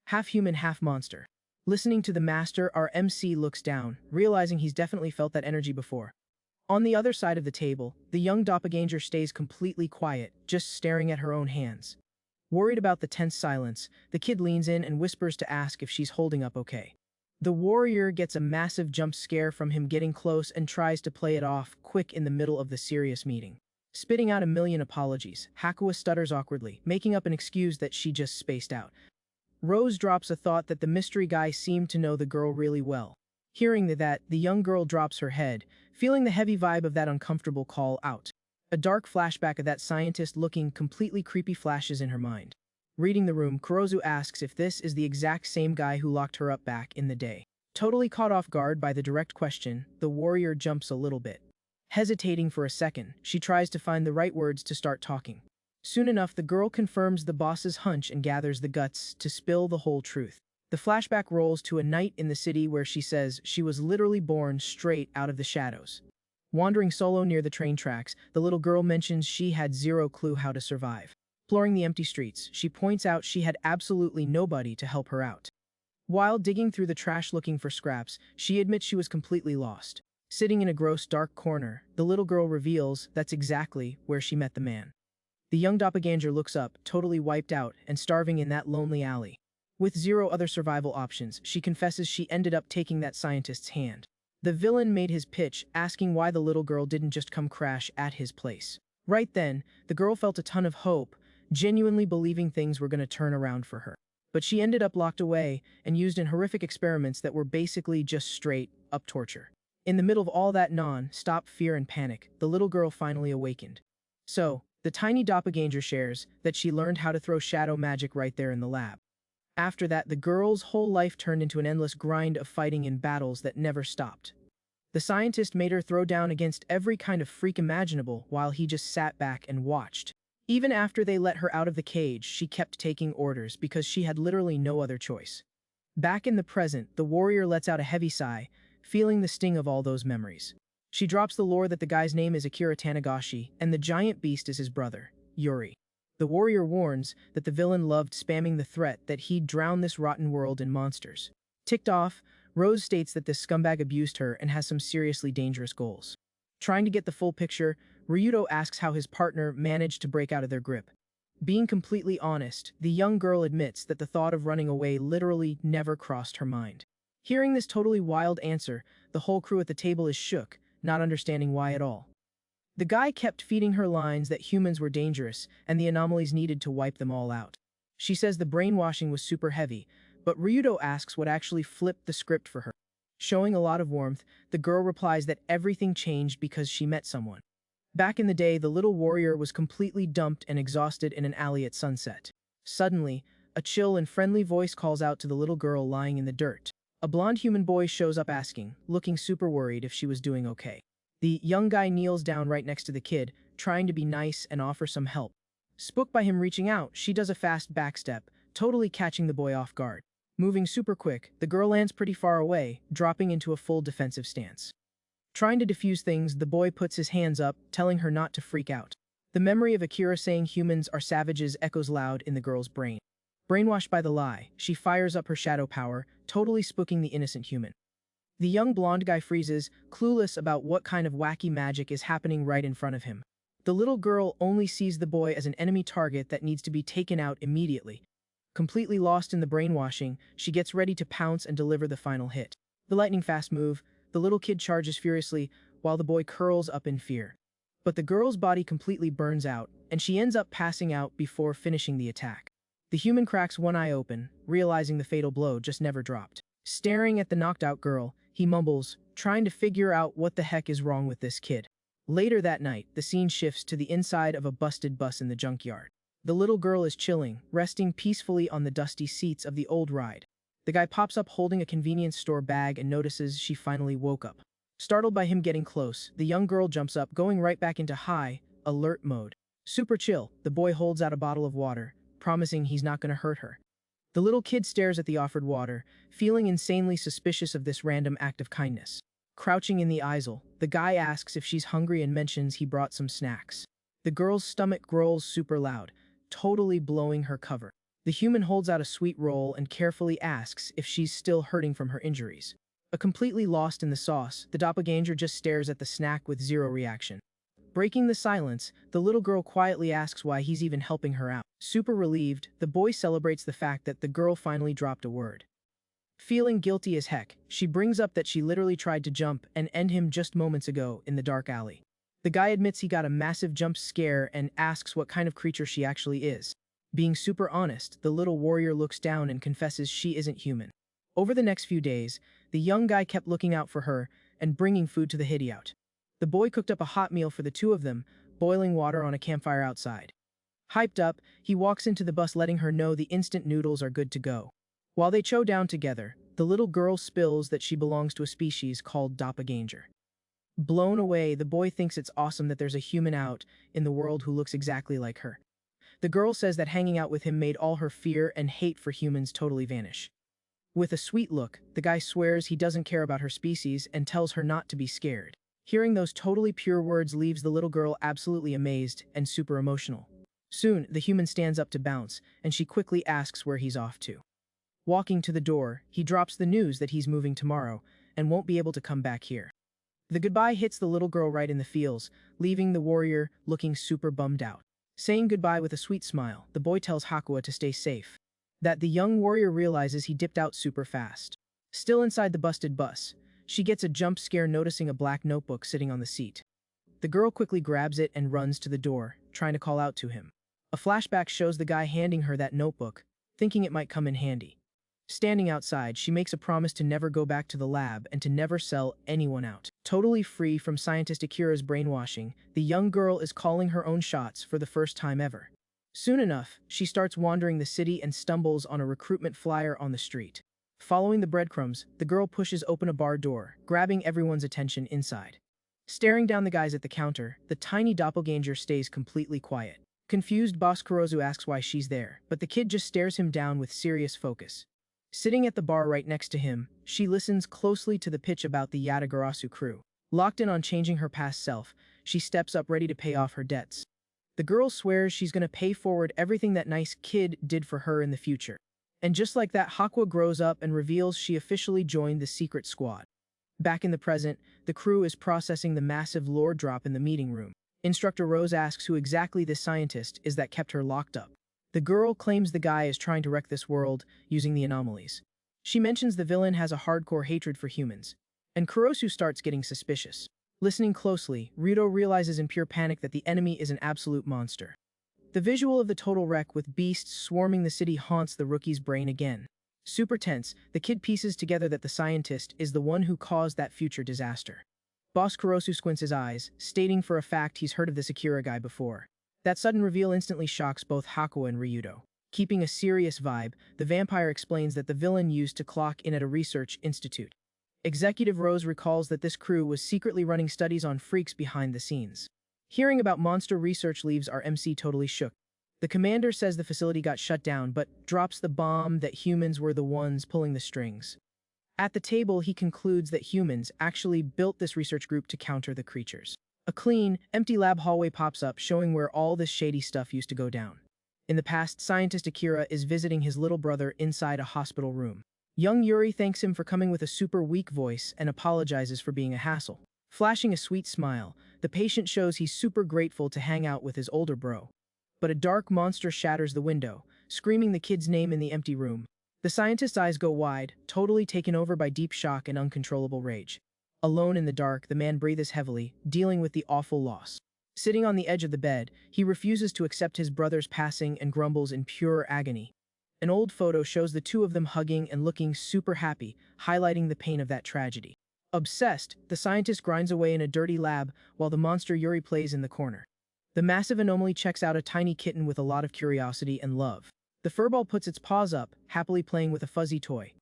Half human, half monster. Listening to the master, our MC looks down, realizing he's definitely felt that energy before. On the other side of the table, the young doppelganger stays completely quiet, just staring at her own hands. Worried about the tense silence, the kid leans in and whispers to ask if she's holding up okay. The warrior gets a massive jump scare from him getting close and tries to play it off quick in the middle of the serious meeting. Spitting out a million apologies, Hakua stutters awkwardly, making up an excuse that she just spaced out. Rose drops a thought that the mystery guy seemed to know the girl really well. Hearing that, the young girl drops her head, feeling the heavy vibe of that uncomfortable call out. A dark flashback of that scientist looking completely creepy flashes in her mind. Reading the room, Kurosu asks if this is the exact same guy who locked her up back in the day. Totally caught off guard by the direct question, the warrior jumps a little bit. Hesitating for a second, she tries to find the right words to start talking. Soon enough, the girl confirms the boss's hunch and gathers the guts to spill the whole truth. The flashback rolls to a night in the city where she says she was literally born straight out of the shadows. Wandering solo near the train tracks, the little girl mentions she had zero clue how to survive. Exploring the empty streets, she points out she had absolutely nobody to help her out. While digging through the trash looking for scraps, she admits she was completely lost. Sitting in a gross dark corner, the little girl reveals that's exactly where she met the man. The young doppelganger looks up, totally wiped out and starving in that lonely alley. With zero other survival options, she confesses she ended up taking that scientist's hand. The villain made his pitch, asking why the little girl didn't just come crash at his place. Right then, the girl felt a ton of hope, genuinely believing things were going to turn around for her. But she ended up locked away and used in horrific experiments that were basically just straight up torture. In the middle of all that non-stop fear and panic, the little girl finally awakened. So, the tiny doppelganger shares that she learned how to throw shadow magic right there in the lab. After that, the girl's whole life turned into an endless grind of fighting in battles that never stopped. The scientist made her throw down against every kind of freak imaginable while he just sat back and watched. Even after they let her out of the cage, she kept taking orders because she had literally no other choice. Back in the present, the warrior lets out a heavy sigh, feeling the sting of all those memories. She drops the lore that the guy's name is Akira Tanagashi, and the giant beast is his brother, Yuri. The warrior warns that the villain loved spamming the threat that he'd drown this rotten world in monsters. Ticked off, Rose states that this scumbag abused her and has some seriously dangerous goals. Trying to get the full picture, Ryuto asks how his partner managed to break out of their grip. Being completely honest, the young girl admits that the thought of running away literally never crossed her mind. Hearing this totally wild answer, the whole crew at the table is shook, not understanding why at all. The guy kept feeding her lines that humans were dangerous and the anomalies needed to wipe them all out. She says the brainwashing was super heavy, but Ryuto asks what actually flipped the script for her. Showing a lot of warmth, the girl replies that everything changed because she met someone. Back in the day, the little warrior was completely dumped and exhausted in an alley at sunset. Suddenly, a chill and friendly voice calls out to the little girl lying in the dirt. A blonde human boy shows up asking, looking super worried if she was doing okay. The young guy kneels down right next to the kid, trying to be nice and offer some help. Spooked by him reaching out, she does a fast backstep, totally catching the boy off guard. Moving super quick, the girl lands pretty far away, dropping into a full defensive stance. Trying to defuse things, the boy puts his hands up, telling her not to freak out. The memory of Akira saying humans are savages echoes loud in the girl's brain. Brainwashed by the lie, she fires up her shadow power, totally spooking the innocent human. The young blonde guy freezes, clueless about what kind of wacky magic is happening right in front of him. The little girl only sees the boy as an enemy target that needs to be taken out immediately. Completely lost in the brainwashing, she gets ready to pounce and deliver the final hit. The lightning-fast move, the little kid charges furiously, while the boy curls up in fear. But the girl's body completely burns out, and she ends up passing out before finishing the attack. The human cracks one eye open, realizing the fatal blow just never dropped. Staring at the knocked-out girl, he mumbles, trying to figure out what the heck is wrong with this kid. Later that night, the scene shifts to the inside of a busted bus in the junkyard. The little girl is chilling, resting peacefully on the dusty seats of the old ride. The guy pops up holding a convenience store bag and notices she finally woke up. Startled by him getting close, the young girl jumps up, going right back into high alert mode. Super chill, the boy holds out a bottle of water, promising he's not going to hurt her. The little kid stares at the offered water, feeling insanely suspicious of this random act of kindness. Crouching in the aisle, the guy asks if she's hungry and mentions he brought some snacks. The girl's stomach growls super loud, totally blowing her cover. The human holds out a sweet roll and carefully asks if she's still hurting from her injuries. Completely lost in the sauce, the doppelganger just stares at the snack with zero reaction. Breaking the silence, the little girl quietly asks why he's even helping her out. Super relieved, the boy celebrates the fact that the girl finally dropped a word. Feeling guilty as heck, she brings up that she literally tried to jump and end him just moments ago in the dark alley. The guy admits he got a massive jump scare and asks what kind of creature she actually is. Being super honest, the little warrior looks down and confesses she isn't human. Over the next few days, the young guy kept looking out for her and bringing food to the hideout. The boy cooked up a hot meal for the two of them, boiling water on a campfire outside. Hyped up, he walks into the bus letting her know the instant noodles are good to go. While they chow down together, the little girl spills that she belongs to a species called doppelganger. Blown away, the boy thinks it's awesome that there's a human out in the world who looks exactly like her. The girl says that hanging out with him made all her fear and hate for humans totally vanish. With a sweet look, the guy swears he doesn't care about her species and tells her not to be scared. Hearing those totally pure words leaves the little girl absolutely amazed and super emotional. Soon, the human stands up to bounce, and she quickly asks where he's off to. Walking to the door, he drops the news that he's moving tomorrow and won't be able to come back here. The goodbye hits the little girl right in the feels, leaving the warrior looking super bummed out. Saying goodbye with a sweet smile, the boy tells Hakua to stay safe. That the young warrior realizes he dipped out super fast. Still inside the busted bus, she gets a jump scare noticing a black notebook sitting on the seat. The girl quickly grabs it and runs to the door, trying to call out to him. A flashback shows the guy handing her that notebook, thinking it might come in handy. Standing outside, she makes a promise to never go back to the lab and to never sell anyone out. Totally free from scientist Akira's brainwashing, the young girl is calling her own shots for the first time ever. Soon enough, she starts wandering the city and stumbles on a recruitment flyer on the street. Following the breadcrumbs, the girl pushes open a bar door, grabbing everyone's attention inside. Staring down the guys at the counter, the tiny doppelganger stays completely quiet. Confused, Boss Kurozu asks why she's there, but the kid just stares him down with serious focus. Sitting at the bar right next to him, she listens closely to the pitch about the Yatagarasu crew. Locked in on changing her past self, she steps up ready to pay off her debts. The girl swears she's going to pay forward everything that nice kid did for her in the future. And just like that, Hakua grows up and reveals she officially joined the secret squad. Back in the present, the crew is processing the massive lore drop in the meeting room. Instructor Rose asks who exactly this scientist is that kept her locked up. The girl claims the guy is trying to wreck this world using the anomalies. She mentions the villain has a hardcore hatred for humans, and Kurosu starts getting suspicious. Listening closely, Ryudo realizes in pure panic that the enemy is an absolute monster. The visual of the total wreck with beasts swarming the city haunts the rookie's brain again. Super tense, the kid pieces together that the scientist is the one who caused that future disaster. Boss Kurosu squints his eyes, stating for a fact he's heard of this Akira guy before. That sudden reveal instantly shocks both Hakua and Ryudo. Keeping a serious vibe, the vampire explains that the villain used to clock in at a research institute. Executive Rose recalls that this crew was secretly running studies on freaks behind the scenes. Hearing about monster research leaves our MC totally shook. The commander says the facility got shut down, but drops the bomb that humans were the ones pulling the strings. At the table, he concludes that humans actually built this research group to counter the creatures. A clean, empty lab hallway pops up, showing where all this shady stuff used to go down. In the past, scientist Akira is visiting his little brother inside a hospital room. Young Yuri thanks him for coming with a super weak voice and apologizes for being a hassle. Flashing a sweet smile, the patient shows he's super grateful to hang out with his older bro. But a dark monster shatters the window, screaming the kid's name in the empty room. The scientist's eyes go wide, totally taken over by deep shock and uncontrollable rage. Alone in the dark, the man breathes heavily, dealing with the awful loss. Sitting on the edge of the bed, he refuses to accept his brother's passing and grumbles in pure agony. An old photo shows the two of them hugging and looking super happy, highlighting the pain of that tragedy. Obsessed, the scientist grinds away in a dirty lab while the monster Yuri plays in the corner. The massive anomaly checks out a tiny kitten with a lot of curiosity and love. The furball puts its paws up, happily playing with a fuzzy toy.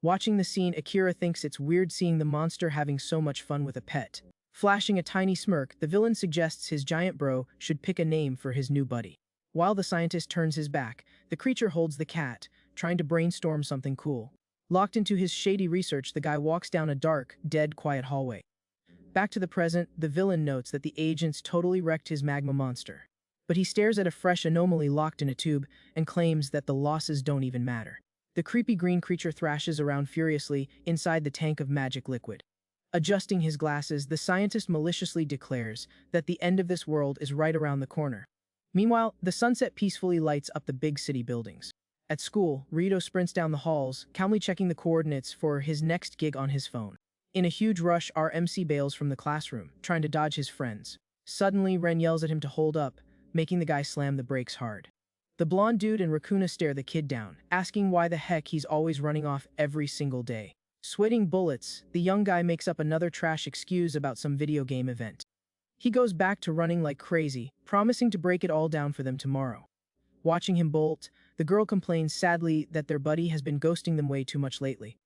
Watching the scene, Akira thinks it's weird seeing the monster having so much fun with a pet. Flashing a tiny smirk, the villain suggests his giant bro should pick a name for his new buddy. While the scientist turns his back, the creature holds the cat, trying to brainstorm something cool. Locked into his shady research, the guy walks down a dark, dead, quiet hallway. Back to the present, the villain notes that the agents totally wrecked his magma monster. But he stares at a fresh anomaly locked in a tube and claims that the losses don't even matter. The creepy green creature thrashes around furiously inside the tank of magic liquid. Adjusting his glasses, the scientist maliciously declares that the end of this world is right around the corner. Meanwhile, the sunset peacefully lights up the big city buildings. At school, Ryudo sprints down the halls, calmly checking the coordinates for his next gig on his phone. In a huge rush, our MC bails from the classroom, trying to dodge his friends. Suddenly, Ren yells at him to hold up, making the guy slam the brakes hard. The blonde dude and Rakuna stare the kid down, asking why the heck he's always running off every single day. Sweating bullets, the young guy makes up another trash excuse about some video game event. He goes back to running like crazy, promising to break it all down for them tomorrow. Watching him bolt, the girl complains sadly that their buddy has been ghosting them way too much lately.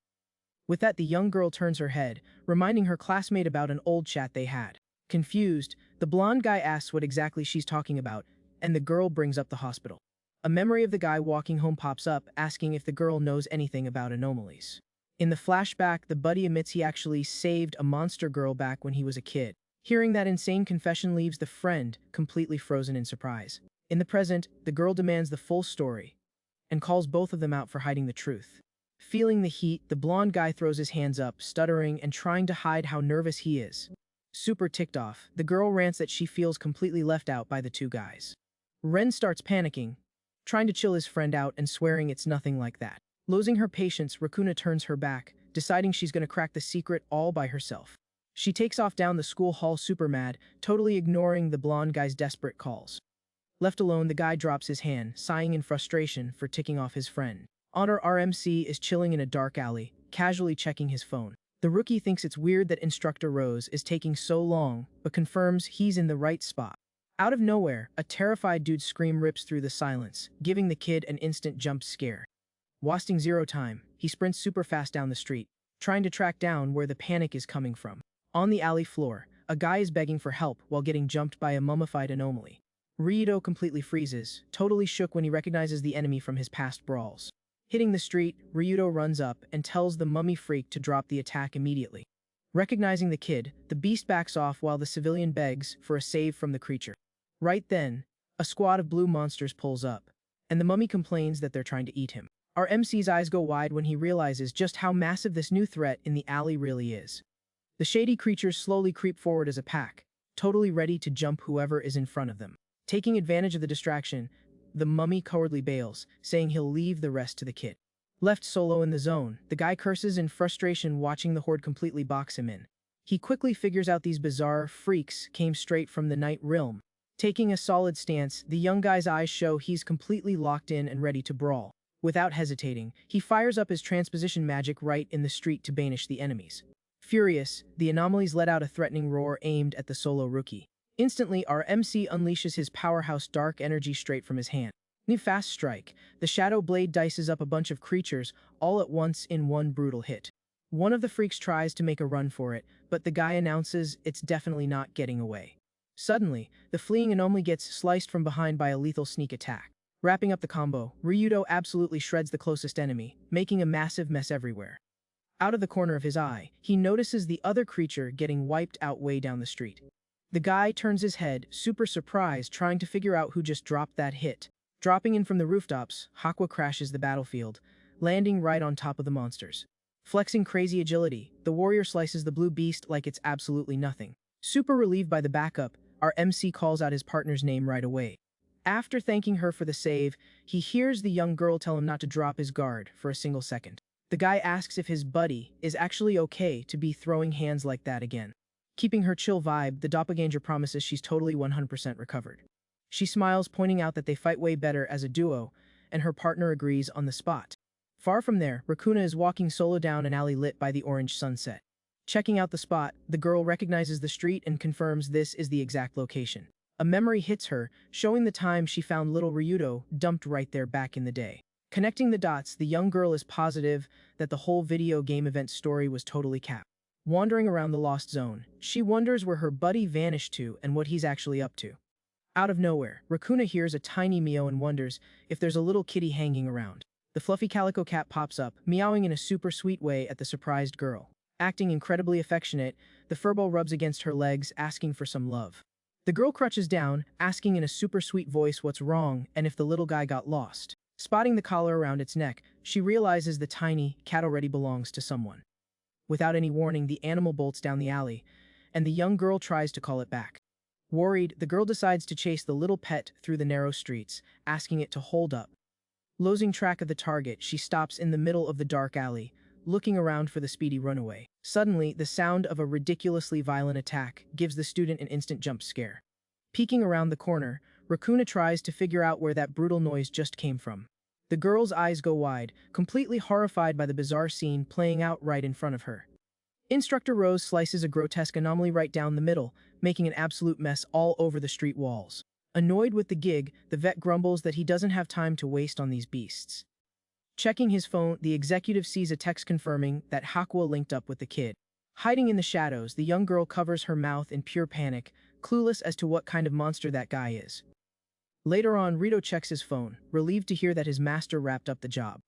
With that, the young girl turns her head, reminding her classmate about an old chat they had. Confused, the blonde guy asks what exactly she's talking about, and the girl brings up the hospital. A memory of the guy walking home pops up, asking if the girl knows anything about anomalies. In the flashback, the buddy admits he actually saved a monster girl back when he was a kid. Hearing that insane confession leaves the friend completely frozen in surprise. In the present, the girl demands the full story and calls both of them out for hiding the truth. Feeling the heat, the blonde guy throws his hands up, stuttering and trying to hide how nervous he is. Super ticked off, the girl rants that she feels completely left out by the two guys. Ren starts panicking, trying to chill his friend out and swearing it's nothing like that. Losing her patience, Rakuna turns her back, deciding she's going to crack the secret all by herself. She takes off down the school hall super mad, totally ignoring the blonde guy's desperate calls. Left alone, the guy drops his hand, sighing in frustration for ticking off his friend. Honor RMC is chilling in a dark alley, casually checking his phone. The rookie thinks it's weird that Instructor Rose is taking so long, but confirms he's in the right spot. Out of nowhere, a terrified dude's scream rips through the silence, giving the kid an instant jump scare. Wasting zero time, he sprints super fast down the street, trying to track down where the panic is coming from. On the alley floor, a guy is begging for help while getting jumped by a mummified anomaly. Ryudo completely freezes, totally shook when he recognizes the enemy from his past brawls. Hitting the street, Ryudo runs up and tells the mummy freak to drop the attack immediately. Recognizing the kid, the beast backs off while the civilian begs for a save from the creature. Right then, a squad of blue monsters pulls up, and the mummy complains that they're trying to eat him. Our MC's eyes go wide when he realizes just how massive this new threat in the alley really is. The shady creatures slowly creep forward as a pack, totally ready to jump whoever is in front of them. Taking advantage of the distraction, the mummy cowardly bails, saying he'll leave the rest to the kid. Left solo in the zone, the guy curses in frustration watching the horde completely box him in. He quickly figures out these bizarre freaks came straight from the night realm. Taking a solid stance, the young guy's eyes show he's completely locked in and ready to brawl. Without hesitating, he fires up his transposition magic right in the street to banish the enemies. Furious, the anomalies let out a threatening roar aimed at the solo rookie. Instantly, our MC unleashes his powerhouse dark energy straight from his hand. New fast strike, the shadow blade dices up a bunch of creatures all at once in one brutal hit. One of the freaks tries to make a run for it, but the guy announces it's definitely not getting away. Suddenly, the fleeing anomaly gets sliced from behind by a lethal sneak attack. Wrapping up the combo, Ryudo absolutely shreds the closest enemy, making a massive mess everywhere. Out of the corner of his eye, he notices the other creature getting wiped out way down the street. The guy turns his head, super surprised, trying to figure out who just dropped that hit. Dropping in from the rooftops, Hakwa crashes the battlefield, landing right on top of the monsters. Flexing crazy agility, the warrior slices the blue beast like it's absolutely nothing. Super relieved by the backup, our MC calls out his partner's name right away. After thanking her for the save, he hears the young girl tell him not to drop his guard for a single second. The guy asks if his buddy is actually okay to be throwing hands like that again. Keeping her chill vibe, the doppelganger promises she's totally 100% recovered. She smiles, pointing out that they fight way better as a duo, and her partner agrees on the spot. Far from there, Rakuna is walking solo down an alley lit by the orange sunset. Checking out the spot, the girl recognizes the street and confirms this is the exact location. A memory hits her, showing the time she found little Ryudo dumped right there back in the day. Connecting the dots, the young girl is positive that the whole video game event story was totally capped. Wandering around the lost zone, she wonders where her buddy vanished to and what he's actually up to. Out of nowhere, Racuna hears a tiny meow and wonders if there's a little kitty hanging around. The fluffy calico cat pops up, meowing in a super sweet way at the surprised girl. Acting incredibly affectionate, the furball rubs against her legs, asking for some love. The girl crouches down, asking in a super sweet voice what's wrong and if the little guy got lost. Spotting the collar around its neck, she realizes the tiny cat already belongs to someone. Without any warning, the animal bolts down the alley, and the young girl tries to call it back. Worried, the girl decides to chase the little pet through the narrow streets, asking it to hold up. Losing track of the target, she stops in the middle of the dark alley, looking around for the speedy runaway. Suddenly, the sound of a ridiculously violent attack gives the student an instant jump scare. Peeking around the corner, Racuna tries to figure out where that brutal noise just came from. The girl's eyes go wide, completely horrified by the bizarre scene playing out right in front of her. Instructor Rose slices a grotesque anomaly right down the middle, making an absolute mess all over the street walls. Annoyed with the gig, the vet grumbles that he doesn't have time to waste on these beasts. Checking his phone, the executive sees a text confirming that Hakua linked up with the kid. Hiding in the shadows, the young girl covers her mouth in pure panic, clueless as to what kind of monster that guy is. Later on, Rito checks his phone, relieved to hear that his master wrapped up the job.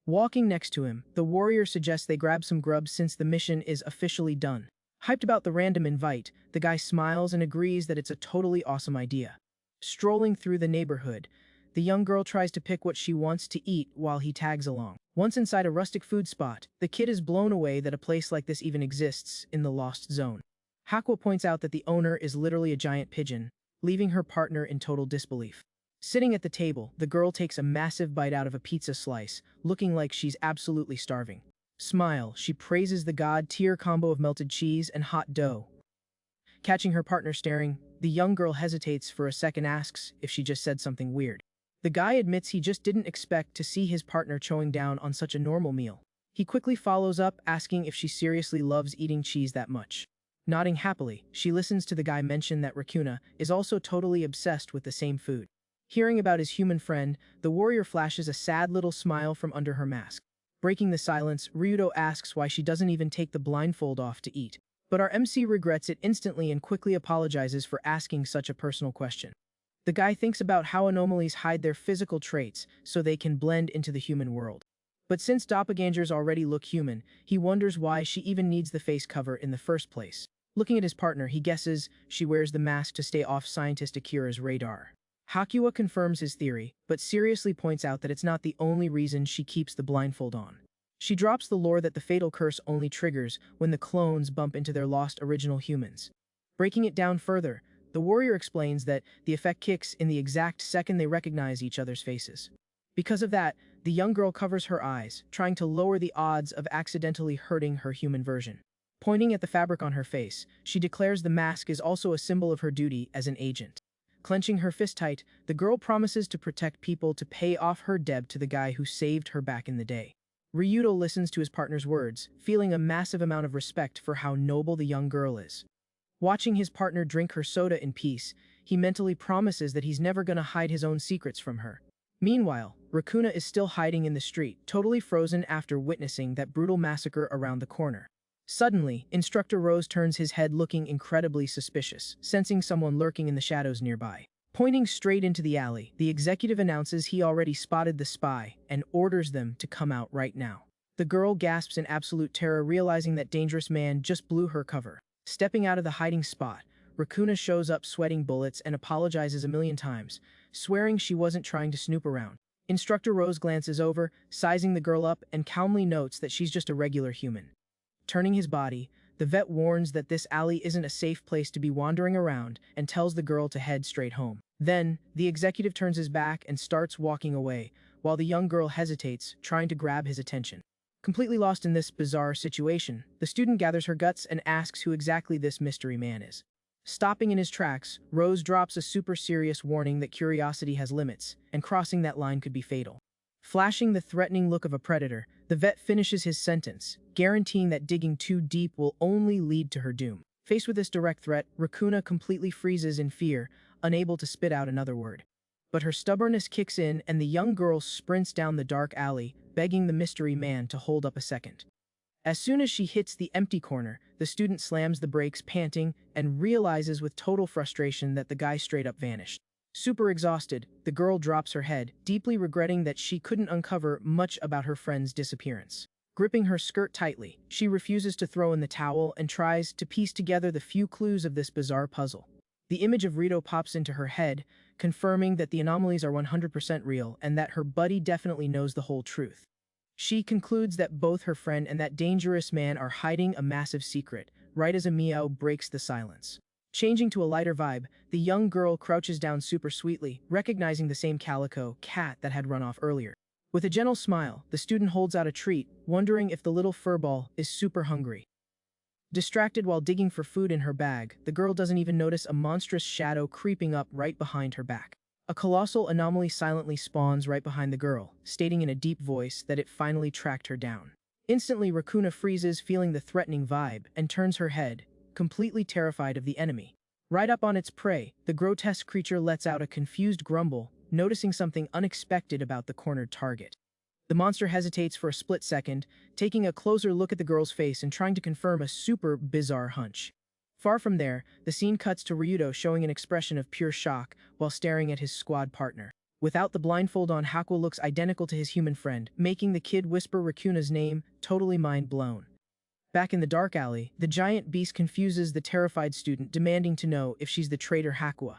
Walking next to him, the warrior suggests they grab some grubs since the mission is officially done. Hyped about the random invite, the guy smiles and agrees that it's a totally awesome idea. Strolling through the neighborhood, the young girl tries to pick what she wants to eat while he tags along. Once inside a rustic food spot, the kid is blown away that a place like this even exists in the Lost Zone. Hakua points out that the owner is literally a giant pigeon, leaving her partner in total disbelief. Sitting at the table, the girl takes a massive bite out of a pizza slice, looking like she's absolutely starving. Smile, she praises the god-tier combo of melted cheese and hot dough. Catching her partner staring, the young girl hesitates for a second, asks if she just said something weird. The guy admits he just didn't expect to see his partner chowing down on such a normal meal. He quickly follows up, asking if she seriously loves eating cheese that much. Nodding happily, she listens to the guy mention that Racuna is also totally obsessed with the same food. Hearing about his human friend, the warrior flashes a sad little smile from under her mask. Breaking the silence, Ryudo asks why she doesn't even take the blindfold off to eat. But our MC regrets it instantly and quickly apologizes for asking such a personal question. The guy thinks about how anomalies hide their physical traits so they can blend into the human world. But since doppelgangers already look human, he wonders why she even needs the face cover in the first place. Looking at his partner, he guesses she wears the mask to stay off scientist Akira's radar. Hakua confirms his theory, but seriously points out that it's not the only reason she keeps the blindfold on. She drops the lore that the fatal curse only triggers when the clones bump into their lost original humans. Breaking it down further, the warrior explains that the effect kicks in the exact second they recognize each other's faces. Because of that, the young girl covers her eyes, trying to lower the odds of accidentally hurting her human version. Pointing at the fabric on her face, she declares the mask is also a symbol of her duty as an agent. Clenching her fist tight, the girl promises to protect people to pay off her debt to the guy who saved her back in the day. Ryudo listens to his partner's words, feeling a massive amount of respect for how noble the young girl is. Watching his partner drink her soda in peace, he mentally promises that he's never gonna hide his own secrets from her. Meanwhile, Racuna is still hiding in the street, totally frozen after witnessing that brutal massacre around the corner. Suddenly, Instructor Rose turns his head looking incredibly suspicious, sensing someone lurking in the shadows nearby. Pointing straight into the alley, the executive announces he already spotted the spy and orders them to come out right now. The girl gasps in absolute terror, realizing that dangerous man just blew her cover. Stepping out of the hiding spot, Racuna shows up sweating bullets and apologizes a million times, swearing she wasn't trying to snoop around. Instructor Rose glances over, sizing the girl up, and calmly notes that she's just a regular human. Turning his body, the vet warns that this alley isn't a safe place to be wandering around and tells the girl to head straight home. Then, the executive turns his back and starts walking away, while the young girl hesitates, trying to grab his attention. Completely lost in this bizarre situation, the student gathers her guts and asks who exactly this mystery man is. Stopping in his tracks, Rose drops a super serious warning that curiosity has limits, and crossing that line could be fatal. Flashing the threatening look of a predator, the vet finishes his sentence, guaranteeing that digging too deep will only lead to her doom. Faced with this direct threat, Raccoona completely freezes in fear, unable to spit out another word. But her stubbornness kicks in and the young girl sprints down the dark alley, begging the mystery man to hold up a second. As soon as she hits the empty corner, the student slams the brakes, panting, and realizes with total frustration that the guy straight up vanished. Super exhausted, the girl drops her head, deeply regretting that she couldn't uncover much about her friend's disappearance. Gripping her skirt tightly, she refuses to throw in the towel and tries to piece together the few clues of this bizarre puzzle. The image of Rito pops into her head, confirming that the anomalies are 100% real and that her buddy definitely knows the whole truth. She concludes that both her friend and that dangerous man are hiding a massive secret, right as a meow breaks the silence. Changing to a lighter vibe, the young girl crouches down super sweetly, recognizing the same calico cat that had run off earlier. With a gentle smile, the student holds out a treat, wondering if the little furball is super hungry. Distracted while digging for food in her bag, the girl doesn't even notice a monstrous shadow creeping up right behind her back. A colossal anomaly silently spawns right behind the girl, stating in a deep voice that it finally tracked her down. Instantly, Raccoona freezes, feeling the threatening vibe, and turns her head, completely terrified of the enemy. Right up on its prey, the grotesque creature lets out a confused grumble, noticing something unexpected about the cornered target. The monster hesitates for a split second, taking a closer look at the girl's face and trying to confirm a super bizarre hunch. Far from there, the scene cuts to Ryudo showing an expression of pure shock while staring at his squad partner. Without the blindfold on, Hakwa looks identical to his human friend, making the kid whisper Raccoona's name, totally mind blown. Back in the dark alley, the giant beast confuses the terrified student, demanding to know if she's the traitor Hakwa.